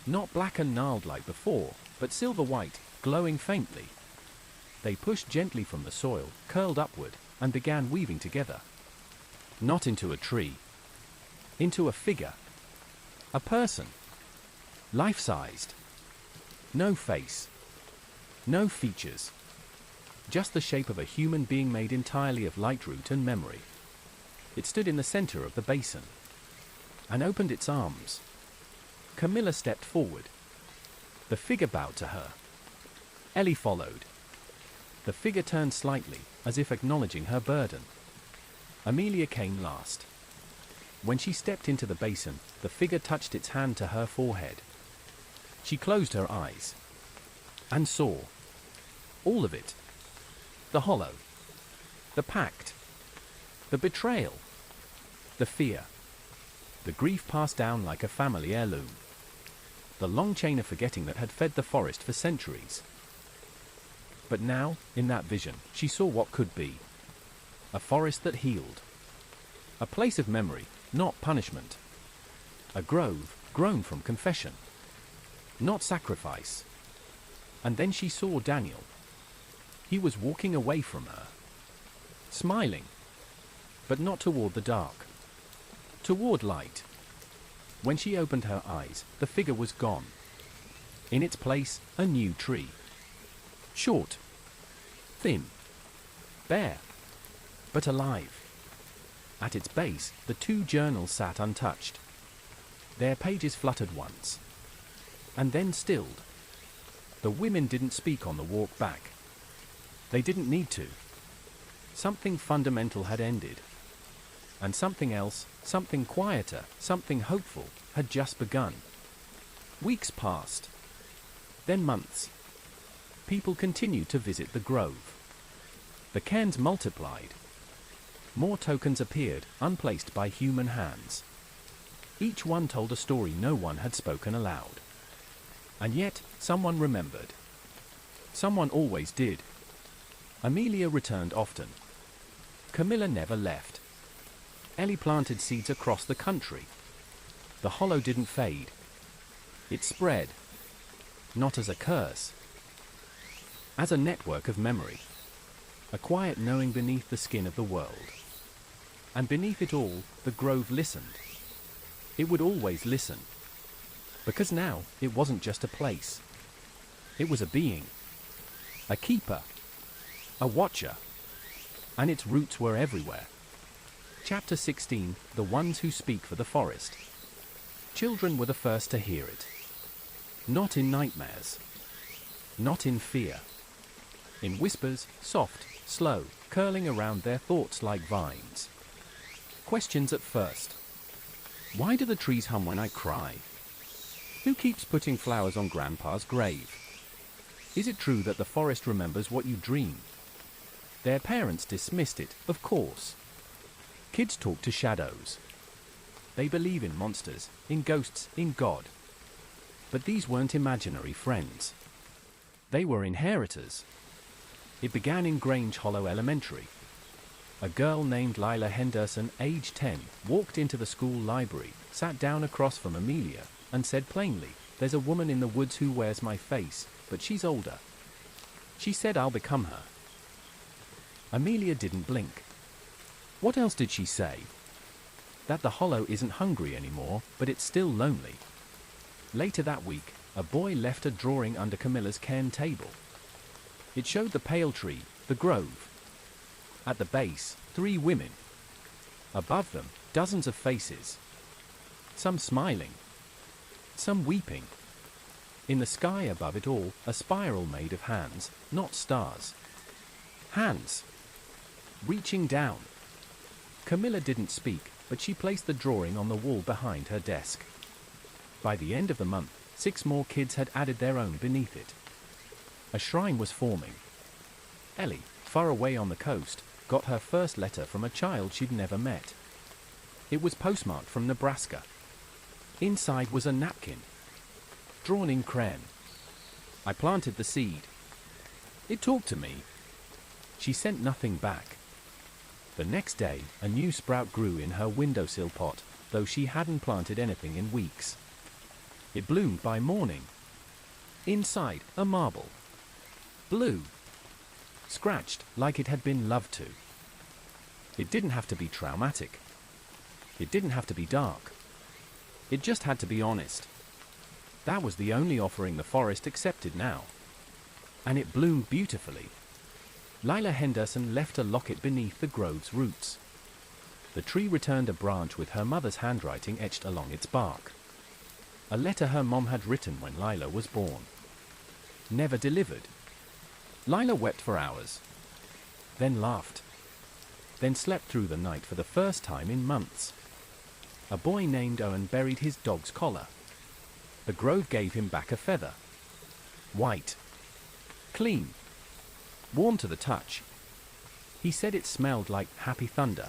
Not black and gnarled like before, but silver-white, glowing faintly. They pushed gently from the soil, curled upward, and began weaving together. Not into a tree. Into a figure. A person. Life-sized. No face. No features. Just the shape of a human being made entirely of light root and memory. It stood in the center of the basin. And opened its arms. Camilla stepped forward. The figure bowed to her. Ellie followed. The figure turned slightly, as if acknowledging her burden. Amelia came last. When she stepped into the basin, the figure touched its hand to her forehead. She closed her eyes. And saw. All of it. The hollow. The pact. The betrayal. The fear. The grief passed down like a family heirloom. The long chain of forgetting that had fed the forest for centuries. But now, in that vision, she saw what could be. A forest that healed. A place of memory, not punishment. A grove grown from confession, not sacrifice. And then she saw Daniel. He was walking away from her, smiling, but not toward the dark, toward light. When she opened her eyes, the figure was gone. In its place, a new tree. Short, thin, bare, but alive. At its base, the two journals sat untouched. Their pages fluttered once, and then stilled. The women didn't speak on the walk back. They didn't need to. Something fundamental had ended. And something else, something quieter, something hopeful, had just begun. Weeks passed. Then months. People continued to visit the grove. The cairns multiplied. More tokens appeared, unplaced by human hands. Each one told a story no one had spoken aloud. And yet, someone remembered. Someone always did. Amelia returned often. Camilla never left. Ellie planted seeds across the country. The hollow didn't fade. It spread. Not as a curse. As a network of memory. A quiet knowing beneath the skin of the world. And beneath it all, the grove listened. It would always listen. Because now, it wasn't just a place. It was a being. A keeper. A watcher. And its roots were everywhere. Chapter 16, The Ones Who Speak for the Forest. Children were the first to hear it. Not in nightmares. Not in fear. In whispers, soft, slow, curling around their thoughts like vines. Questions at first. Why do the trees hum when I cry? Who keeps putting flowers on Grandpa's grave? Is it true that the forest remembers what you dream? Their parents dismissed it, of course. Kids talk to shadows. They believe in monsters, in ghosts, in God. But these weren't imaginary friends. They were inheritors. It began in Grange Hollow Elementary. A girl named Lila Henderson, age 10, walked into the school library, sat down across from Amelia, and said plainly, "There's a woman in the woods who wears my face, but she's older. She said I'll become her." Amelia didn't blink. What else did she say? That the hollow isn't hungry anymore, but it's still lonely. Later that week, a boy left a drawing under Camilla's cairn table. It showed the pale tree, the grove. At the base, 3 women. Above them, dozens of faces. Some smiling. Some weeping. In the sky above it all, a spiral made of hands, not stars. Hands. Reaching down. Camilla didn't speak, but she placed the drawing on the wall behind her desk. By the end of the month, 6 more kids had added their own beneath it. A shrine was forming. Ellie, far away on the coast, got her first letter from a child she'd never met. It was postmarked from Nebraska. Inside was a napkin, drawn in crayon. I planted the seed. It talked to me. She sent nothing back. The next day, a new sprout grew in her windowsill pot, though she hadn't planted anything in weeks. It bloomed by morning. Inside, a marble. Blue. Scratched like it had been loved to. It didn't have to be traumatic. It didn't have to be dark. It just had to be honest. That was the only offering the forest accepted now. And it bloomed beautifully. Lila Henderson left a locket beneath the grove's roots. The tree returned a branch with her mother's handwriting etched along its bark. A letter her mom had written when Lila was born. Never delivered. Lila wept for hours. Then laughed. Then slept through the night for the first time in months. A boy named Owen buried his dog's collar. The grove gave him back a feather. White. Clean. Warm to the touch. He said it smelled like happy thunder.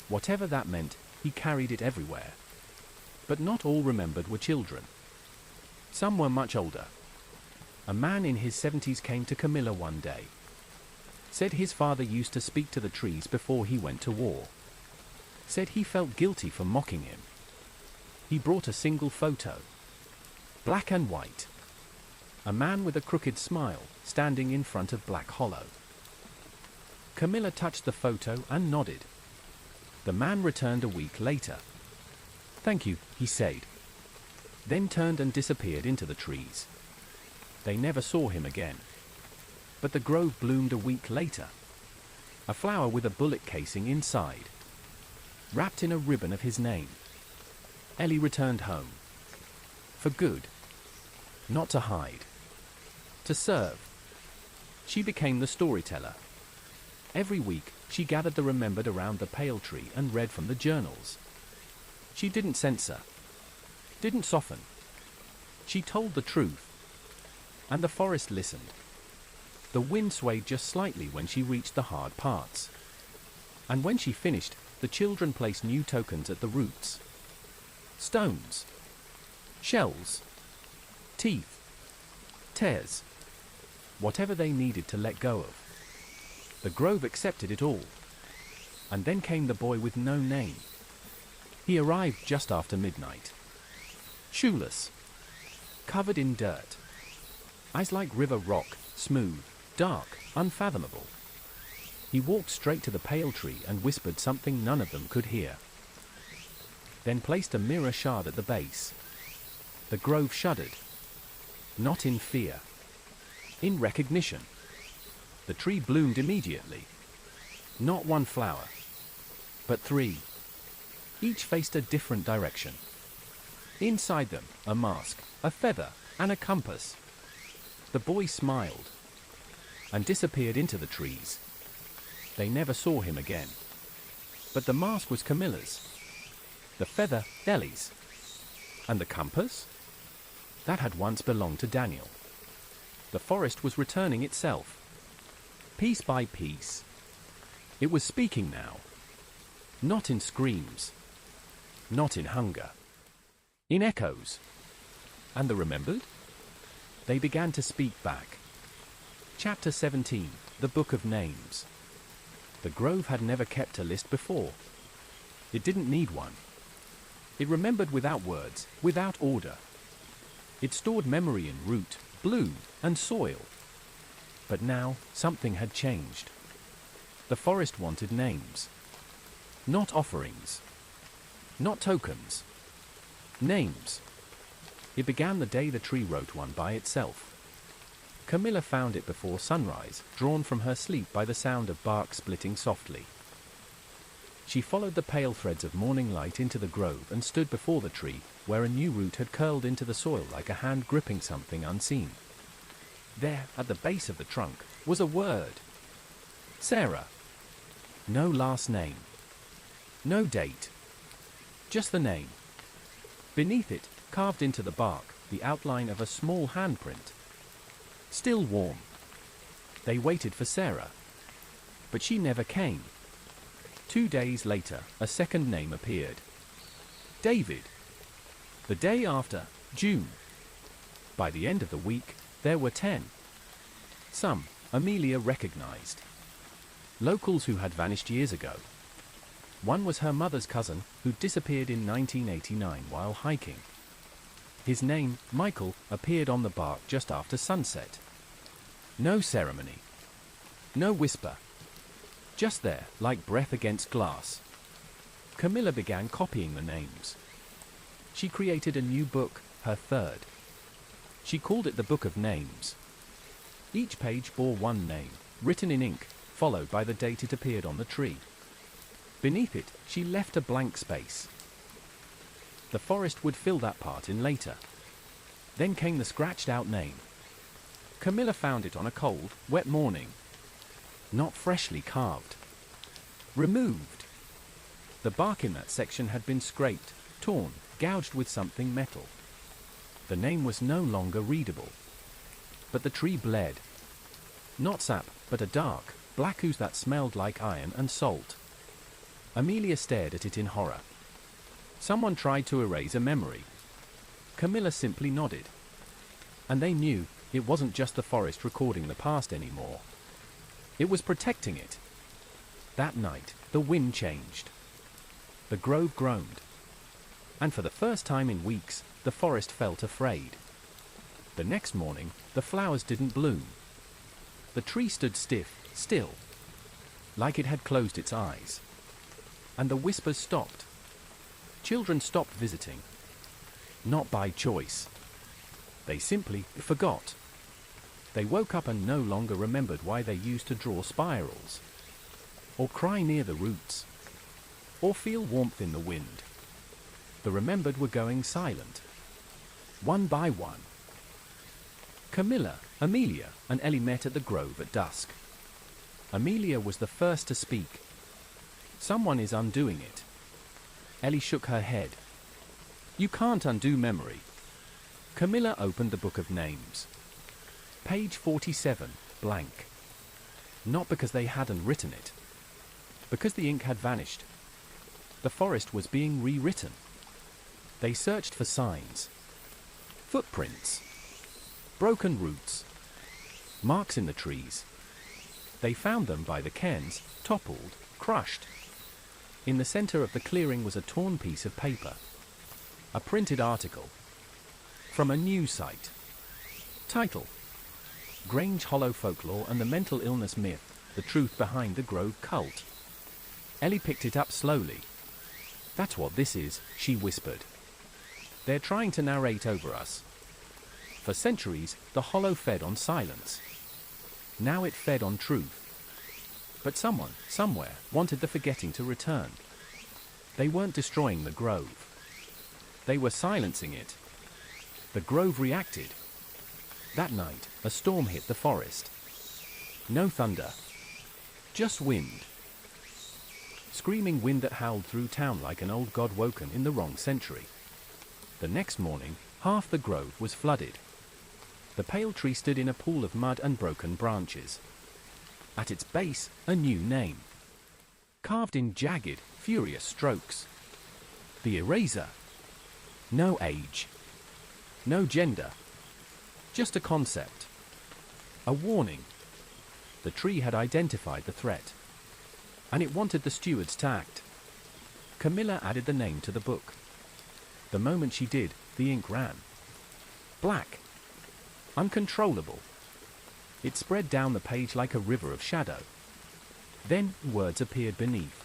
Whatever that meant, he carried it everywhere. But not all remembered were children. Some were much older. A man in his 70s came to Camilla one day. Said his father used to speak to the trees before he went to war. Said he felt guilty for mocking him. He brought a single photo. Black and white. A man with a crooked smile, standing in front of Black Hollow. Camilla touched the photo and nodded. The man returned a week later. "Thank you," he said. Then turned and disappeared into the trees. They never saw him again. But the grove bloomed a week later. A flower with a bullet casing inside. Wrapped in a ribbon of his name. Ellie returned home. For good. Not to hide. To serve. She became the storyteller. Every week, she gathered the remembered around the pale tree and read from the journals. She didn't censor. Didn't soften. She told the truth. And the forest listened. The wind swayed just slightly when she reached the hard parts. And when she finished, the children placed new tokens at the roots. Stones. Shells. Teeth. Tears. Whatever they needed to let go of. The grove accepted it all. And then came the boy with no name. He arrived just after midnight. Shoeless. Covered in dirt. Eyes like river rock, smooth, dark, unfathomable. He walked straight to the pale tree and whispered something none of them could hear. Then placed a mirror shard at the base. The grove shuddered. Not in fear. In recognition. The tree bloomed immediately. Not one flower. But three. Each faced a different direction. Inside them, a mask, a feather, and a compass. The boy smiled. And disappeared into the trees. They never saw him again. But the mask was Camilla's. The feather, Ellie's. And the compass? That had once belonged to Daniel. The forest was returning itself. Piece by piece. It was speaking now. Not in screams. Not in hunger. In echoes. And the remembered? They began to speak back. Chapter 17, The Book of Names. The grove had never kept a list before. It didn't need one. It remembered without words, without order. It stored memory in root, bloom, and soil. But now, something had changed. The forest wanted names. Not offerings. Not tokens. Names. It began the day the tree wrote one by itself. Camilla found it before sunrise, drawn from her sleep by the sound of bark splitting softly. She followed the pale threads of morning light into the grove and stood before the tree, where a new root had curled into the soil like a hand gripping something unseen. There, at the base of the trunk, was a word. Sarah. No last name. No date. Just the name. Beneath it, carved into the bark, the outline of a small handprint. Still warm. They waited for Sarah. But she never came. 2 days later, a second name appeared. David. The day after, June. By the end of the week, there were 10. Some, Amelia recognized. Locals who had vanished years ago. One was her mother's cousin, who disappeared in 1989 while hiking. His name, Michael, appeared on the bark just after sunset. No ceremony. No whisper. Just there, like breath against glass. Camilla began copying the names. She created a new book, her third. She called it the Book of Names. Each page bore one name, written in ink, followed by the date it appeared on the tree. Beneath it, she left a blank space. The forest would fill that part in later. Then came the scratched-out name. Camilla found it on a cold, wet morning. Not freshly carved. Removed. The bark in that section had been scraped, torn, gouged with something metal. The name was no longer readable. But the tree bled. Not sap, but a dark, black ooze that smelled like iron and salt. Amelia stared at it in horror. Someone tried to erase a memory. Camilla simply nodded. And they knew it wasn't just the forest recording the past anymore. It was protecting it. That night, the wind changed. The grove groaned. And for the first time in weeks, the forest felt afraid. The next morning, the flowers didn't bloom. The tree stood still, like it had closed its eyes. And the whispers stopped. Children stopped visiting. Not by choice. They simply forgot. They woke up and no longer remembered why they used to draw spirals, or cry near the roots, or feel warmth in the wind. The remembered were going silent, one by one. Camilla, Amelia, and Ellie met at the grove at dusk. Amelia was the first to speak. Someone is undoing it. Ellie shook her head. You can't undo memory. Camilla opened the book of names. Page 47, blank. Not because they hadn't written it. Because the ink had vanished. The forest was being rewritten. They searched for signs. Footprints. Broken roots. Marks in the trees. They found them by the cairns, toppled, crushed. In the center of the clearing was a torn piece of paper. A printed article. From a news site. Title: Grange Hollow Folklore and the Mental Illness Myth, the Truth Behind the Grove Cult. Ellie picked it up slowly. That's what this is, she whispered. They're trying to narrate over us. For centuries, the hollow fed on silence. Now it fed on truth. But someone, somewhere, wanted the forgetting to return. They weren't destroying the grove. They were silencing it. The grove reacted. That night, a storm hit the forest. No thunder. Just wind. Screaming wind that howled through town like an old god woken in the wrong century. The next morning, half the grove was flooded. The pale tree stood in a pool of mud and broken branches. At its base, a new name. Carved in jagged, furious strokes. The Eraser. No age. No gender. Just a concept. A warning. The tree had identified the threat. And it wanted the stewards to act. Camilla added the name to the book. The moment she did, the ink ran. Black. Uncontrollable. It spread down the page like a river of shadow. Then, words appeared beneath.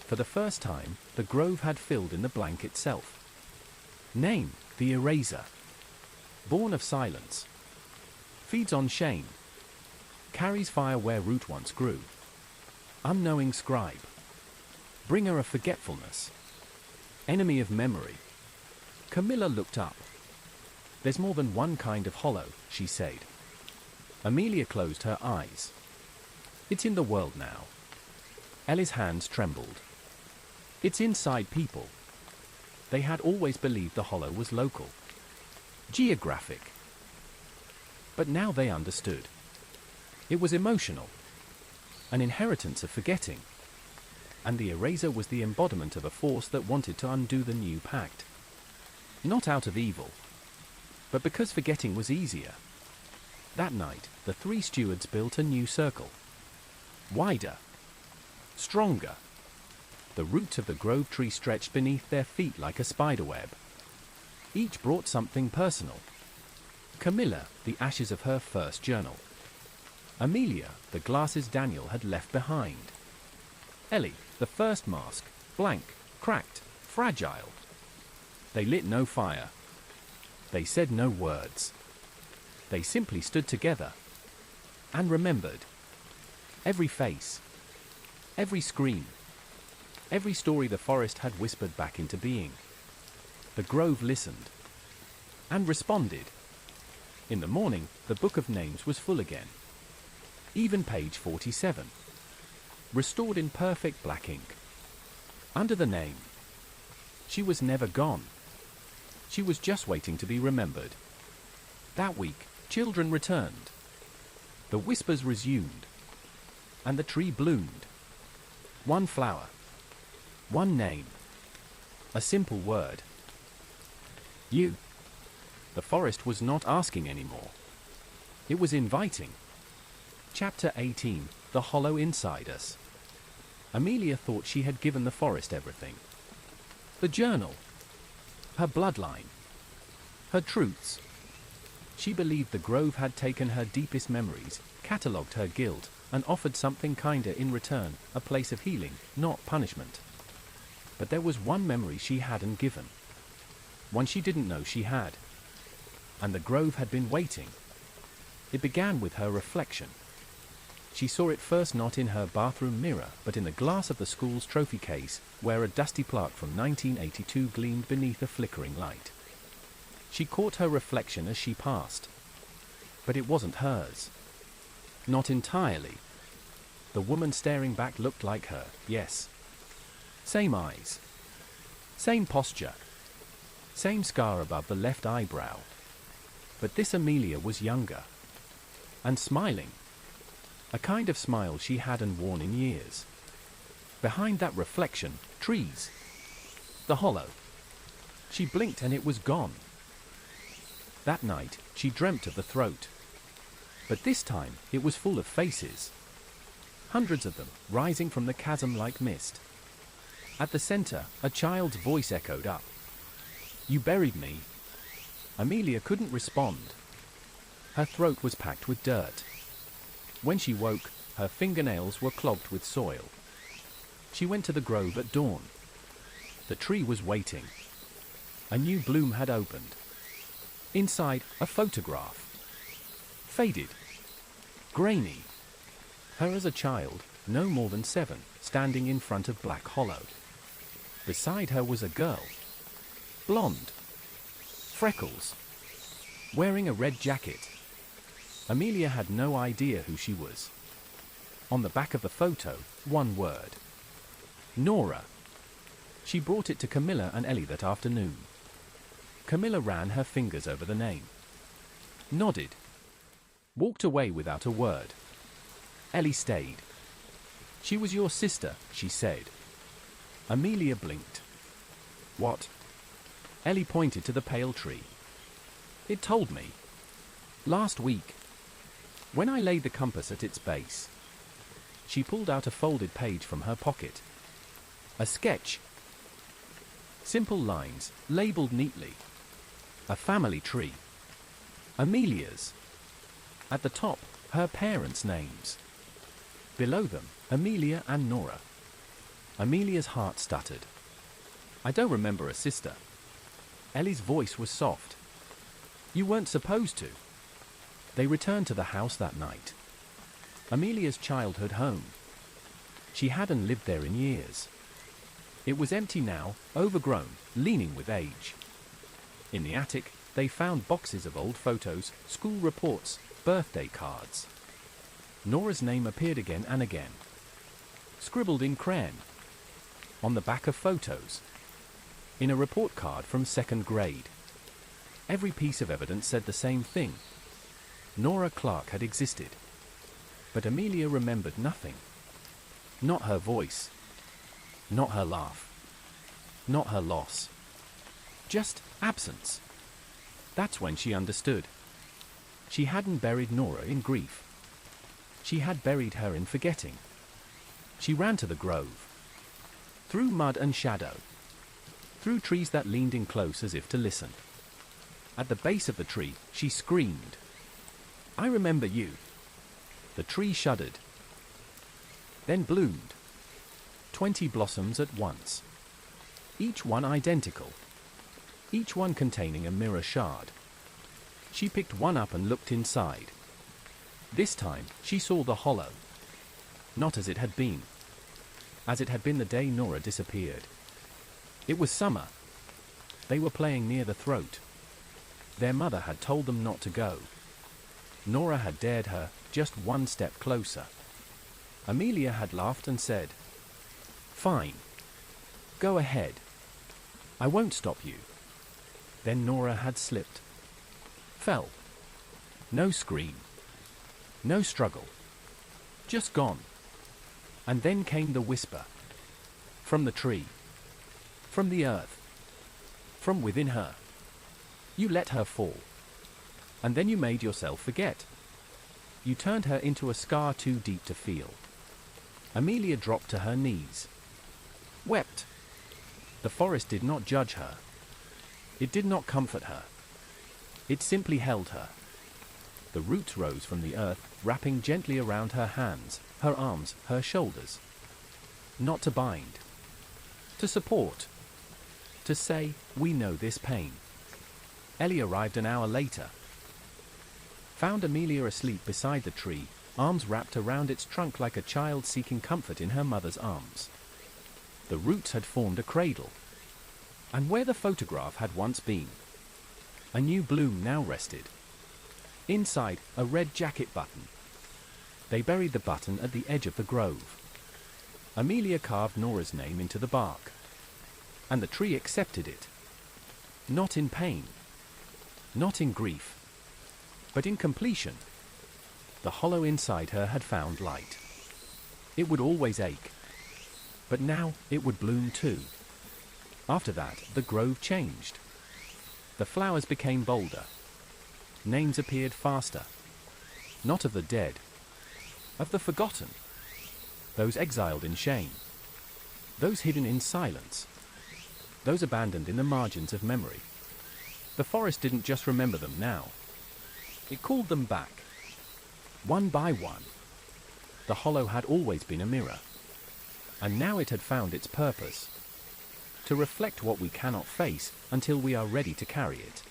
For the first time, the grove had filled in the blank itself. Name, the Eraser. Born of silence. Feeds on shame. Carries fire where root once grew. Unknowing scribe. Bringer of forgetfulness. Enemy of memory. Camilla looked up. There's more than one kind of hollow, she said. Amelia closed her eyes. It's in the world now. Ellie's hands trembled. It's inside people. They had always believed the hollow was local. Geographic. But now they understood. It was emotional. An inheritance of forgetting. And the Eraser was the embodiment of a force that wanted to undo the new pact. Not out of evil, but because forgetting was easier. That night, the three stewards built a new circle. Wider. Stronger. The roots of the grove tree stretched beneath their feet like a spiderweb. Each brought something personal. Camilla, the ashes of her first journal. Amelia, the glasses Daniel had left behind. Ellie, the first mask, blank, cracked, fragile. They lit no fire. They said no words. They simply stood together and remembered. Every face, every scream, every story the forest had whispered back into being. The grove listened and responded. In the morning, the book of names was full again. Even page 47. Restored in perfect black ink. Under the name. She was never gone. She was just waiting to be remembered. That week, children returned. The whispers resumed. and the tree bloomed. One flower. One name. A simple word. You. The forest was not asking anymore. It was inviting. Chapter 18, The Hollow Inside Us. Amelia thought she had given the forest everything. The journal. Her bloodline. Her truths. She believed the grove had taken her deepest memories, catalogued her guilt, and offered something kinder in return, a place of healing, not punishment. But there was one memory she hadn't given. One she didn't know she had. And the grove had been waiting. It began with her reflection. She saw it first not in her bathroom mirror, but in the glass of the school's trophy case, where a dusty plaque from 1982 gleamed beneath a flickering light. She caught her reflection as she passed. But it wasn't hers. Not entirely. The woman staring back looked like her, yes. Same eyes. Same posture. Same scar above the left eyebrow. But this Amelia was younger. And smiling. A kind of smile she hadn't worn in years. Behind that reflection, trees. The hollow. She blinked and it was gone. That night, she dreamt of the throat. But this time, it was full of faces. Hundreds of them, rising from the chasm like mist. At the center, a child's voice echoed up. You buried me. Amelia couldn't respond. Her throat was packed with dirt. When she woke, her fingernails were clogged with soil. She went to the grove at dawn. The tree was waiting. A new bloom had opened. Inside, a photograph. Faded. Grainy. Her as a child, no more than 7, standing in front of Black Hollow. Beside her was a girl. Blonde. Freckles. Wearing a red jacket. Amelia had no idea who she was. On the back of the photo, one word. Nora. She brought it to Camilla and Ellie that afternoon. Camilla ran her fingers over the name. Nodded. Walked away without a word. Ellie stayed. She was your sister, she said. Amelia blinked. What? Ellie pointed to the pale tree. It told me. Last week. When I laid the compass at its base. She pulled out a folded page from her pocket. A sketch. Simple lines, labeled neatly. A family tree. Amelia's. At the top, her parents' names. Below them, Amelia and Nora. Amelia's heart stuttered. I don't remember a sister. Ellie's voice was soft. You weren't supposed to. They returned to the house that night. Amelia's childhood home. She hadn't lived there in years. It was empty now, overgrown, leaning with age. In the attic, they found boxes of old photos, school reports, birthday cards. Nora's name appeared again and again. Scribbled in crayon. On the back of photos. In a report card from 2nd grade. Every piece of evidence said the same thing. Nora Clark had existed. But Amelia remembered nothing. Not her voice. Not her laugh. Not her loss. Just absence. That's when she understood. She hadn't buried Nora in grief. She had buried her in forgetting. She ran to the grove. Through mud and shadow. Through trees that leaned in close as if to listen. At the base of the tree, she screamed. I remember you. The tree shuddered. Then bloomed. 20 blossoms at once. Each one identical. Each one containing a mirror shard. She picked one up and looked inside. This time, she saw the hollow. Not as it had been. As it had been the day Nora disappeared. It was summer. They were playing near the throat. Their mother had told them not to go. Nora had dared her, just one step closer. Amelia had laughed and said, Fine. Go ahead. I won't stop you. Then Nora had slipped. Fell. No scream. No struggle. Just gone. And then came the whisper. From the tree. From the earth. From within her. You let her fall. And then you made yourself forget. You turned her into a scar too deep to feel. Amelia dropped to her knees. Wept. The forest did not judge her. It did not comfort her. It simply held her. The roots rose from the earth, wrapping gently around her hands, her arms, her shoulders. Not to bind. To support. To say, we know this pain. Ellie arrived an hour later. Found Amelia asleep beside the tree, arms wrapped around its trunk like a child seeking comfort in her mother's arms. The roots had formed a cradle. And where the photograph had once been, a new bloom now rested. Inside, a red jacket button. They buried the button at the edge of the grove. Amelia carved Nora's name into the bark. And the tree accepted it. Not in pain. Not in grief. But in completion. The hollow inside her had found light. It would always ache. But now, it would bloom too. After that, the grove changed. The flowers became bolder. Names appeared faster. Not of the dead. Of the forgotten. Those exiled in shame. Those hidden in silence. Those abandoned in the margins of memory. The forest didn't just remember them now. It called them back. One by one. The hollow had always been a mirror. And now it had found its purpose. To reflect what we cannot face until we are ready to carry it.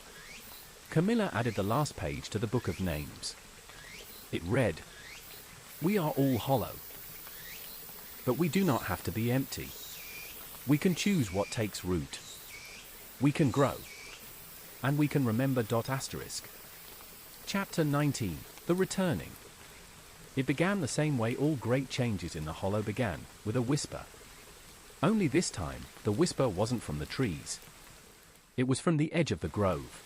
Camilla added the last page to the book of names. It read, "We are all hollow. But we do not have to be empty. We can choose what takes root. We can grow. And we can remember. Asterisk. Chapter 19, The Returning. It began the same way all great changes in the hollow began, with a whisper. Only this time, the whisper wasn't from the trees. It was from the edge of the grove.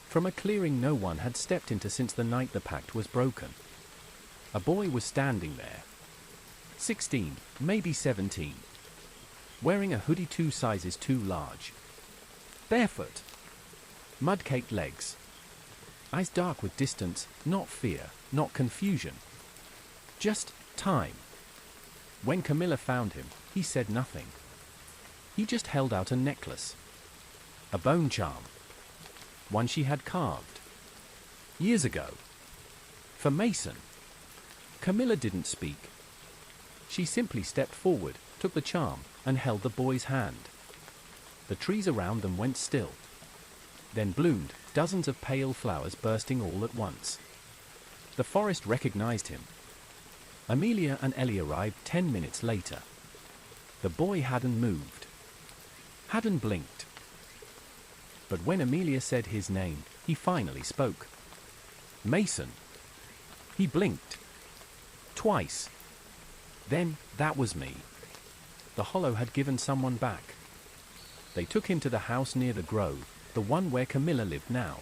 From a clearing no one had stepped into since the night the pact was broken. A boy was standing there. 16, maybe 17. Wearing a hoodie 2 sizes too large. Barefoot. Mud-caked legs. Eyes dark with distance, not fear, not confusion. Just time. When Camilla found him, he said nothing. He just held out a necklace. A bone charm. One she had carved. Years ago. For Mason. Camilla didn't speak. She simply stepped forward, took the charm, and held the boy's hand. The trees around them went still. Then bloomed, dozens of pale flowers bursting all at once. The forest recognized him. Amelia and Ellie arrived 10 minutes later. The boy hadn't moved. Hadn't blinked. But when Amelia said his name, he finally spoke. Mason. He blinked. Twice. Then, that was me. The hollow had given someone back. They took him to the house near the grove, the one where Camilla lived now.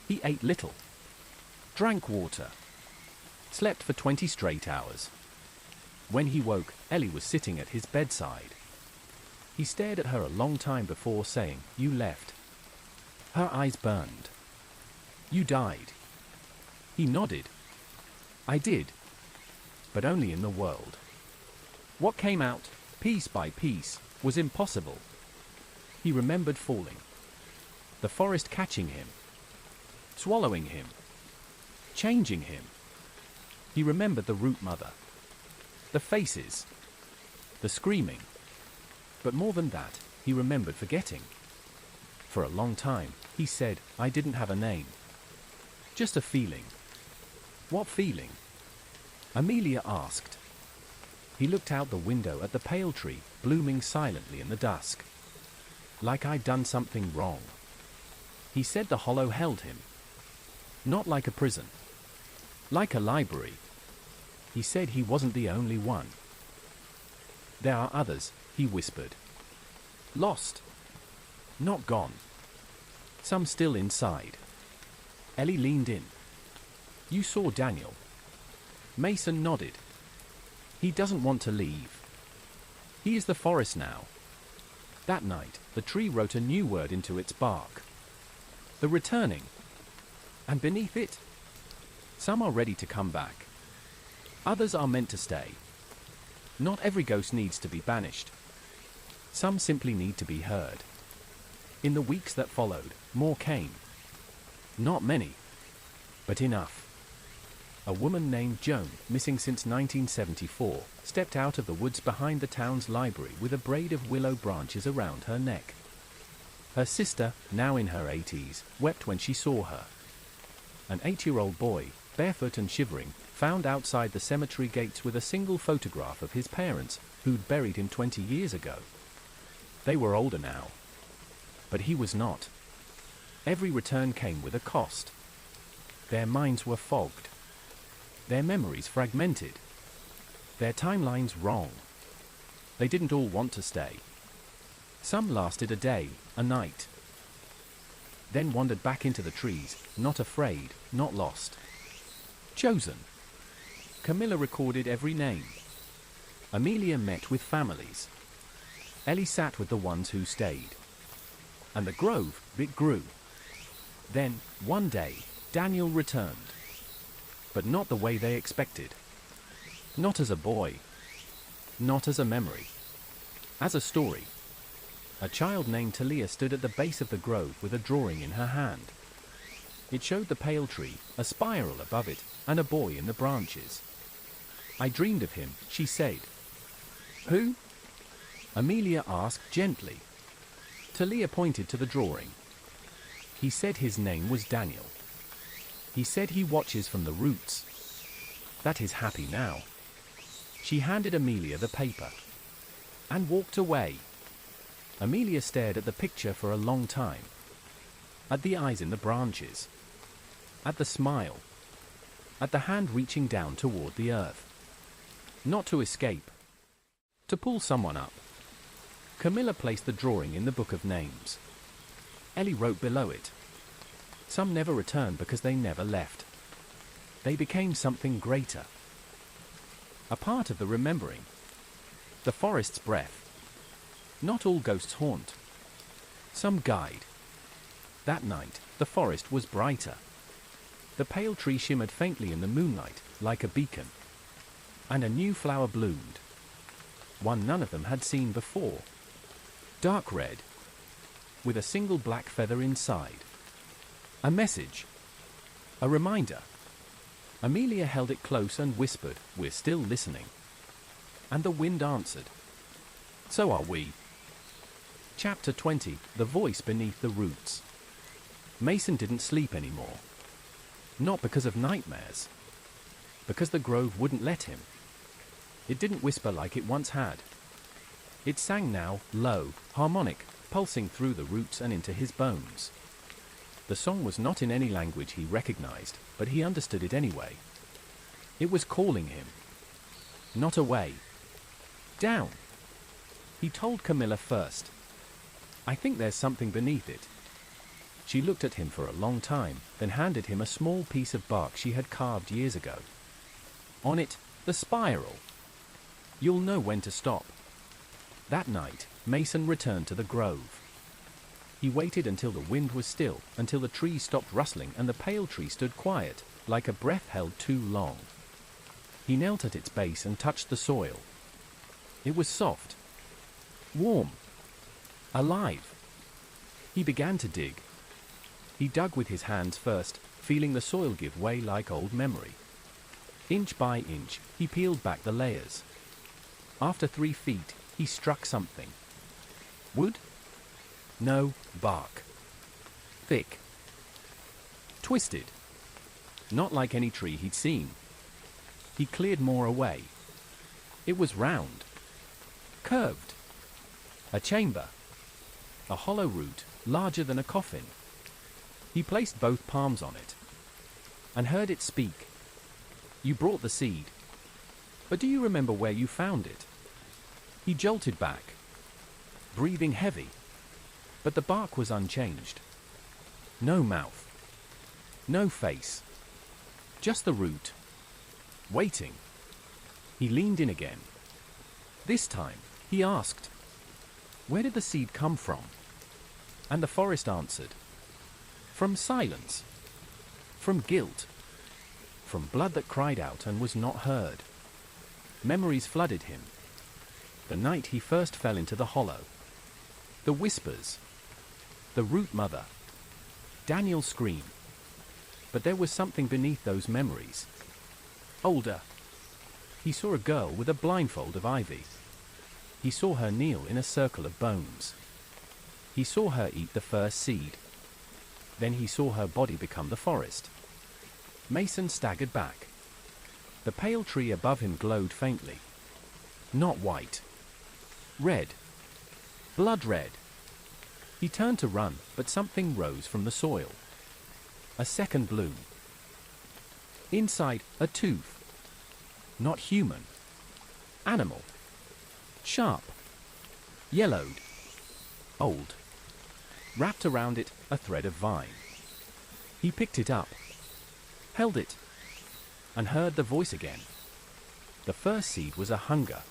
He ate little. Drank water. Slept for 20 straight hours. When he woke, Ellie was sitting at his bedside. He stared at her a long time before saying, "You left." Her eyes burned. "You died." He nodded. "I did. But only in the world. What came out, piece by piece, was impossible." He remembered falling. The forest catching him. Swallowing him. Changing him. He remembered the root mother. The faces. The screaming. But more than that, he remembered forgetting. For a long time, he said, "I didn't have a name. Just a feeling." What feeling? Amelia asked. He looked out the window at the pale tree, blooming silently in the dusk. Like I'd done something wrong. He said the hollow held him. Not like a prison. Like a library. He said he wasn't the only one. "There are others," he whispered. "Lost. Not gone. Some still inside." Ellie leaned in. "You saw Daniel." Mason nodded. He doesn't want to leave. He is the forest now. That night, the tree wrote a new word into its bark. The returning. And beneath it, some are ready to come back. Others are meant to stay. Not every ghost needs to be banished. Some simply need to be heard. In the weeks that followed, more came. Not many, but enough. A woman named Joan, missing since 1974, stepped out of the woods behind the town's library with a braid of willow branches around her neck. Her sister, now in her 80s, wept when she saw her. An 8-year-old boy, barefoot and shivering, found outside the cemetery gates with a single photograph of his parents, who'd buried him 20 years ago. They were older now. But he was not. Every return came with a cost. Their minds were fogged. Their memories fragmented. Their timelines wrong. They didn't all want to stay. Some lasted a day, a night. Then wandered back into the trees, not afraid, not lost. Chosen. Camilla recorded every name. Amelia met with families. Ellie sat with the ones who stayed. And the grove, it grew. Then, one day, Daniel returned. But not the way they expected. Not as a boy. Not as a memory. As a story. A child named Talia stood at the base of the grove with a drawing in her hand. It showed the pale tree, a spiral above it, and a boy in the branches. I dreamed of him, she said. Who? Amelia asked gently. Talia pointed to the drawing. He said his name was Daniel. He said he watches from the roots. That is happy now. She handed Amelia the paper. And walked away. Amelia stared at the picture for a long time. At the eyes in the branches. At the smile. At the hand reaching down toward the earth. Not to escape. To pull someone up. Camilla placed the drawing in the book of names. Ellie wrote below it. Some never returned because they never left. They became something greater. A part of the remembering. The forest's breath. Not all ghosts haunt. Some guide. That night, the forest was brighter. The pale tree shimmered faintly in the moonlight, like a beacon. And a new flower bloomed. One none of them had seen before. Dark red. With a single black feather inside. A message. A reminder. Amelia held it close and whispered, "We're still listening." And the wind answered. So are we. Chapter 20, The Voice Beneath the Roots. Mason didn't sleep anymore. Not because of nightmares. Because the grove wouldn't let him. It didn't whisper like it once had. It sang now, low, harmonic, pulsing through the roots and into his bones. The song was not in any language he recognized, but he understood it anyway. It was calling him. Not away. Down. He told Camilla first. I think there's something beneath it. She looked at him for a long time, then handed him a small piece of bark she had carved years ago. On it, the spiral. You'll know when to stop. That night, Mason returned to the grove. He waited until the wind was still, until the trees stopped rustling and the pale tree stood quiet, like a breath held too long. He knelt at its base and touched the soil. It was soft. Warm. Alive. He began to dig. He dug with his hands first, feeling the soil give way like old memory. Inch by inch, he peeled back the layers. After 3 feet, he struck something. Wood? No, bark. Thick. Twisted. Not like any tree he'd seen. He cleared more away. It was round. Curved. A chamber. A hollow root, larger than a coffin. He placed both palms on it. And heard it speak. You brought the seed. But do you remember where you found it? He jolted back. Breathing heavy. But the bark was unchanged. No mouth. No face. Just the root. Waiting. He leaned in again. This time, he asked, "Where did the seed come from?" And the forest answered, "From silence. From guilt. From blood that cried out and was not heard." Memories flooded him. The night he first fell into the hollow. The whispers. The root mother. Daniel's scream. But there was something beneath those memories. Older. He saw a girl with a blindfold of ivy. He saw her kneel in a circle of bones. He saw her eat the first seed. Then he saw her body become the forest. Mason staggered back. The pale tree above him glowed faintly. Not white. Red. Blood red. He turned to run, but something rose from the soil. A second bloom. Inside, a tooth. Not human. Animal. Sharp. Yellowed. Old. Wrapped around it, a thread of vine. He picked it up. Held it. And heard the voice again. The first seed was a hunger.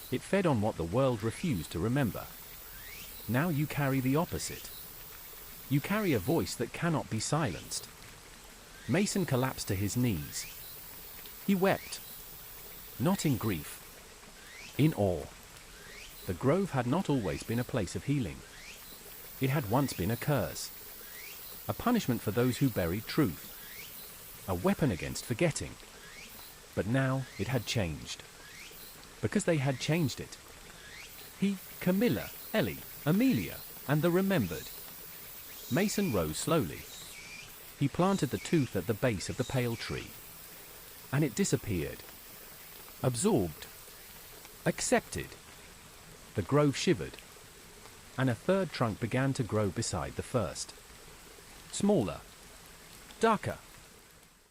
It fed on what the world refused to remember. Now you carry the opposite. You carry a voice that cannot be silenced. Mason collapsed to his knees. He wept. Not in grief. In awe. The grove had not always been a place of healing. It had once been a curse. A punishment for those who buried truth. A weapon against forgetting. But now it had changed. Because they had changed it. He, Camilla, Ellie, Amelia, and the remembered. Mason rose slowly. He planted the tooth at the base of the pale tree. And it disappeared. Absorbed. Accepted. The grove shivered. And a third trunk began to grow beside the first. Smaller. Darker.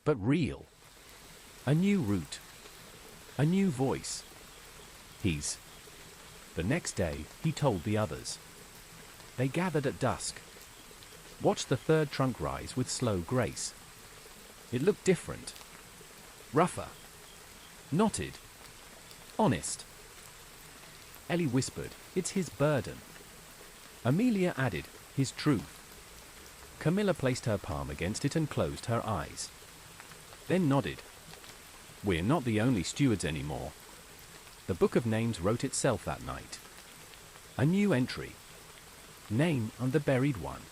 But real. A new root. A new voice. He's. The next day, he told the others. They gathered at dusk. Watched the third trunk rise with slow grace. It looked different. Rougher. Knotted. Honest. Ellie whispered, "It's his burden." Amelia added, "His truth." Camilla placed her palm against it and closed her eyes. Then nodded. "We're not the only stewards anymore." The Book of Names wrote itself that night. A new entry. Name on the buried one.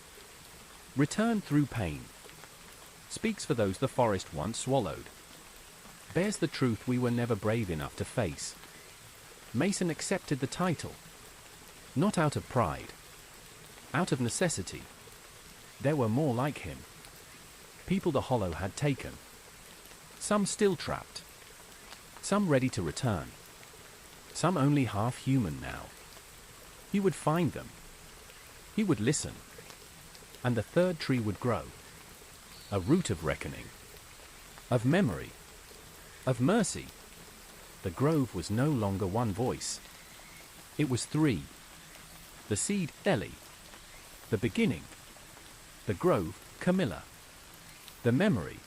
Return through pain. Speaks for those the forest once swallowed. Bears the truth we were never brave enough to face. Mason accepted the title. Not out of pride. Out of necessity. There were more like him. People the hollow had taken. Some still trapped. Some ready to return. Some only half human now. He would find them. He would listen. And the third tree would grow. A root of reckoning. Of memory. Of mercy. The grove was no longer one voice. It was three. The seed, Ellie. The beginning. The grove, Camilla. The memory.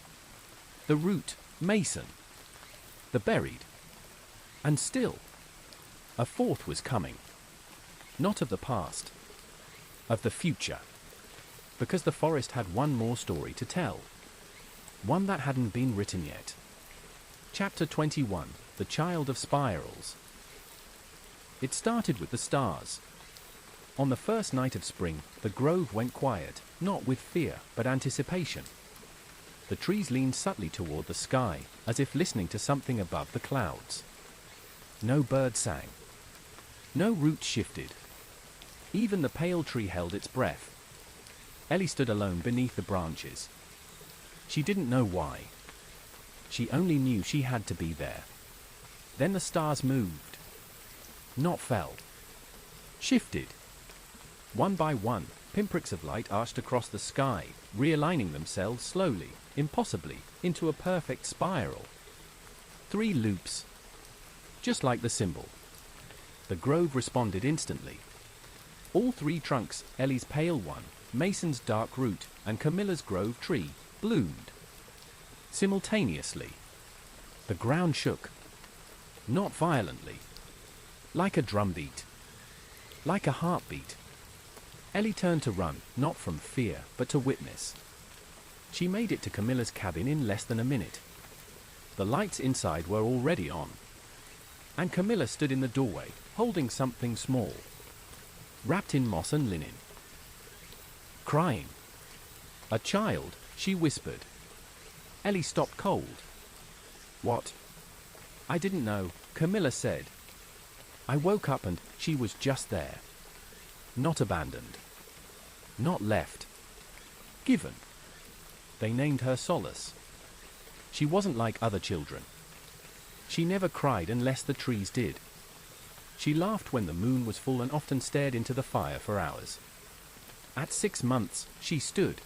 The root, Mason. The buried. And still, a fourth was coming. Not of the past. Of the future. Because the forest had one more story to tell. One that hadn't been written yet. Chapter 21, The Child of Spirals. It started with the stars. On the first night of spring, the grove went quiet, not with fear, but anticipation. The trees leaned subtly toward the sky, as if listening to something above the clouds. No bird sang. No root shifted. Even the pale tree held its breath. Ellie stood alone beneath the branches. She didn't know why. She only knew she had to be there. Then the stars moved. Not fell. Shifted. One by one, pinpricks of light arched across the sky, realigning themselves slowly, impossibly, into a perfect spiral. 3 loops. Just like the symbol. The grove responded instantly. All 3 trunks, Ellie's pale one, Mason's dark root, and Camilla's grove tree, bloomed. Simultaneously. The ground shook. Not violently. Like a drumbeat. Like a heartbeat. Ellie turned to run, not from fear, but to witness. She made it to Camilla's cabin in less than a minute. The lights inside were already on. And Camilla stood in the doorway, holding something small, wrapped in moss and linen. Crying. A child, she whispered. Ellie stopped cold. What? I didn't know, Camilla said. I woke up and she was just there. Not abandoned. Not left. Given. They named her Solace. She wasn't like other children. She never cried unless the trees did. She laughed when the moon was full and often stared into the fire for hours. At 6 months, she stood.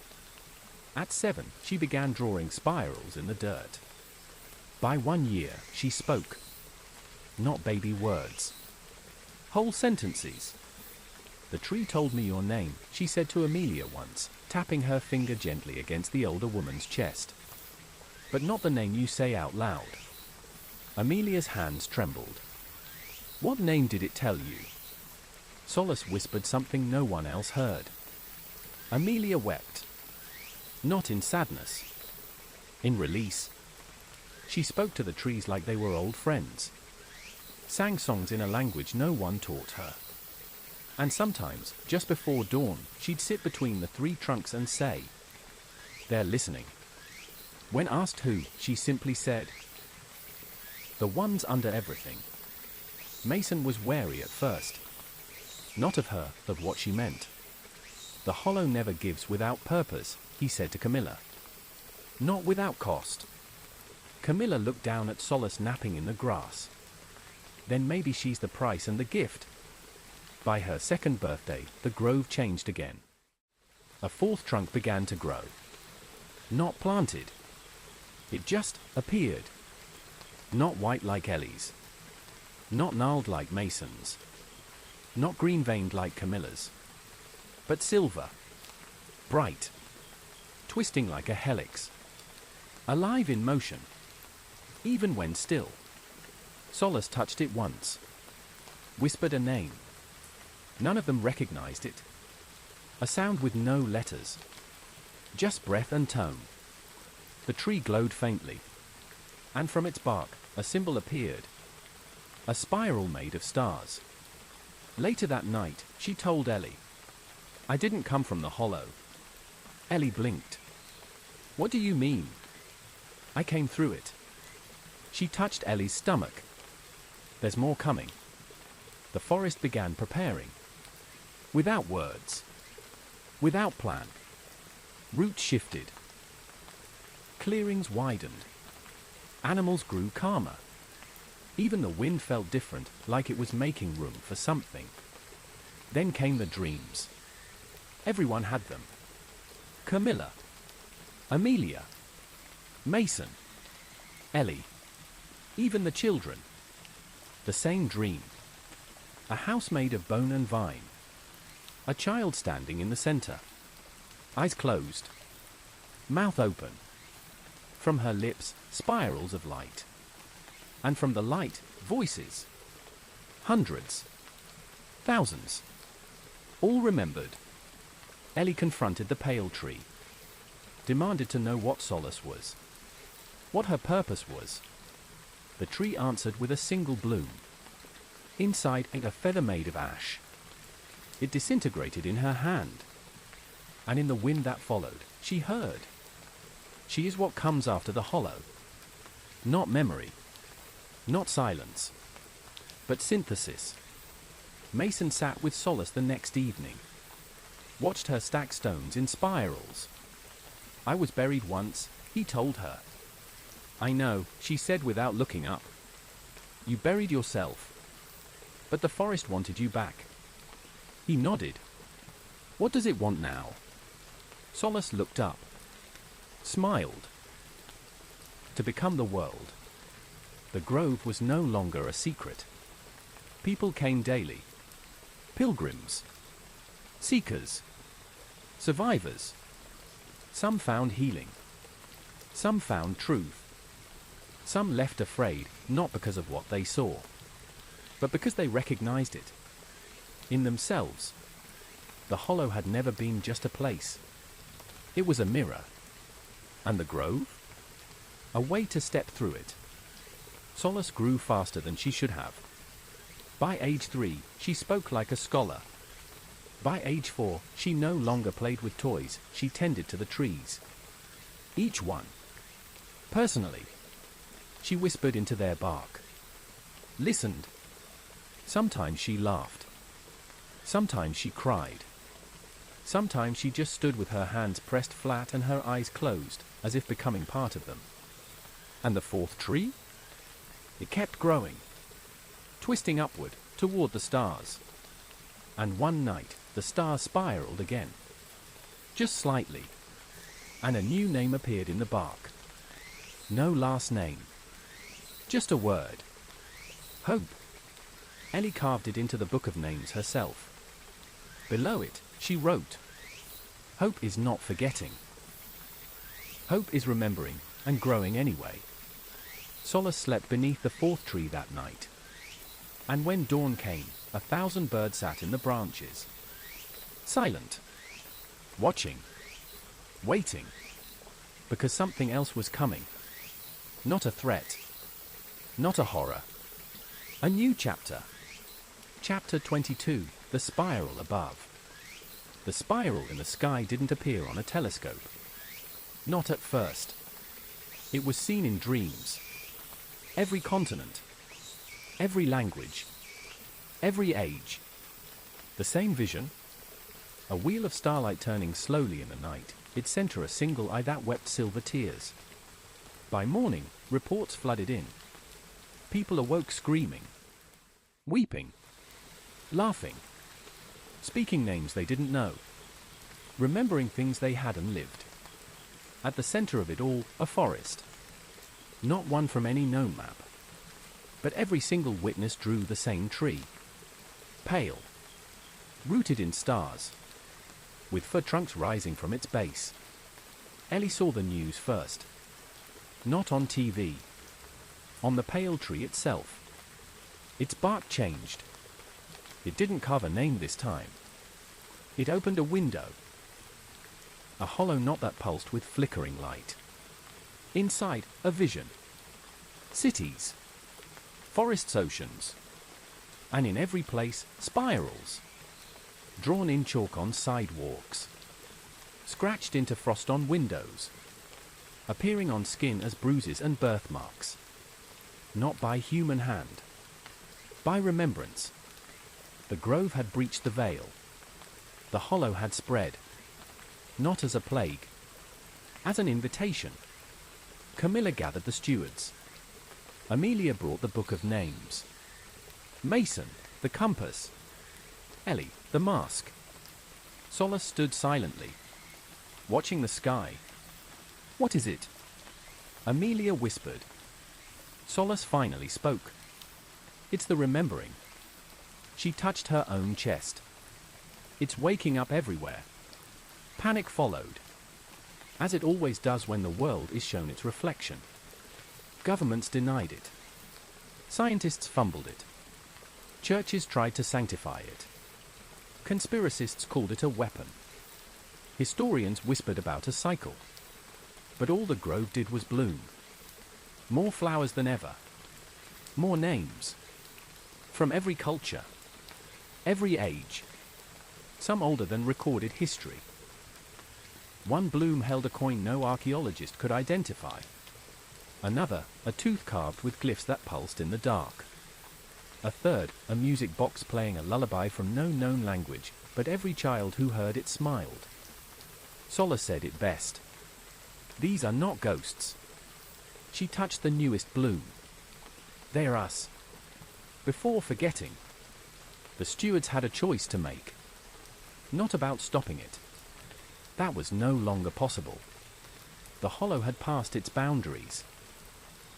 At 7, she began drawing spirals in the dirt. By 1 year, she spoke. Not baby words. Whole sentences. The tree told me your name, she said to Amelia once, tapping her finger gently against the older woman's chest. But not the name you say out loud. Amelia's hands trembled. What name did it tell you? Solace whispered something no one else heard. Amelia wept. Not in sadness. In release. She spoke to the trees like they were old friends. Sang songs in a language no one taught her. And sometimes, just before dawn, she'd sit between the 3 trunks and say, "They're listening." When asked who, she simply said, "The ones under everything." Mason was wary at first. Not of her, but what she meant. The hollow never gives without purpose, he said to Camilla. Not without cost. Camilla looked down at Solace napping in the grass. Then maybe she's the price and the gift. By her 2nd birthday, the grove changed again. A 4th trunk began to grow. Not planted. It just appeared. Not white like Ellie's. Not gnarled like Mason's. Not green-veined like Camilla's. But silver. Bright. Twisting like a helix. Alive in motion. Even when still. Solace touched it once. Whispered a name. None of them recognized it. A sound with no letters. Just breath and tone. The tree glowed faintly. And from its bark, a symbol appeared. A spiral made of stars. Later that night, she told Ellie, "I didn't come from the hollow." Ellie blinked. "What do you mean?" "I came through it." She touched Ellie's stomach. "There's more coming." The forest began preparing. Without words. Without plan. Roots shifted. Clearings widened. Animals grew calmer. Even the wind felt different, like it was making room for something. Then came the dreams. Everyone had them. Camilla. Amelia. Mason. Ellie. Even the children. The same dream. A house made of bone and vine. A child standing in the center. Eyes closed. Mouth open. From her lips, spirals of light. And from the light, voices. Hundreds. Thousands. All remembered. Ellie confronted the pale tree. Demanded to know what Solace was. What her purpose was. The tree answered with a single bloom. Inside ate a feather made of ash. It disintegrated in her hand. And in the wind that followed, she heard. She is what comes after the hollow. Not memory. Not silence. But synthesis. Mason sat with Solace the next evening. Watched her stack stones in spirals. "I was buried once," he told her. "I know," she said without looking up. "You buried yourself. But the forest wanted you back." He nodded. "What does it want now?" Solace looked up. Smiled. To become the world. The grove was no longer a secret. People came daily. Pilgrims. Seekers. Survivors. Some found healing. Some found truth. Some left afraid, not because of what they saw, but because they recognized it in themselves. The hollow had never been just a place. It was a mirror. And the grove? A way to step through it. Solace grew faster than she should have. By age 3, she spoke like a scholar. By age 4, she no longer played with toys, she tended to the trees. Each one. Personally. She whispered into their bark. Listened. Sometimes she laughed. Sometimes she cried. Sometimes she just stood with her hands pressed flat and her eyes closed, as if becoming part of them. And the fourth tree? It kept growing, twisting upward, toward the stars. And one night, the stars spiraled again. Just slightly. And a new name appeared in the bark. No last name. Just a word. Hope. Ellie carved it into the book of names herself. Below it, she wrote, Hope is not forgetting. Hope is remembering, and growing anyway. Solace slept beneath the fourth tree that night. And when dawn came, 1,000 birds sat in the branches. Silent. Watching. Waiting. Because something else was coming. Not a threat. Not a horror. A new chapter. Chapter 22, The Spiral Above. The spiral in the sky didn't appear on a telescope. Not at first. It was seen in dreams. Every continent. Every language. Every age. The same vision. A wheel of starlight turning slowly in the night, its center a single eye that wept silver tears. By morning, reports flooded in. People awoke screaming. Weeping. Laughing. Speaking names they didn't know. Remembering things they hadn't lived. At the center of it all, a forest. Not one from any known map. But every single witness drew the same tree. Pale. Rooted in stars. With fir trunks rising from its base. Ellie saw the news first. Not on TV. On the pale tree itself. Its bark changed. It didn't carve a name this time. It opened a window. A hollow knot that pulsed with flickering light. Inside, a vision. Cities. Forests, oceans. And in every place, spirals. Drawn in chalk on sidewalks. Scratched into frost on windows. Appearing on skin as bruises and birthmarks. Not by human hand. By remembrance. The grove had breached the veil. The hollow had spread. Not as a plague. As an invitation. Camilla gathered the stewards. Amelia brought the book of names. Mason, the compass. Ellie, the mask. Solace stood silently. Watching the sky. What is it? Amelia whispered. Solace finally spoke. It's the remembering. She touched her own chest. It's waking up everywhere. Panic followed. As it always does when the world is shown its reflection. Governments denied it. Scientists fumbled it. Churches tried to sanctify it. Conspiracists called it a weapon. Historians whispered about a cycle. But all the grove did was bloom. More flowers than ever. More names. From every culture. Every age. Some older than recorded history. One bloom held a coin no archaeologist could identify. Another, a tooth carved with glyphs that pulsed in the dark. A third, a music box playing a lullaby from no known language, but every child who heard it smiled. Solace said it best. These are not ghosts. She touched the newest bloom. They're us. Before forgetting, the stewards had a choice to make. Not about stopping it. That was no longer possible. The hollow had passed its boundaries.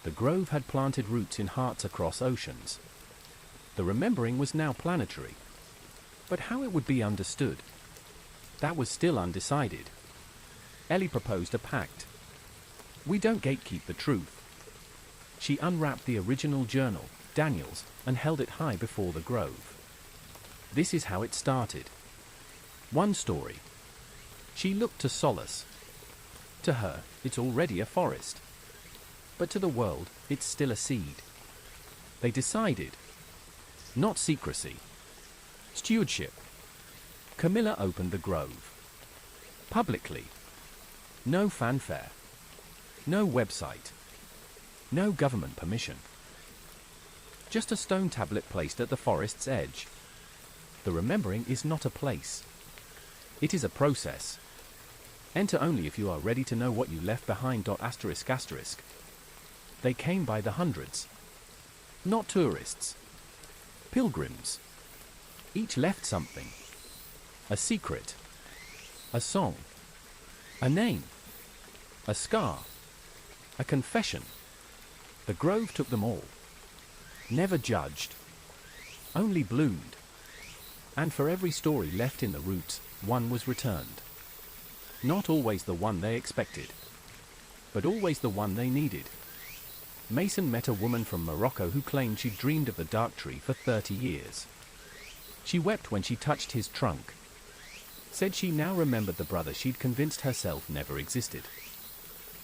The grove had planted roots in hearts across oceans. The remembering was now planetary. But how it would be understood? That was still undecided. Ellie proposed a pact. We don't gatekeep the truth. She unwrapped the original journal, Daniel's, and held it high before the grove. This is how it started. One story. She looked to Solace. To her, it's already a forest. But to the world, it's still a seed. They decided. Not secrecy. Stewardship. Camilla opened the grove. Publicly. No fanfare. No website. No government permission. Just a stone tablet placed at the forest's edge. The remembering is not a place. It is a process. Enter only if you are ready to know what you left behind. Asterisk asterisk. They came by the hundreds. Not tourists. Pilgrims. Each left something. A secret. A song. A name. A scar. A confession. The grove took them all. Never judged. Only bloomed. And for every story left in the roots, one was returned. Not always the one they expected, but always the one they needed. Mason met a woman from Morocco who claimed she'd dreamed of the dark tree for 30 years. She wept when she touched his trunk. Said she now remembered the brother she'd convinced herself never existed.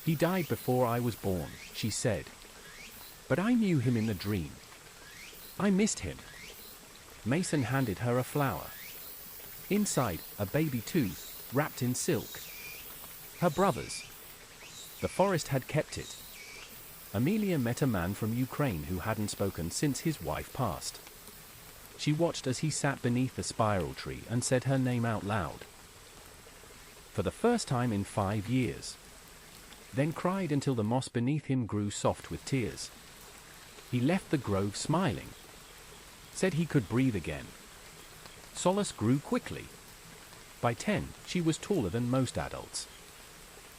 He died before I was born, she said. But I knew him in the dream. I missed him. Mason handed her a flower. Inside, a baby tooth, wrapped in silk. Her brother's. The forest had kept it. Amelia met a man from Ukraine who hadn't spoken since his wife passed. She watched as he sat beneath the spiral tree and said her name out loud. For the first time in 5 years. Then cried until the moss beneath him grew soft with tears. He left the grove smiling. Said he could breathe again. Solace grew quickly. By 10, she was taller than most adults.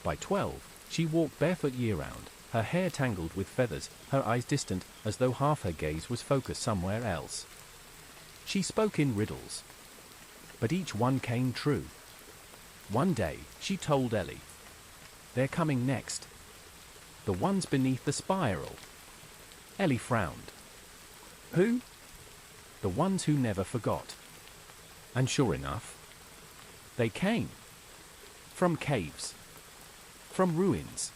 By 12, she walked barefoot year-round, her hair tangled with feathers, her eyes distant, as though half her gaze was focused somewhere else. She spoke in riddles. But each one came true. One day, she told Ellie. They're coming next. The ones beneath the spiral. Ellie frowned. Who? The ones who never forgot. And sure enough, they came. From caves. From ruins.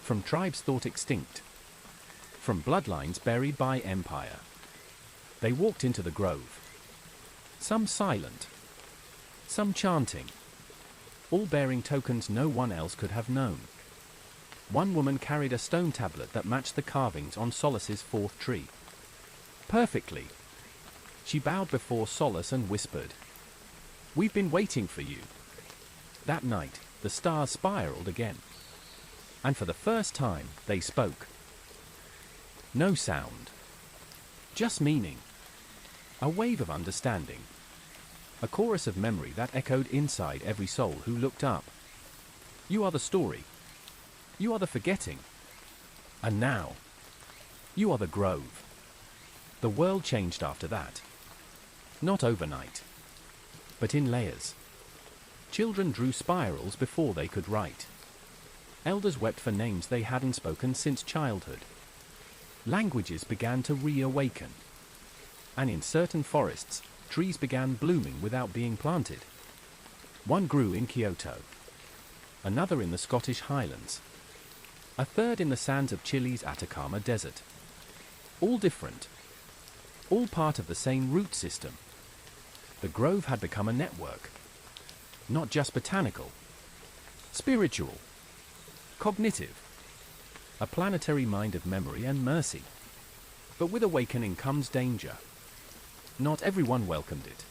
From tribes thought extinct. From bloodlines buried by empire. They walked into the grove. Some silent. Some chanting. All bearing tokens no one else could have known. One woman carried a stone tablet that matched the carvings on Solace's 4th tree. Perfectly. She bowed before Solace and whispered, "We've been waiting for you." That night, the stars spiraled again. And for the first time, they spoke. No sound. Just meaning. A wave of understanding. A chorus of memory that echoed inside every soul who looked up. You are the story. You are the forgetting. And now, you are the grove. The world changed after that. Not overnight, but in layers. Children drew spirals before they could write. Elders wept for names they hadn't spoken since childhood. Languages began to reawaken. And in certain forests, trees began blooming without being planted. One grew in Kyoto. Another in the Scottish Highlands. A third in the sands of Chile's Atacama Desert. All different. All part of the same root system. The grove had become a network. Not just botanical. Spiritual. Cognitive. A planetary mind of memory and mercy. But with awakening comes danger. Not everyone welcomed it.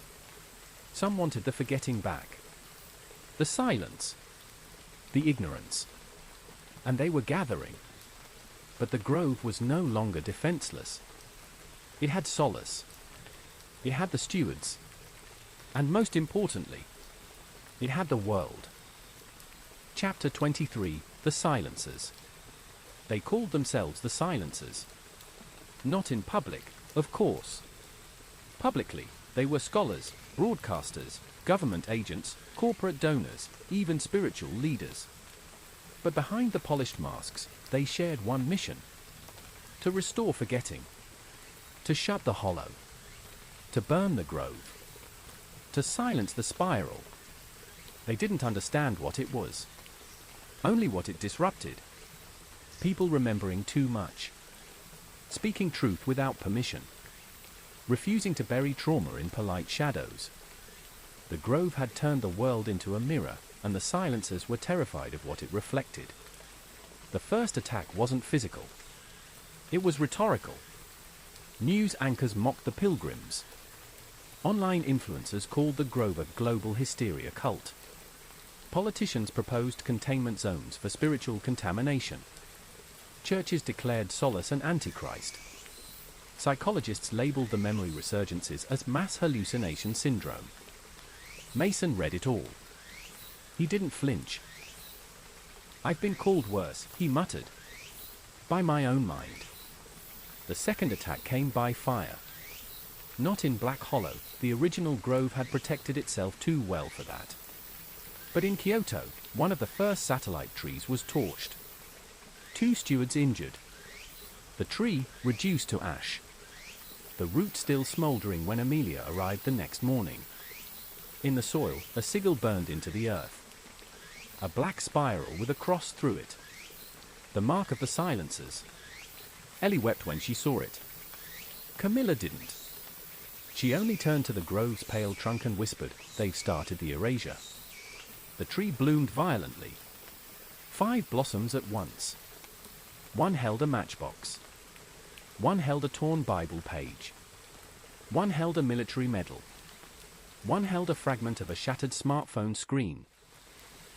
Some wanted the forgetting back. The silence. The ignorance. And they were gathering. But the grove was no longer defenseless. It had solace. It had the stewards. And most importantly, it had the world. Chapter 23, The Silencers. They called themselves the Silencers. Not in public, of course. Publicly, they were scholars, broadcasters, government agents, corporate donors, even spiritual leaders. But behind the polished masks, they shared one mission. to restore forgetting, to shut the hollow, to burn the grove, to silence the spiral. They didn't understand what it was, only what it disrupted. People remembering too much, speaking truth without permission, refusing to bury trauma in polite shadows. The grove had turned the world into a mirror, and the silencers were terrified of what it reflected. The first attack wasn't physical. It was rhetorical. News anchors mocked the pilgrims. Online influencers called the grove a global hysteria cult. Politicians proposed containment zones for spiritual contamination. Churches declared solace an antichrist. Psychologists labeled the memory resurgences as mass hallucination syndrome. Mason read it all. He didn't flinch. "I've been called worse," he muttered. "By my own mind." The second attack came by fire. Not in Black Hollow, the original grove had protected itself too well for that. But in Kyoto, one of the first satellite trees was torched. 2 stewards injured. The tree reduced to ash. The root still smouldering when Amelia arrived the next morning. In the soil, a sigil burned into the earth. A black spiral with a cross through it. The mark of the silencers. Ellie wept when she saw it. Camilla didn't. She only turned to the grove's pale trunk and whispered, "They've started the erasure." The tree bloomed violently. 5 blossoms at once. One held a matchbox. One held a torn Bible page. One held a military medal. One held a fragment of a shattered smartphone screen.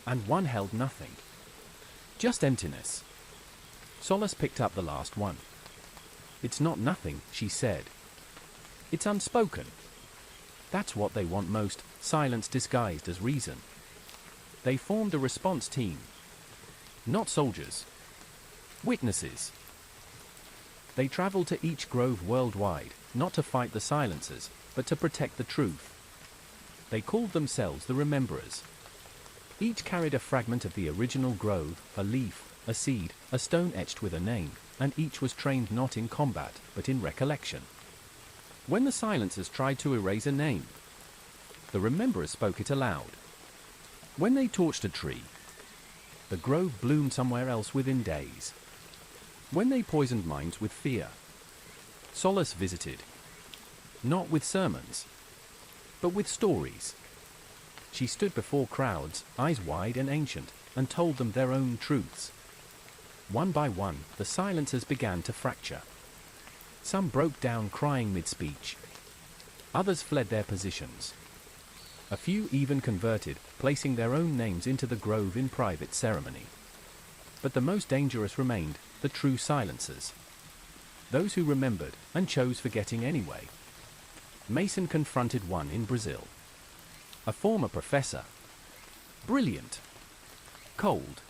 And one held nothing. Just emptiness. Solace picked up the last one. "It's not nothing," she said. "It's unspoken." That's what they want most, silence disguised as reason. They formed a response team. Not soldiers. Witnesses. They traveled to each grove worldwide, not to fight the silencers, but to protect the truth. They called themselves the Rememberers. Each carried a fragment of the original grove, a leaf, a seed, a stone etched with a name, and each was trained not in combat, but in recollection. When the silencers tried to erase a name, the Rememberers spoke it aloud. When they torched a tree, the grove bloomed somewhere else within days. When they poisoned minds with fear, Solace visited. Not with sermons, but with stories. She stood before crowds, eyes wide and ancient, and told them their own truths. One by one, the silencers began to fracture. Some broke down crying mid-speech. Others fled their positions. A few even converted, placing their own names into the grove in private ceremony. But the most dangerous remained, the true silencers. Those who remembered, and chose forgetting anyway. Mason confronted one in Brazil. A former professor. Brilliant. Cold.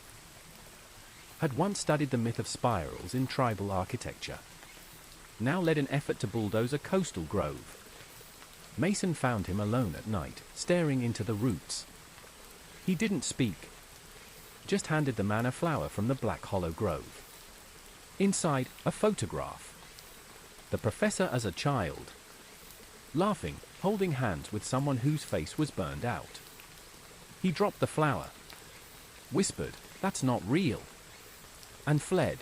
Had once studied the myth of spirals in tribal architecture. Now led an effort to bulldoze a coastal grove. Mason found him alone at night, staring into the roots. He didn't speak. Just handed the man a flower from the Black Hollow Grove. Inside, a photograph. The professor as a child. Laughing, holding hands with someone whose face was burned out. He dropped the flower. Whispered, "That's not real." And fled.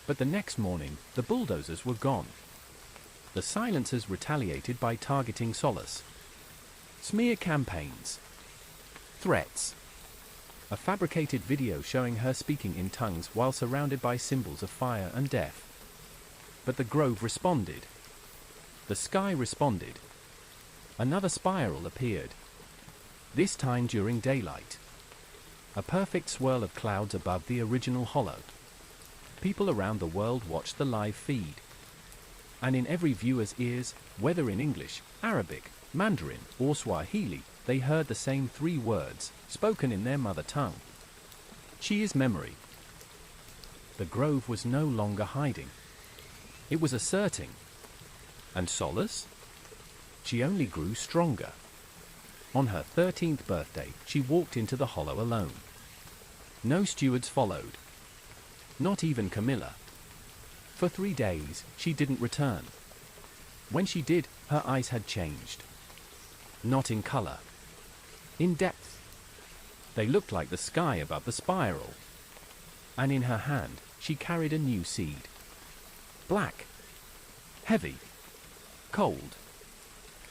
But the next morning, the bulldozers were gone. The silencers retaliated by targeting Solace. Smear campaigns. Threats. A fabricated video showing her speaking in tongues while surrounded by symbols of fire and death. But the grove responded. The sky responded. Another spiral appeared. This time during daylight. A perfect swirl of clouds above the original hollow. People around the world watched the live feed. And in every viewer's ears, whether in English, Arabic, Mandarin, or Swahili, they heard the same 3 words, spoken in their mother tongue. She is memory. The grove was no longer hiding. It was asserting. And Solace? She only grew stronger. On her 13th birthday, she walked into the hollow alone. No stewards followed. Not even Camilla. For 3 days, she didn't return. When she did, her eyes had changed. Not in color. In depth. They looked like the sky above the spiral. And in her hand, she carried a new seed. Black. Heavy. Cold.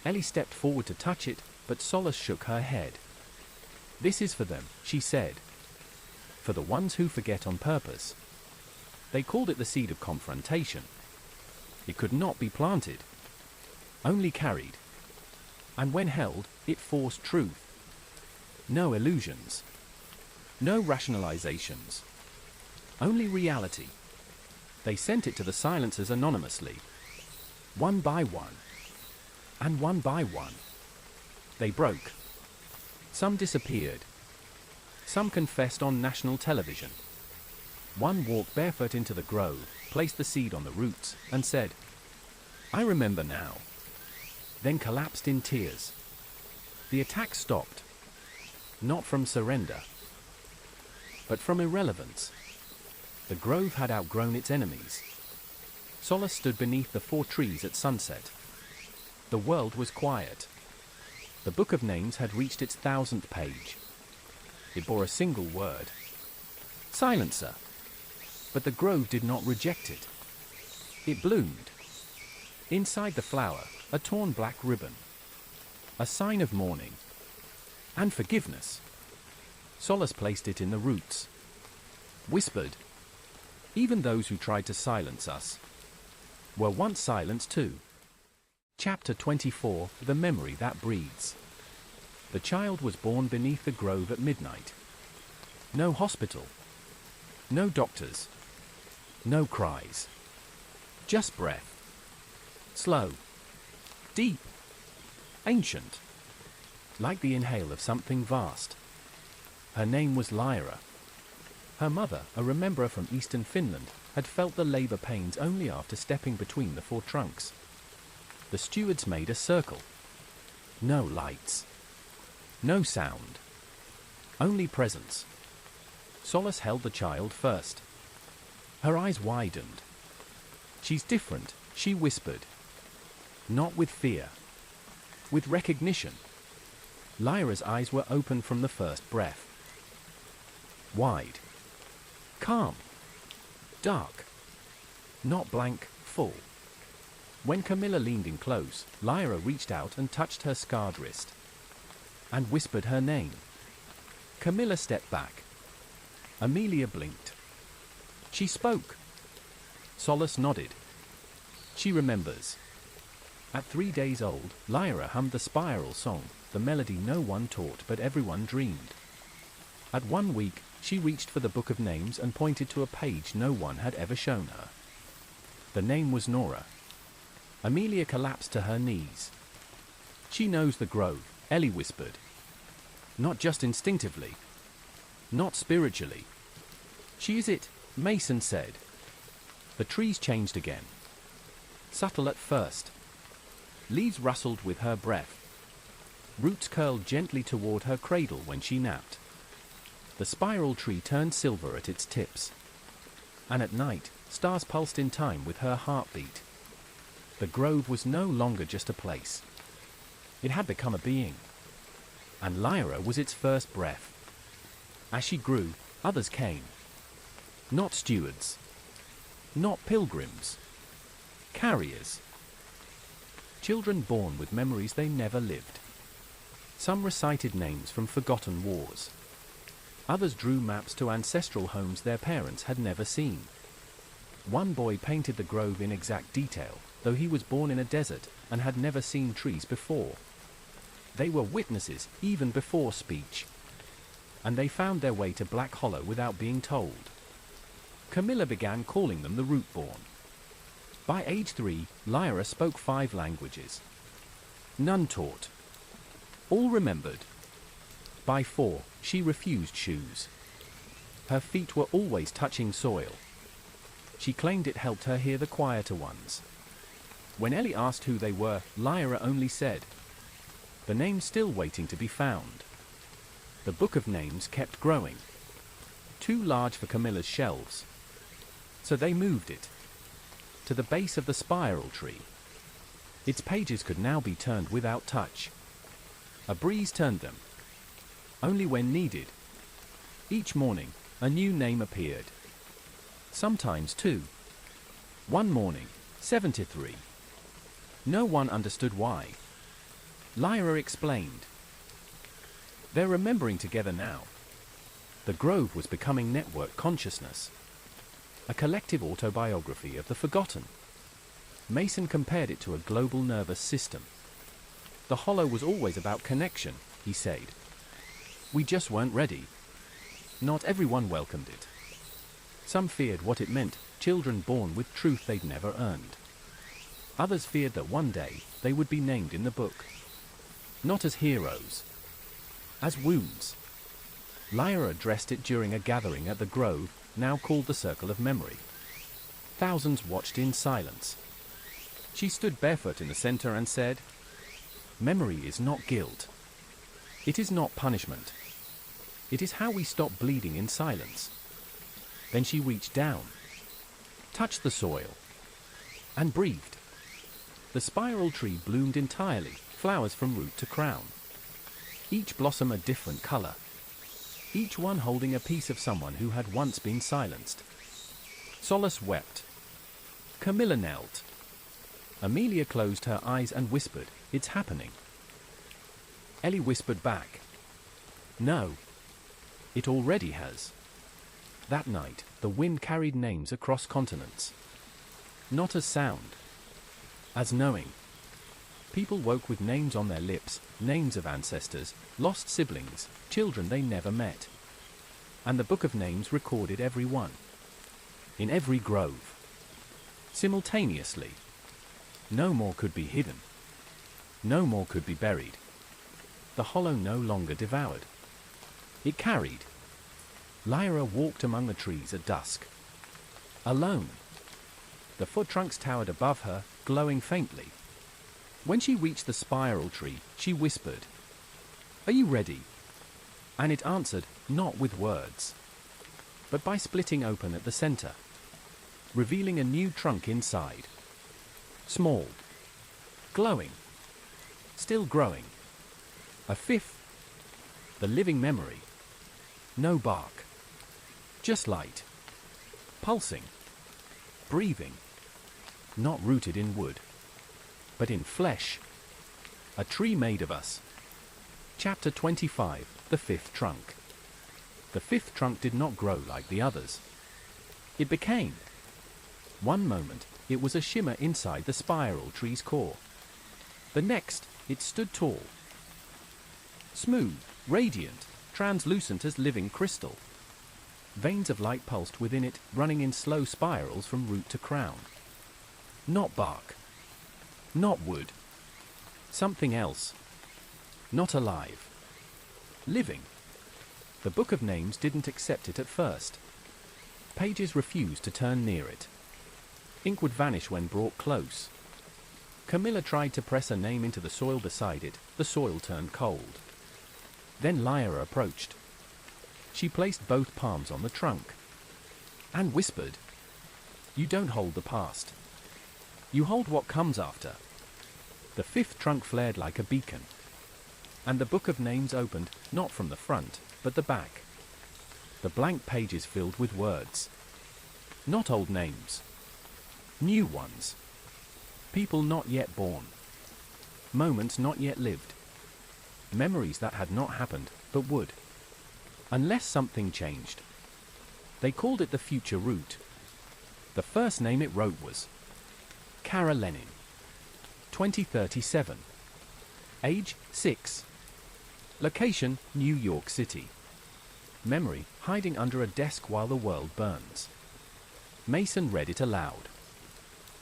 Ellie stepped forward to touch it, but Solace shook her head. "This is for them," she said. "For the ones who forget on purpose." They called it the seed of confrontation. It could not be planted, only carried. And when held, it forced truth. No illusions. No rationalizations. Only reality. They sent it to the silencers anonymously. One by one. And one by one. They broke. Some disappeared. Some confessed on national television. One walked barefoot into the grove, placed the seed on the roots, and said, "I remember now." Then collapsed in tears. The attack stopped. Not from surrender, but from irrelevance. The grove had outgrown its enemies. Solace stood beneath the 4 trees at sunset. The world was quiet. The Book of Names had reached its 1000th page. It bore a single word. Silencer. But the grove did not reject it. It bloomed. Inside the flower, a torn black ribbon. A sign of mourning. And forgiveness. Solace placed it in the roots. Whispered. Even those who tried to silence us were once silenced too. Chapter 24, The Memory That Breathes. The child was born beneath the grove at midnight. No hospital. No doctors. No cries. Just breath. Slow. Deep. Ancient. Like the inhale of something vast. Her name was Lyra. Her mother, a rememberer from eastern Finland, had felt the labor pains only after stepping between the 4 trunks. The stewards made a circle. No lights. No sound. Only presence. Solace held the child first. Her eyes widened. "She's different," she whispered. Not with fear. With recognition. Lyra's eyes were open from the first breath. Wide. Calm. Dark. Not blank, full. When Camilla leaned in close, Lyra reached out and touched her scarred wrist. And whispered her name. Camilla stepped back. Amelia blinked. She spoke. Solace nodded. She remembers. At 3 days old, Lyra hummed the spiral song, the melody no one taught but everyone dreamed. At 1 week, she reached for the Book of Names and pointed to a page no one had ever shown her. The name was Nora. Amelia collapsed to her knees. "She knows the grove," Ellie whispered. "Not just instinctively. Not spiritually. She is it," Mason said. The trees changed again. Subtle at first. Leaves rustled with her breath. Roots curled gently toward her cradle when she napped. The spiral tree turned silver at its tips. And at night, stars pulsed in time with her heartbeat. The grove was no longer just a place. It had become a being. And Lyra was its first breath. As she grew, others came. Not stewards. Not pilgrims. Carriers. Children born with memories they never lived. Some recited names from forgotten wars. Others drew maps to ancestral homes their parents had never seen. One boy painted the grove in exact detail, though he was born in a desert and had never seen trees before. They were witnesses even before speech. And they found their way to Black Hollow without being told. Camilla began calling them the Rootborn. By age 3, Lyra spoke 5 languages. None taught. All remembered. By 4, she refused shoes. Her feet were always touching soil. She claimed it helped her hear the quieter ones. When Ellie asked who they were, Lyra only said, "The name's still waiting to be found." The Book of Names kept growing. Too large for Camilla's shelves. So they moved it. to the base of the spiral tree. Its pages could now be turned without touch. A breeze turned them, only when needed. Each morning, a new name appeared. Sometimes two. One morning, 73. No one understood why. Lyra explained. They're remembering together now. The grove was becoming network consciousness. A collective autobiography of the forgotten. Mason compared it to a global nervous system. The hollow was always about connection, he said. We just weren't ready. Not everyone welcomed it. Some feared what it meant, children born with truth they'd never earned. Others feared that one day they would be named in the book. Not as heroes, as wounds. Lyra addressed it during a gathering at the grove, now called the Circle of Memory. Thousands watched in silence. She stood barefoot in the center and said, "Memory is not guilt. It is not punishment. It is how we stop bleeding in silence." Then she reached down, touched the soil, and breathed. The spiral tree bloomed entirely, flowers from root to crown. Each blossom a different color. Each one holding a piece of someone who had once been silenced. Solace wept. Camilla knelt. Amelia closed her eyes and whispered, "It's happening." Ellie whispered back, "No. It already has." That night, the wind carried names across continents. Not as sound, as knowing. People woke with names on their lips, names of ancestors, lost siblings, children they never met. And the book of names recorded every one. In every grove. Simultaneously. No more could be hidden. No more could be buried. The hollow no longer devoured. It carried. Lyra walked among the trees at dusk. Alone. The foot trunks towered above her, glowing faintly. When she reached the spiral tree, she whispered, "Are you ready?" And it answered, not with words, but by splitting open at the center, revealing a new trunk inside. Small. Glowing. Still growing. A fifth. The living memory. No bark. Just light. Pulsing. Breathing. Not rooted in wood, but in flesh. A tree made of us. Chapter 25, The Fifth Trunk. The fifth trunk did not grow like the others. It became. One moment, it was a shimmer inside the spiral tree's core. The next, it stood tall. Smooth, radiant, translucent as living crystal. Veins of light pulsed within it, running in slow spirals from root to crown. Not bark. Not wood. Something else. Not alive. Living. The book of names didn't accept it at first. Pages refused to turn near it. Ink would vanish when brought close. Camilla tried to press a name into the soil beside it. The soil turned cold. Then Lyra approached. She placed both palms on the trunk and whispered, "You don't hold the past. You hold what comes after." The fifth trunk flared like a beacon. And the book of names opened, not from the front, but the back. The blank pages filled with words. Not old names. New ones. People not yet born. Moments not yet lived. Memories that had not happened, but would. Unless something changed. They called it the future route. The first name it wrote was Kara Lenin. 2037. Age, 6. Location, New York City. Memory, hiding under a desk while the world burns. Mason read it aloud.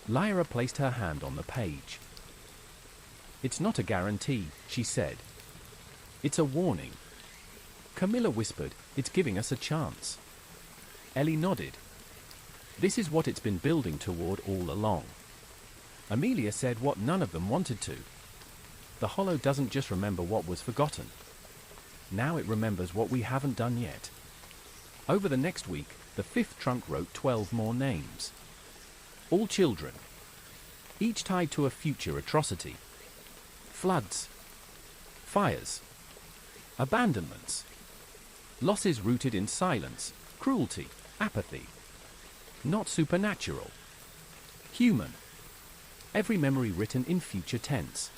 Lyra placed her hand on the page. "It's not a guarantee," she said. "It's a warning." Camilla whispered, "It's giving us a chance." Ellie nodded. "This is what it's been building toward all along." Amelia said what none of them wanted to. The hollow doesn't just remember what was forgotten. Now it remembers what we haven't done yet. Over the next week, the fifth trunk wrote 12 more names. all children, each tied to a future atrocity. Floods, fires, abandonments, losses rooted in silence, cruelty, apathy. Not supernatural. Human. Every memory written in future tense.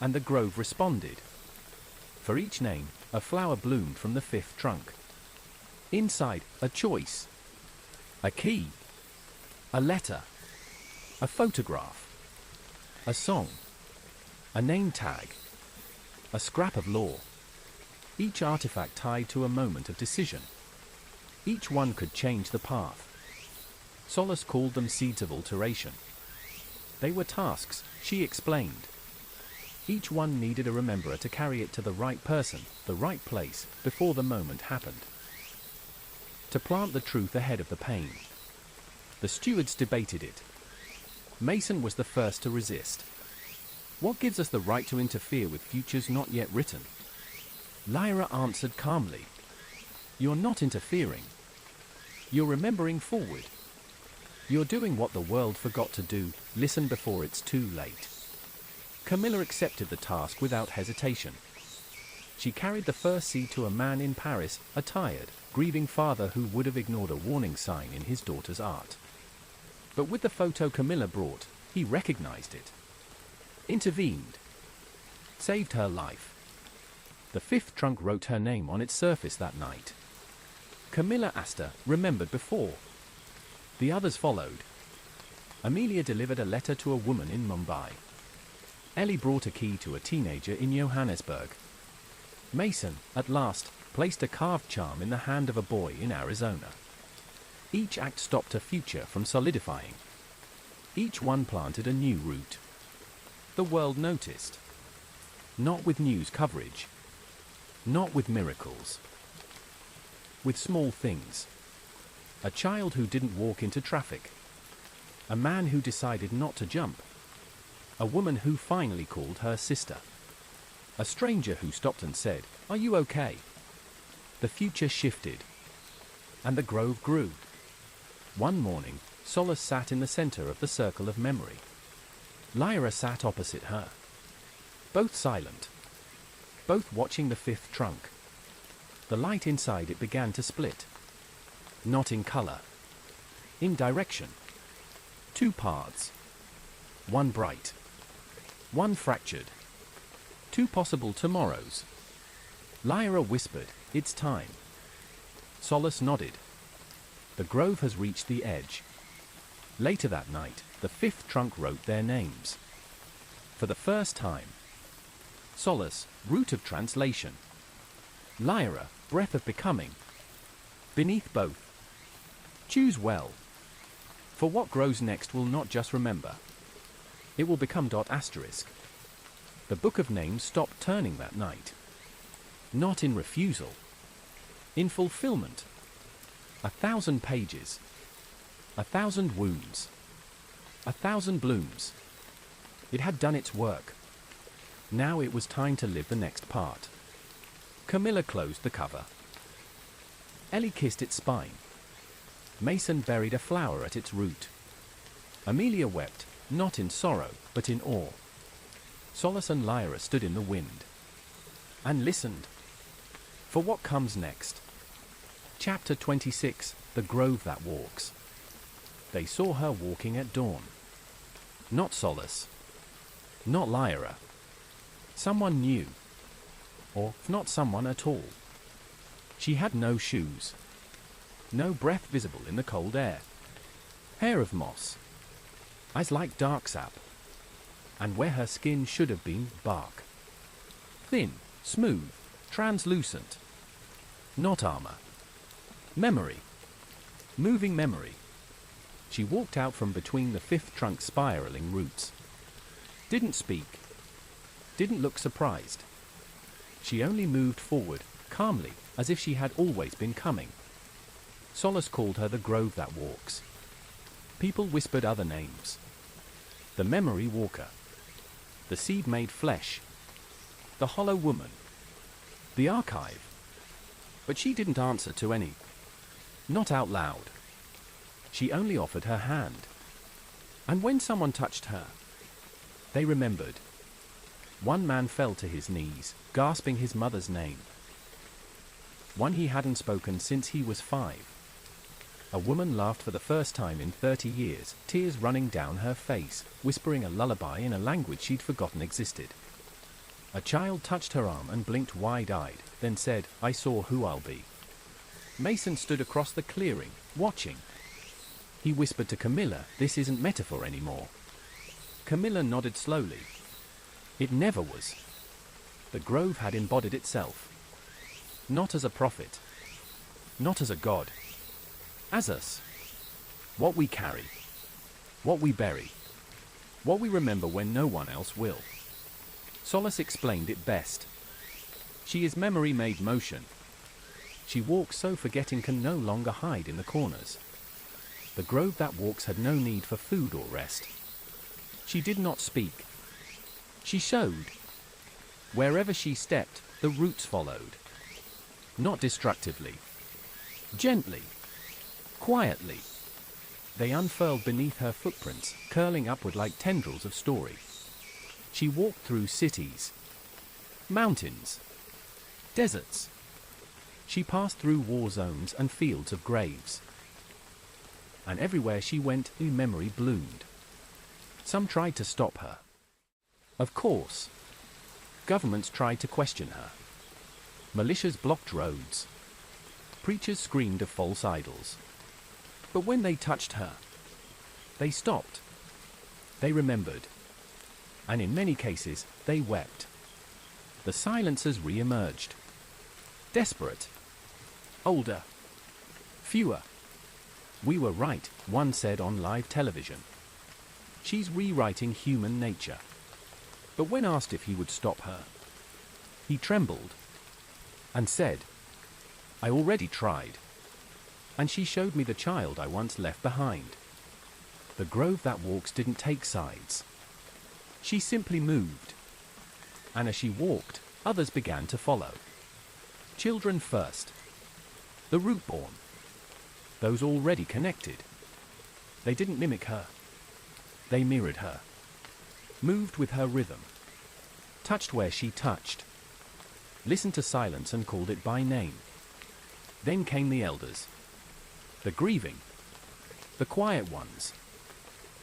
And the grove responded. For each name, a flower bloomed from the fifth trunk. Inside, a choice. A key. A letter. A photograph. A song. A name tag. A scrap of lore. Each artifact tied to a moment of decision. Each one could change the path. Solace called them seeds of alteration. They were tasks, she explained. Each one needed a rememberer to carry it to the right person, the right place, before the moment happened. To plant the truth ahead of the pain. The stewards debated it. Mason was the first to resist. What gives us the right to interfere with futures not yet written? Lyra answered calmly. You're not interfering. You're remembering forward. You're doing what the world forgot to do, listen before it's too late. Camilla accepted the task without hesitation. She carried the first seed to a man in Paris, a tired, grieving father who would have ignored a warning sign in his daughter's art. But with the photo Camilla brought, he recognized it. Intervened. Saved her life. The fifth trunk wrote her name on its surface that night. Camilla Astor remembered before. The others followed. Amelia delivered a letter to a woman in Mumbai. Ellie brought a key to a teenager in Johannesburg. Mason, at last, placed a carved charm in the hand of a boy in Arizona. Each act stopped a future from solidifying. Each one planted a new root. The world noticed. Not with news coverage. Not with miracles. With small things. A child who didn't walk into traffic. A man who decided not to jump. A woman who finally called her sister. A stranger who stopped and said, "Are you okay?" The future shifted. And the grove grew. One morning, Solace sat in the center of the circle of memory. Lyra sat opposite her. Both silent. Both watching the fifth trunk. The light inside it began to split. Not in color. In direction. Two paths. One bright. One fractured. Two possible tomorrows. Lyra whispered, "It's time." Solace nodded. The grove has reached the edge. Later that night, the fifth trunk wrote their names. For the first time. Solace, root of translation. Lyra, breath of becoming. Beneath both. Choose well. For what grows next will not just remember. It will become ... The book of names stopped turning that night. Not in refusal. In fulfillment. 1,000 pages. 1,000 wounds. 1,000 blooms. It had done its work. Now it was time to live the next part. Camilla closed the cover. Ellie kissed its spine. Mason buried a flower at its root. Amelia wept, not in sorrow, but in awe. Solace and Lyra stood in the wind. And listened. For what comes next? Chapter 26, The Grove That Walks. They saw her walking at dawn. Not Solace. Not Lyra. Someone new. Or not someone at all. She had no shoes. No breath visible in the cold air. Hair of moss. Eyes like dark sap. And where her skin should have been, bark. Thin, smooth, translucent. Not armor. Memory. Moving memory. She walked out from between the fifth trunk's spiraling roots. Didn't speak. Didn't look surprised. She only moved forward, calmly, as if she had always been coming. Solace called her the grove that walks. People whispered other names. The memory walker. The seed made flesh. The hollow woman. The archive. But she didn't answer to any. Not out loud. She only offered her hand. And when someone touched her, they remembered. One man fell to his knees, gasping his mother's name. One he hadn't spoken since he was 5. A woman laughed for the first time in 30 years, tears running down her face, whispering a lullaby in a language she'd forgotten existed. A child touched her arm and blinked wide-eyed, then said, "I saw who I'll be." Mason stood across the clearing, watching. He whispered to Camilla, "This isn't metaphor anymore." Camilla nodded slowly. It never was. The grove had embodied itself. Not as a prophet. Not as a god. As us. What we carry. What we bury. What we remember when no one else will. Solace explained it best. She is memory made motion. She walks so forgetting can no longer hide in the corners. The grove that walks had no need for food or rest. She did not speak. She showed. Wherever she stepped, the roots followed. Not destructively. Gently. Quietly. They unfurled beneath her footprints, curling upward like tendrils of story. She walked through cities, mountains, deserts. She passed through war zones and fields of graves. And everywhere she went, new memory bloomed. Some tried to stop her. Of course. Governments tried to question her. Militias blocked roads. Preachers screamed of false idols. But when they touched her, they stopped. They remembered. And in many cases, they wept. The silencers re-emerged. Desperate. Older. Fewer. "We were right," one said on live television. She's rewriting human nature. But when asked if he would stop her, he trembled and said, "I already tried. And she showed me the child I once left behind." The grove that walks didn't take sides. She simply moved. And as she walked, others began to follow. Children first. The root-born. Those already connected. They didn't mimic her. They mirrored her. Moved with her rhythm. Touched where she touched. Listened to silence and called it by name. Then came the elders. The grieving. The quiet ones.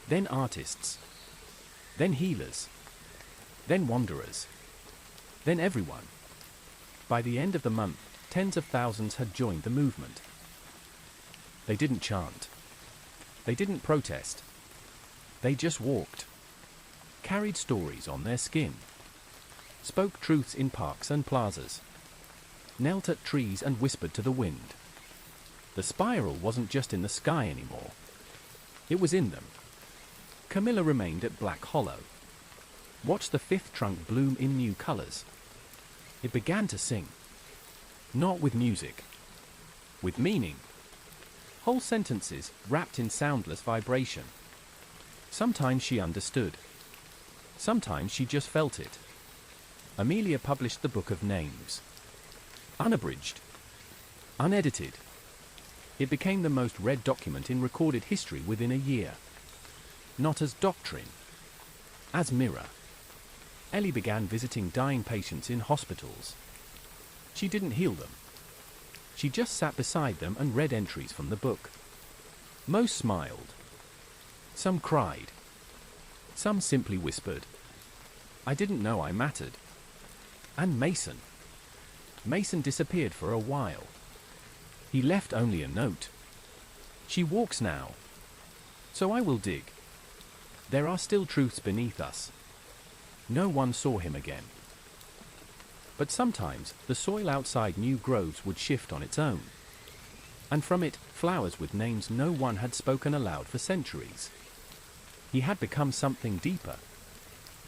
Then artists. Then healers. Then wanderers. Then everyone. By the end of the month, tens of thousands had joined the movement. They didn't chant. They didn't protest. They just walked. Carried stories on their skin. Spoke truths in parks and plazas. Knelt at trees and whispered to the wind. The spiral wasn't just in the sky anymore. It was in them. Camilla remained at Black Hollow. Watched the fifth trunk bloom in new colors. It began to sing. Not with music. With meaning. Whole sentences wrapped in soundless vibration. Sometimes she understood. Sometimes she just felt it. Amelia published the Book of Names. Unabridged. Unedited. It became the most read document in recorded history within a year. Not as doctrine. As mirror. Ellie began visiting dying patients in hospitals. She didn't heal them. She just sat beside them and read entries from the book. Most smiled. Some cried. Some simply whispered, "I didn't know I mattered." And Mason. Mason disappeared for a while. He left only a note. "She walks now. So I will dig. There are still truths beneath us." No one saw him again. But sometimes, the soil outside new groves would shift on its own. And from it, flowers with names no one had spoken aloud for centuries. He had become something deeper.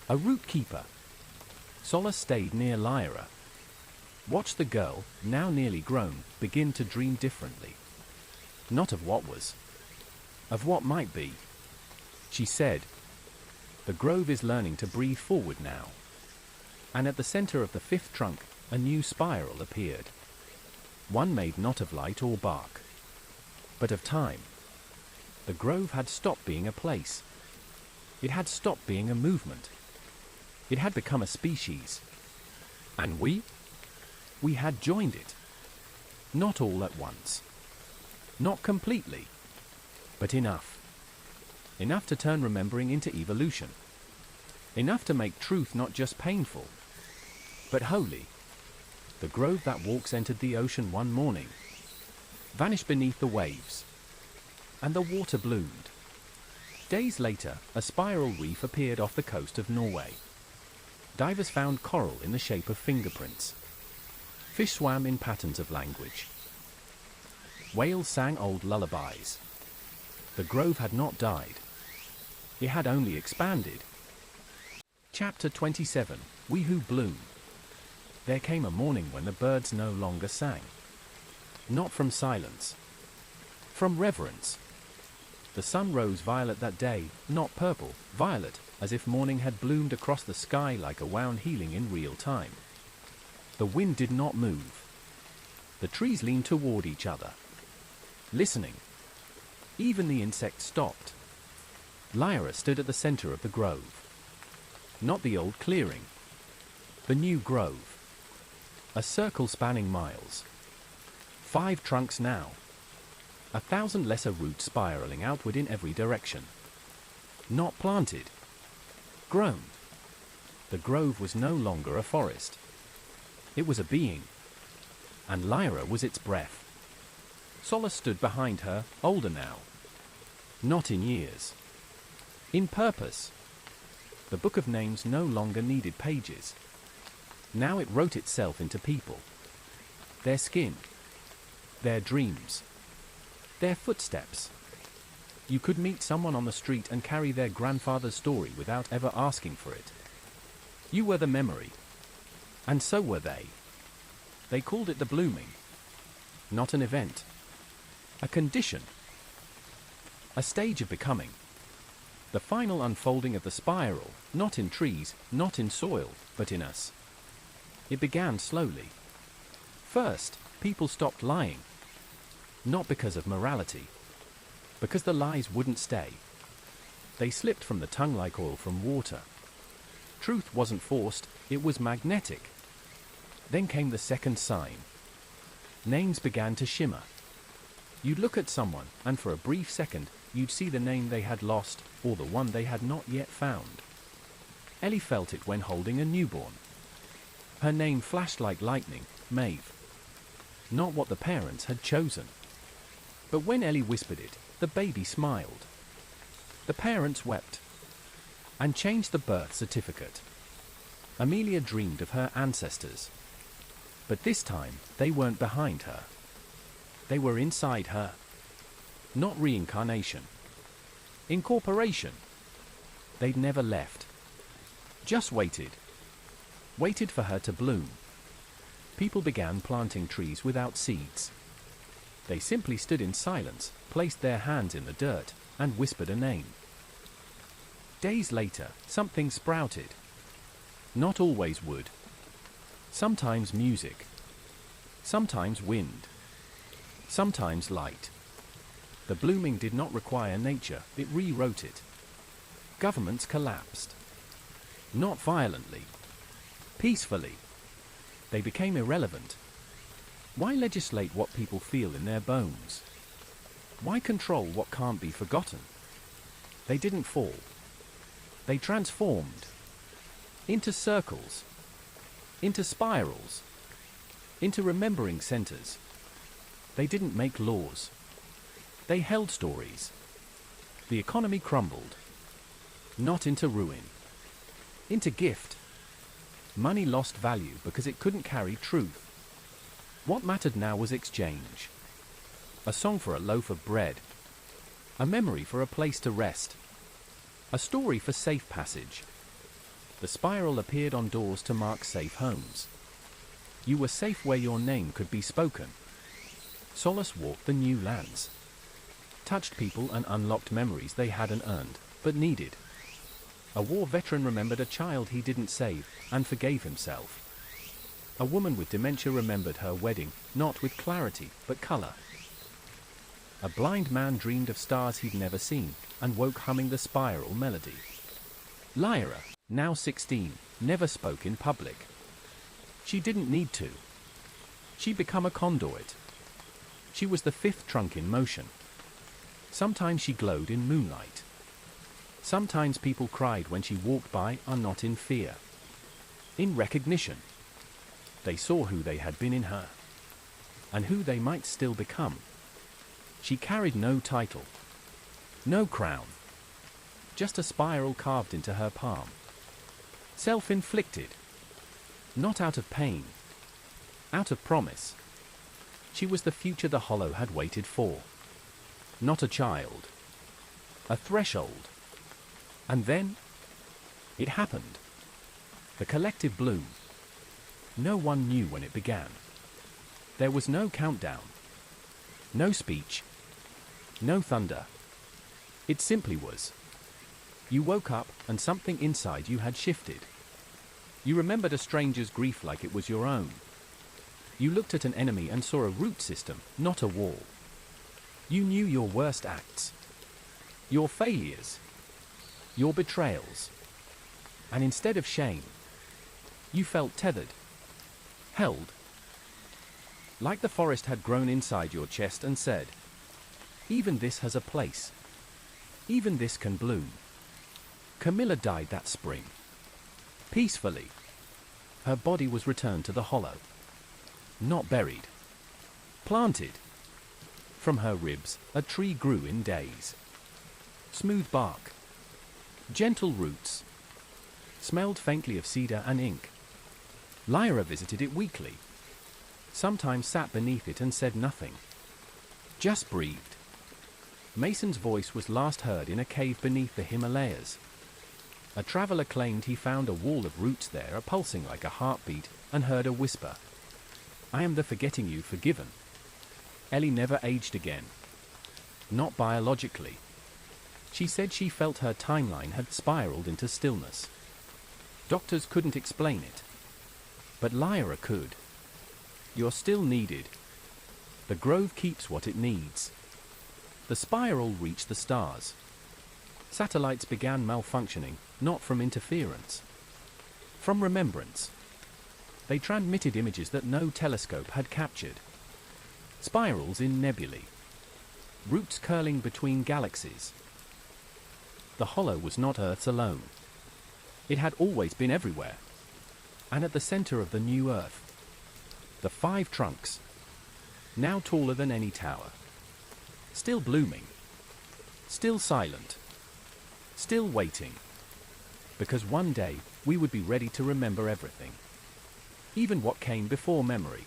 A root keeper. Solace stayed near Lyra. Watched the girl, now nearly grown, begin to dream differently. Not of what was. Of what might be. She said, "The grove is learning to breathe forward now." And at the center of the fifth trunk, a new spiral appeared. One made not of light or bark, but of time. The grove had stopped being a place. It had stopped being a movement. It had become a species. And we? We had joined it. Not all at once. Not completely. But enough. Enough to turn remembering into evolution. Enough to make truth not just painful, but holy. The grove that walks entered the ocean one morning, vanished beneath the waves, and the water bloomed. Days later, a spiral reef appeared off the coast of Norway. Divers found coral in the shape of fingerprints. Fish swam in patterns of language. Whales sang old lullabies. The grove had not died. It had only expanded. Chapter 27, We Who Bloom. There came a morning when the birds no longer sang. Not from silence. From reverence. The sun rose violet that day, not purple, violet, as if morning had bloomed across the sky like a wound healing in real time. The wind did not move. The trees leaned toward each other, listening. Even the insects stopped. Lyra stood at the center of the grove. Not the old clearing. The new grove. A circle spanning miles. 5 trunks now. 1,000 lesser roots spiraling outward in every direction. Not planted. Grown. The grove was no longer a forest. It was a being. And Lyra was its breath. Solace stood behind her, older now. Not in years. In purpose. The book of names no longer needed pages. Now it wrote itself into people. Their skin. Their dreams. Their footsteps. You could meet someone on the street and carry their grandfather's story without ever asking for it. You were the memory. And so were they. They called it the blooming. Not an event. A condition. A stage of becoming. The final unfolding of the spiral, not in trees, not in soil, but in us. It began slowly. First, people stopped lying. Not because of morality. Because the lies wouldn't stay. They slipped from the tongue like oil from water. Truth wasn't forced, it was magnetic. Then came the second sign. Names began to shimmer. You'd look at someone, and for a brief second, you'd see the name they had lost, or the one they had not yet found. Ellie felt it when holding a newborn. Her name flashed like lightning, Maeve. Not what the parents had chosen. But when Ellie whispered it, the baby smiled. The parents wept. And changed the birth certificate. Amelia dreamed of her ancestors. But this time, they weren't behind her. They were inside her. Not reincarnation. Incorporation. They'd never left. Just waited. Waited for her to bloom. People began planting trees without seeds. They simply stood in silence, placed their hands in the dirt, and whispered a name. Days later, something sprouted. Not always wood. Sometimes music. Sometimes wind. Sometimes light. The blooming did not require nature, it rewrote it. Governments collapsed. Not violently. Peacefully. They became irrelevant. Why legislate what people feel in their bones? Why control what can't be forgotten? They didn't fall. They transformed. Into circles. Into spirals. Into remembering centers. They didn't make laws. They held stories. The economy crumbled. Not into ruin. Into gift. Money lost value because it couldn't carry truth. What mattered now was exchange. A song for a loaf of bread. A memory for a place to rest. A story for safe passage. The spiral appeared on doors to mark safe homes. You were safe where your name could be spoken. Solace walked the new lands. Touched people and unlocked memories they hadn't earned, but needed. A war veteran remembered a child he didn't save, and forgave himself. A woman with dementia remembered her wedding, not with clarity, but color. A blind man dreamed of stars he'd never seen, and woke humming the spiral melody. Lyra, now 16, never spoke in public. She didn't need to. She'd become a conduit. She was the fifth trunk in motion. Sometimes she glowed in moonlight. Sometimes people cried when she walked by, not in fear. In recognition. They saw who they had been in her. And who they might still become. She carried no title. No crown. Just a spiral carved into her palm. Self-inflicted. Not out of pain. Out of promise. She was the future the Hollow had waited for. Not a child. A threshold. And then, it happened. The collective bloom. No one knew when it began. There was no countdown. No speech. No thunder. It simply was. You woke up and something inside you had shifted. You remembered a stranger's grief like it was your own. You looked at an enemy and saw a root system, not a wall. You knew your worst acts. Your failures. Your betrayals. And instead of shame, you felt tethered. Held. Like the forest had grown inside your chest and said, even this has a place. Even this can bloom. Camilla died that spring. Peacefully. Her body was returned to the Hollow. Not buried. Planted. From her ribs, a tree grew in days. Smooth bark. Gentle roots. Smelled faintly of cedar and ink. Lyra visited it weekly. Sometimes sat beneath it and said nothing. Just breathed. Mason's voice was last heard in a cave beneath the Himalayas. A traveler claimed he found a wall of roots there pulsing like a heartbeat and heard a whisper. I am the forgetting you forgiven. Ellie never aged again. Not biologically. She said she felt her timeline had spiraled into stillness. Doctors couldn't explain it. But Lyra could. You're still needed. The grove keeps what it needs. The spiral reached the stars. Satellites began malfunctioning, not from interference. From remembrance. They transmitted images that no telescope had captured. Spirals in nebulae. Roots curling between galaxies. The Hollow was not Earth's alone. It had always been everywhere. And at the center of the new Earth. The 5 trunks. Now taller than any tower. Still blooming. Still silent. Still waiting. Because one day, we would be ready to remember everything. Even what came before memory.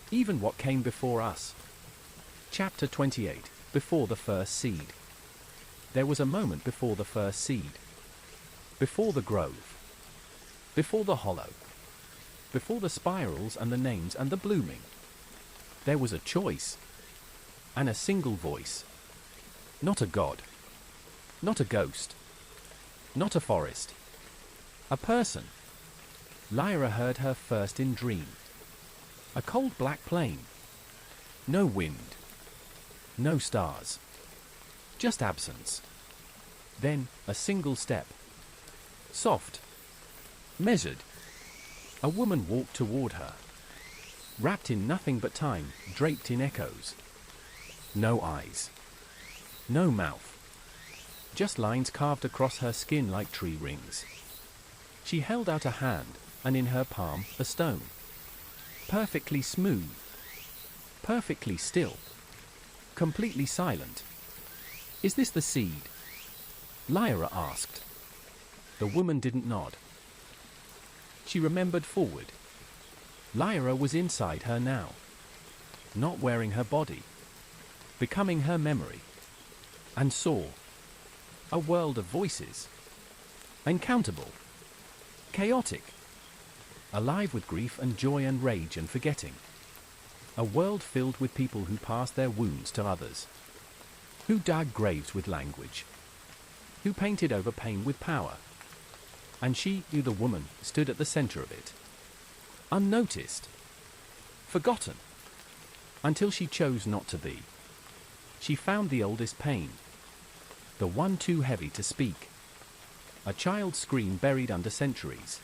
Even what came before us. Chapter 28, Before the First Seed. There was a moment before the first seed. Before the grove. Before the Hollow. Before the spirals and the names and the blooming. There was a choice. And a single voice. Not a god. Not a ghost. Not a forest. A person. Lyra heard her first in dream. A cold black plain. No wind. No stars. Just absence. Then, a single step. Soft. Measured. A woman walked toward her. Wrapped in nothing but time, draped in echoes. No eyes. No mouth. Just lines carved across her skin like tree rings. She held out a hand, and in her palm, a stone. Perfectly smooth. Perfectly still. Completely silent. Is this the seed? Lyra asked. The woman didn't nod. She remembered forward. Lyra was inside her now. Not wearing her body. Becoming her memory. And saw. A world of voices. Uncountable. Chaotic. Alive with grief and joy and rage and forgetting. A world filled with people who passed their wounds to others. Who dug graves with language. Who painted over pain with power. And she, the woman, stood at the center of it. Unnoticed. Forgotten. Until she chose not to be. She found the oldest pain. The one too heavy to speak. A child's scream buried under centuries.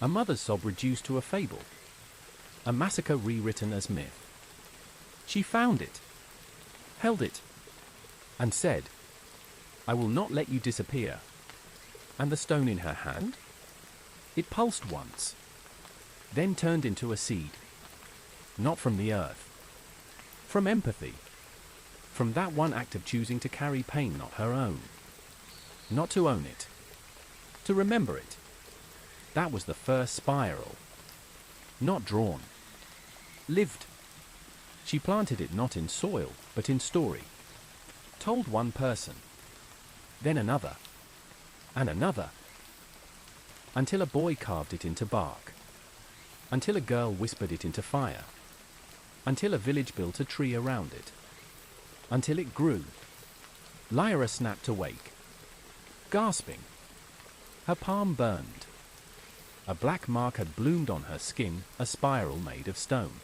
A mother's sob reduced to a fable. A massacre rewritten as myth. She found it, held it, and said, "I will not let you disappear." And the stone in her hand? It pulsed once, then turned into a seed. Not from the earth. From empathy. From that one act of choosing to carry pain not her own. Not to own it. To remember it. That was the first spiral. Not drawn. Lived. She planted it not in soil, but in story. Told one person. Then another. And another. Until a boy carved it into bark. Until a girl whispered it into fire. Until a village built a tree around it. Until it grew. Lyra snapped awake. Gasping. Her palm burned. A black mark had bloomed on her skin, a spiral made of stone.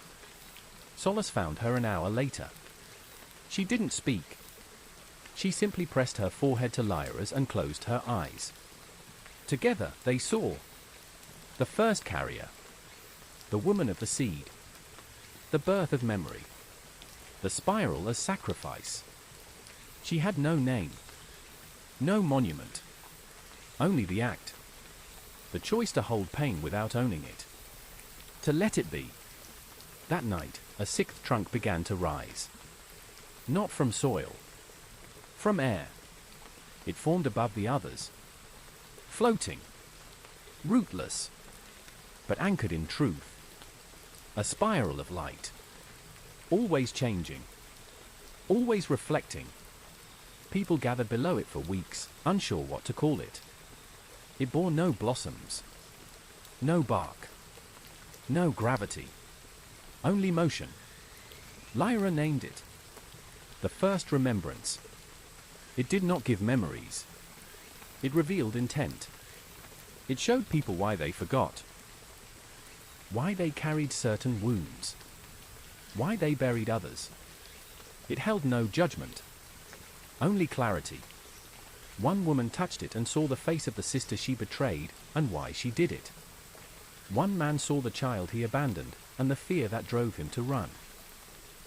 Solace found her an hour later. She didn't speak. She simply pressed her forehead to Lyra's and closed her eyes. Together they saw the first carrier, the woman of the seed, the birth of memory, the spiral as sacrifice. She had no name, no monument, only the act, the choice to hold pain without owning it, to let it be. That night, a sixth trunk began to rise. Not from soil, from air. It formed above the others, floating, rootless, but anchored in truth. A spiral of light, always changing, always reflecting. People gathered below it for weeks, unsure what to call it. It bore no blossoms, no bark, no gravity, only motion. Lyra named it the first remembrance. It did not give memories. It revealed intent. It showed people why they forgot, why they carried certain wounds, why they buried others. It held no judgment, only clarity. One woman touched it and saw the face of the sister she betrayed, and why she did it. One man saw the child he abandoned, and the fear that drove him to run.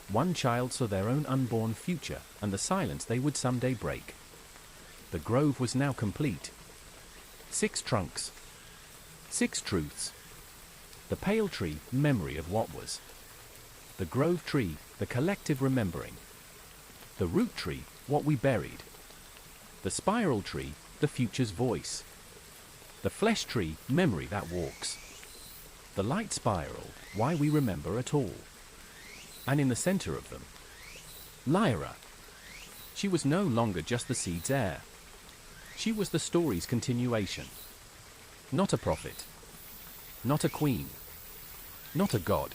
One child saw their own unborn future, and the silence they would someday break. The grove was now complete. 6 trunks. 6 truths. The pale tree, memory of what was. The grove tree, the collective remembering. The root tree, what we buried. The spiral tree, the future's voice. The flesh tree, memory that walks. The light spiral, why we remember at all. And in the center of them, Lyra. She was no longer just the seed's heir. She was the story's continuation. Not a prophet. Not a queen. Not a god.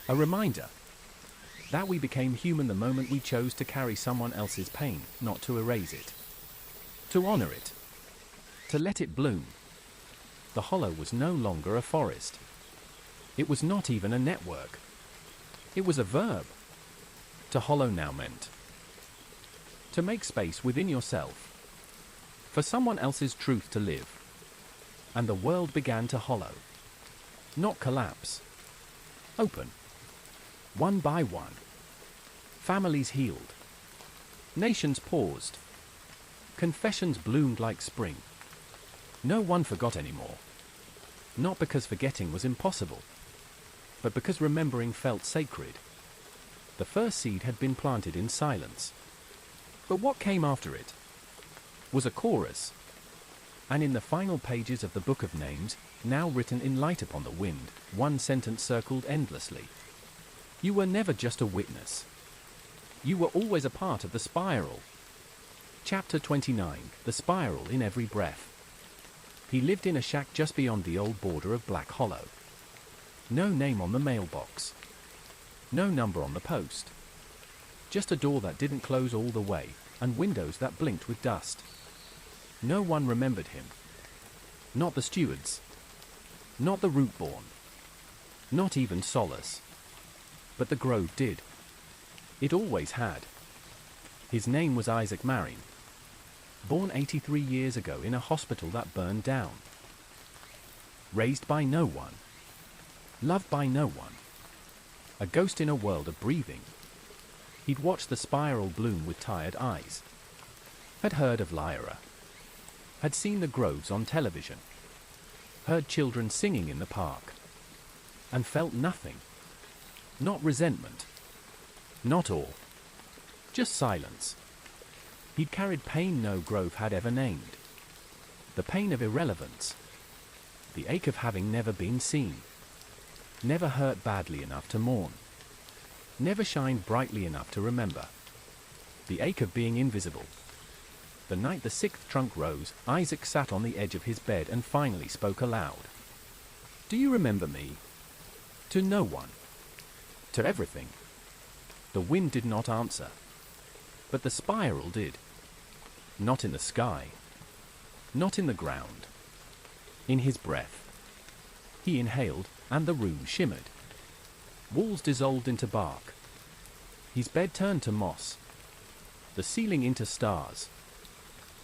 A reminder that we became human the moment we chose to carry someone else's pain, not to erase it. To honor it. To let it bloom. The hollow was no longer a forest. It was not even a network. It was a verb. To hollow now meant to make space within yourself, for someone else's truth to live. And the world began to hollow. Not collapse. Open. One by one. Families healed. Nations paused. Confessions bloomed like spring. No one forgot anymore. Not because forgetting was impossible, but because remembering felt sacred. The first seed had been planted in silence. But what came after it was a chorus. And in the final pages of the Book of Names, now written in light upon the wind, one sentence circled endlessly. You were never just a witness. You were always a part of the spiral. Chapter 29, The Spiral in Every Breath. He lived in a shack just beyond the old border of Black Hollow. No name on the mailbox. No number on the post. Just a door that didn't close all the way, and windows that blinked with dust. No one remembered him. Not the stewards. Not the root-born. Not even Solace. But the grove did. It always had. His name was Isaac Marion. Born 83 years ago in a hospital that burned down. Raised by no one. Loved by no one. A ghost in a world of breathing. He'd watched the spiral bloom with tired eyes. Had heard of Lyra. Had seen the groves on television. Heard children singing in the park. And felt nothing. Not resentment. Not awe. Just silence. He'd carried pain no grove had ever named. The pain of irrelevance. The ache of having never been seen. Never hurt badly enough to mourn. Never shined brightly enough to remember. The ache of being invisible. The night the sixth trunk rose, Isaac sat on the edge of his bed and finally spoke aloud. "Do you remember me?" To no one. To everything. The wind did not answer. But the spiral did. Not in the sky. Not in the ground. In his breath. He inhaled, and the room shimmered. Walls dissolved into bark. His bed turned to moss. The ceiling into stars.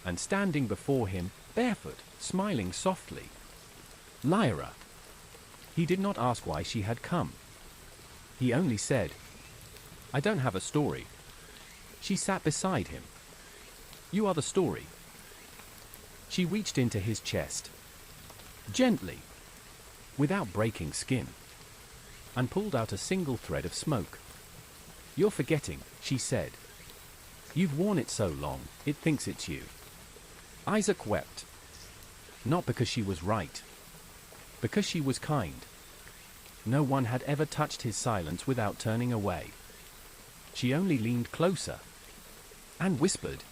And standing before him, barefoot, smiling softly. Lyra. He did not ask why she had come. He only said, "I don't have a story." She sat beside him. "You are the story." She reached into his chest. Gently. Without breaking skin. And pulled out a single thread of smoke. "You're forgetting," she said. "You've worn it so long, it thinks it's you." Isaac wept. Not because she was right. Because she was kind. No one had ever touched his silence without turning away. She only leaned closer. And whispered.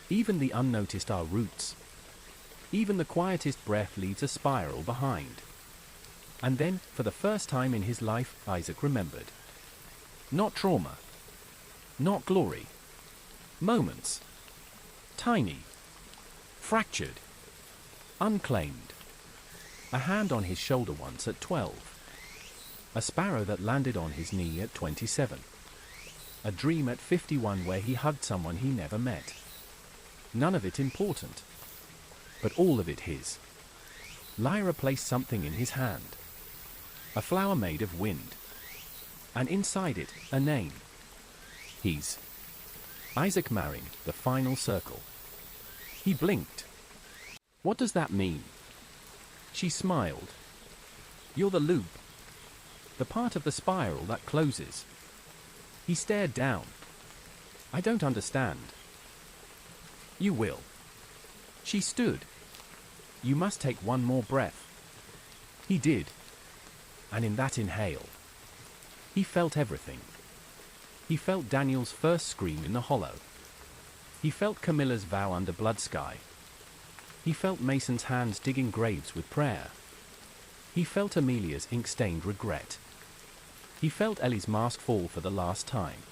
Even the unnoticed are roots. Even the quietest breath leaves a spiral behind. And then, for the first time in his life, Isaac remembered. Not trauma. Not glory. Moments. Tiny. Fractured. Unclaimed. A hand on his shoulder once at 12. A sparrow that landed on his knee at 27. A dream at 51 where he hugged someone he never met. None of it important. But all of it his. Lyra placed something in his hand. A flower made of wind. And inside it, a name. His. Isaac Maring, the final circle. He blinked. "What does that mean?" She smiled. "You're the loop. The part of the spiral that closes." He stared down. "I don't understand." "You will." She stood. "You must take one more breath." He did. And in that inhale, he felt everything. He felt Daniel's first scream in the hollow. He felt Camilla's vow under blood sky. He felt Mason's hands digging graves with prayer. He felt Amelia's ink-stained regret. He felt Ellie's mask fall for the last time.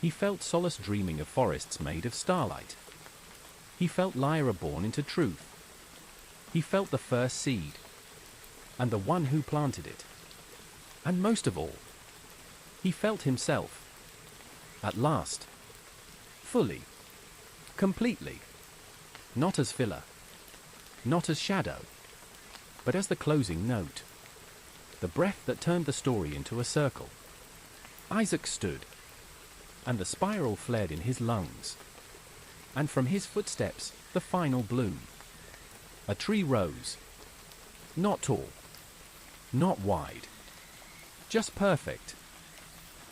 He felt Solace dreaming of forests made of starlight. He felt Lyra born into truth. He felt the first seed. And the one who planted it. And most of all, he felt himself. At last. Fully. Completely. Not as filler. Not as shadow. But as the closing note. The breath that turned the story into a circle. Isaac stood. And the spiral flared in his lungs. And from his footsteps, the final bloom. A tree rose. Not tall. Not wide. Just perfect.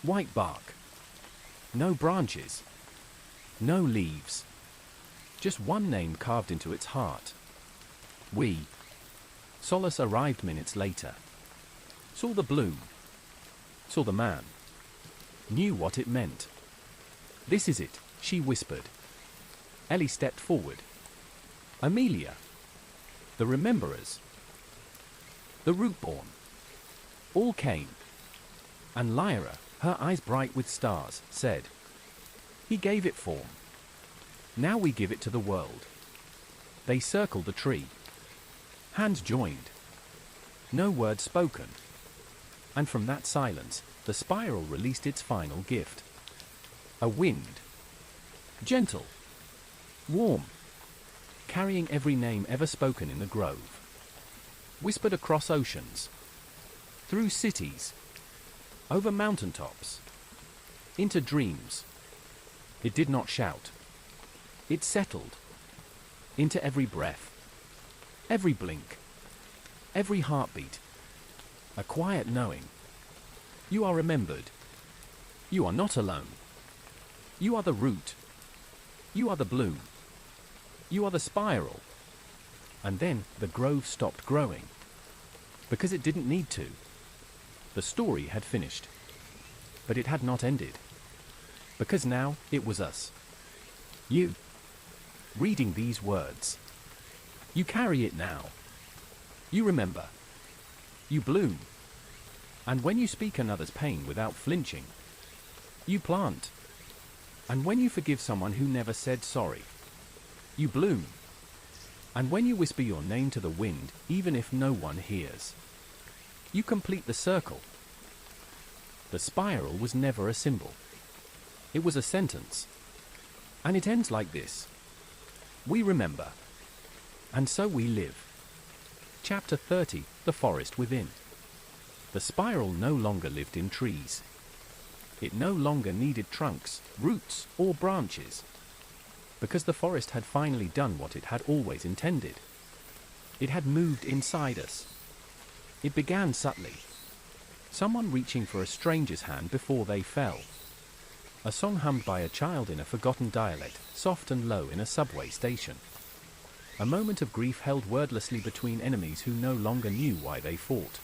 White bark. No branches. No leaves. Just one name carved into its heart. We. Solace arrived minutes later. Saw the bloom. Saw the man. Knew what it meant. "This is it," she whispered. Ellie stepped forward. Amelia. The rememberers. The rootborn. All came. And Lyra, her eyes bright with stars, said, "He gave it form. Now we give it to the world." They circled the tree. Hands joined. No word spoken. And from that silence, the spiral released its final gift. A wind. Gentle. warm, carrying every name ever spoken in the grove. Whispered across oceans, through cities, over mountaintops, into dreams. It did not shout. It settled into every breath, every blink, every heartbeat. A quiet knowing. You are remembered. You are not alone. You are the root. You are the bloom. You are the spiral. And then the grove stopped growing. Because it didn't need to. The story had finished. But it had not ended. Because now it was us. You. Reading these words. You carry it now. You remember. You bloom. And when you speak another's pain without flinching, you plant. And when you forgive someone who never said sorry, you bloom. And when you whisper your name to the wind, even if no one hears, you complete the circle. The spiral was never a symbol. It was a sentence. And it ends like this. We remember. And so we live. Chapter 30, The Forest Within. The spiral no longer lived in trees. It no longer needed trunks, roots, or branches. Because the forest had finally done what it had always intended. It had moved inside us. It began subtly. Someone reaching for a stranger's hand before they fell. A song hummed by a child in a forgotten dialect, soft and low in a subway station. A moment of grief held wordlessly between enemies who no longer knew why they fought.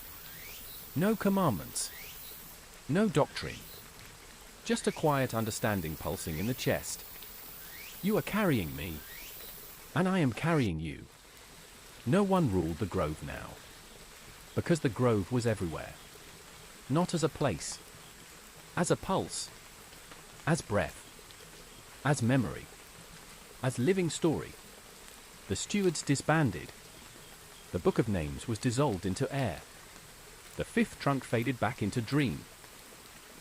No commandments. No doctrine. Just a quiet understanding pulsing in the chest. You are carrying me. And I am carrying you. No one ruled the grove now. Because the grove was everywhere. Not as a place. As a pulse. As breath. As memory. As living story. The stewards disbanded. The book of names was dissolved into air. The fifth trunk faded back into dream.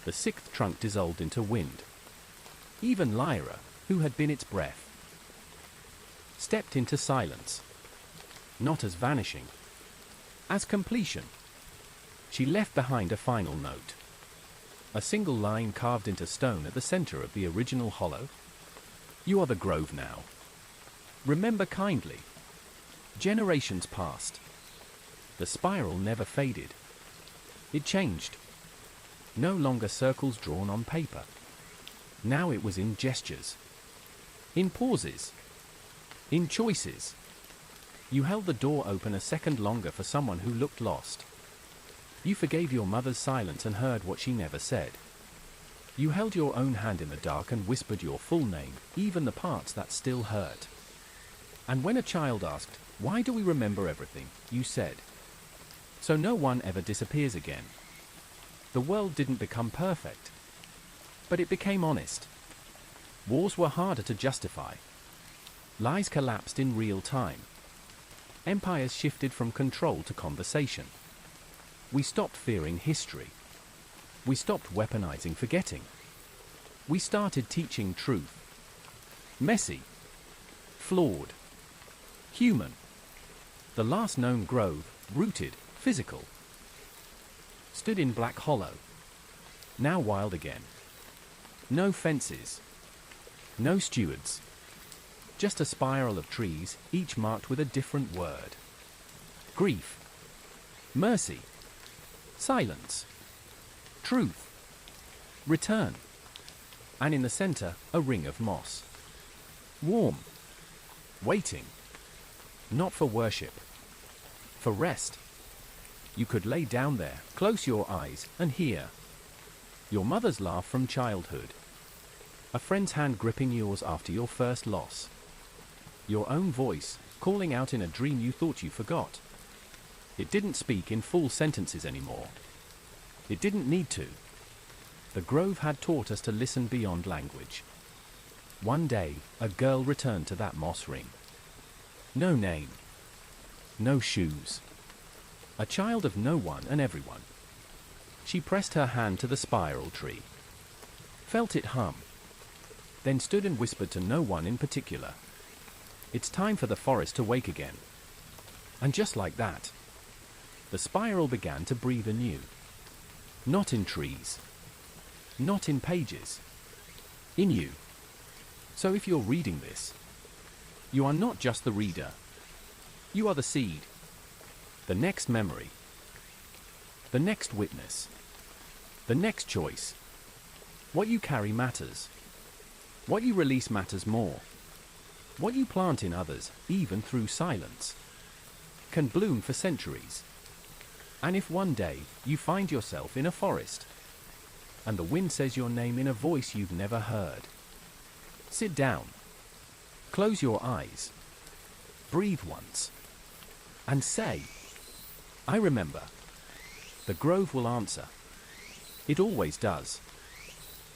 The sixth trunk dissolved into wind. Even Lyra, who had been its breath, stepped into silence. Not as vanishing. As completion. She left behind a final note. A single line carved into stone at the center of the original hollow. You are the grove now. Remember kindly. Generations passed. The spiral never faded. It changed. No longer circles drawn on paper. Now it was in gestures. In pauses. In choices. You held the door open a second longer for someone who looked lost. You forgave your mother's silence and heard what she never said. You held your own hand in the dark and whispered your full name, even the parts that still hurt. And when a child asked, "Why do we remember everything?" you said, "So no one ever disappears again." The world didn't become perfect. But it became honest. Wars were harder to justify. Lies collapsed in real time. Empires shifted from control to conversation. We stopped fearing history. We stopped weaponizing forgetting. We started teaching truth. Messy. Flawed. Human. The last known grove, rooted, physical, stood in Black Hollow. Now wild again. No fences. No stewards. Just a spiral of trees, each marked with a different word. Grief. Mercy. Silence. Truth. Return. And in the center, a ring of moss. Warm. Waiting. Not for worship. For rest. You could lay down there, close your eyes, and hear your mother's laugh from childhood. A friend's hand gripping yours after your first loss. Your own voice, calling out in a dream you thought you forgot. It didn't speak in full sentences anymore. It didn't need to. The grove had taught us to listen beyond language. One day, a girl returned to that moss ring. No name. No shoes. A child of no one and everyone. She pressed her hand to the spiral tree. Felt it hum. Then stood and whispered to no one in particular. It's time for the forest to wake again. And just like that, the spiral began to breathe anew. Not in trees, not in pages, in you. So if you're reading this, you are not just the reader. You are the seed, the next memory, the next witness, the next choice. What you carry matters. What you release matters more. What you plant in others, even through silence, can bloom for centuries. And if one day you find yourself in a forest, and the wind says your name in a voice you've never heard, sit down, close your eyes, breathe once, and say, I remember. The grove will answer. It always does.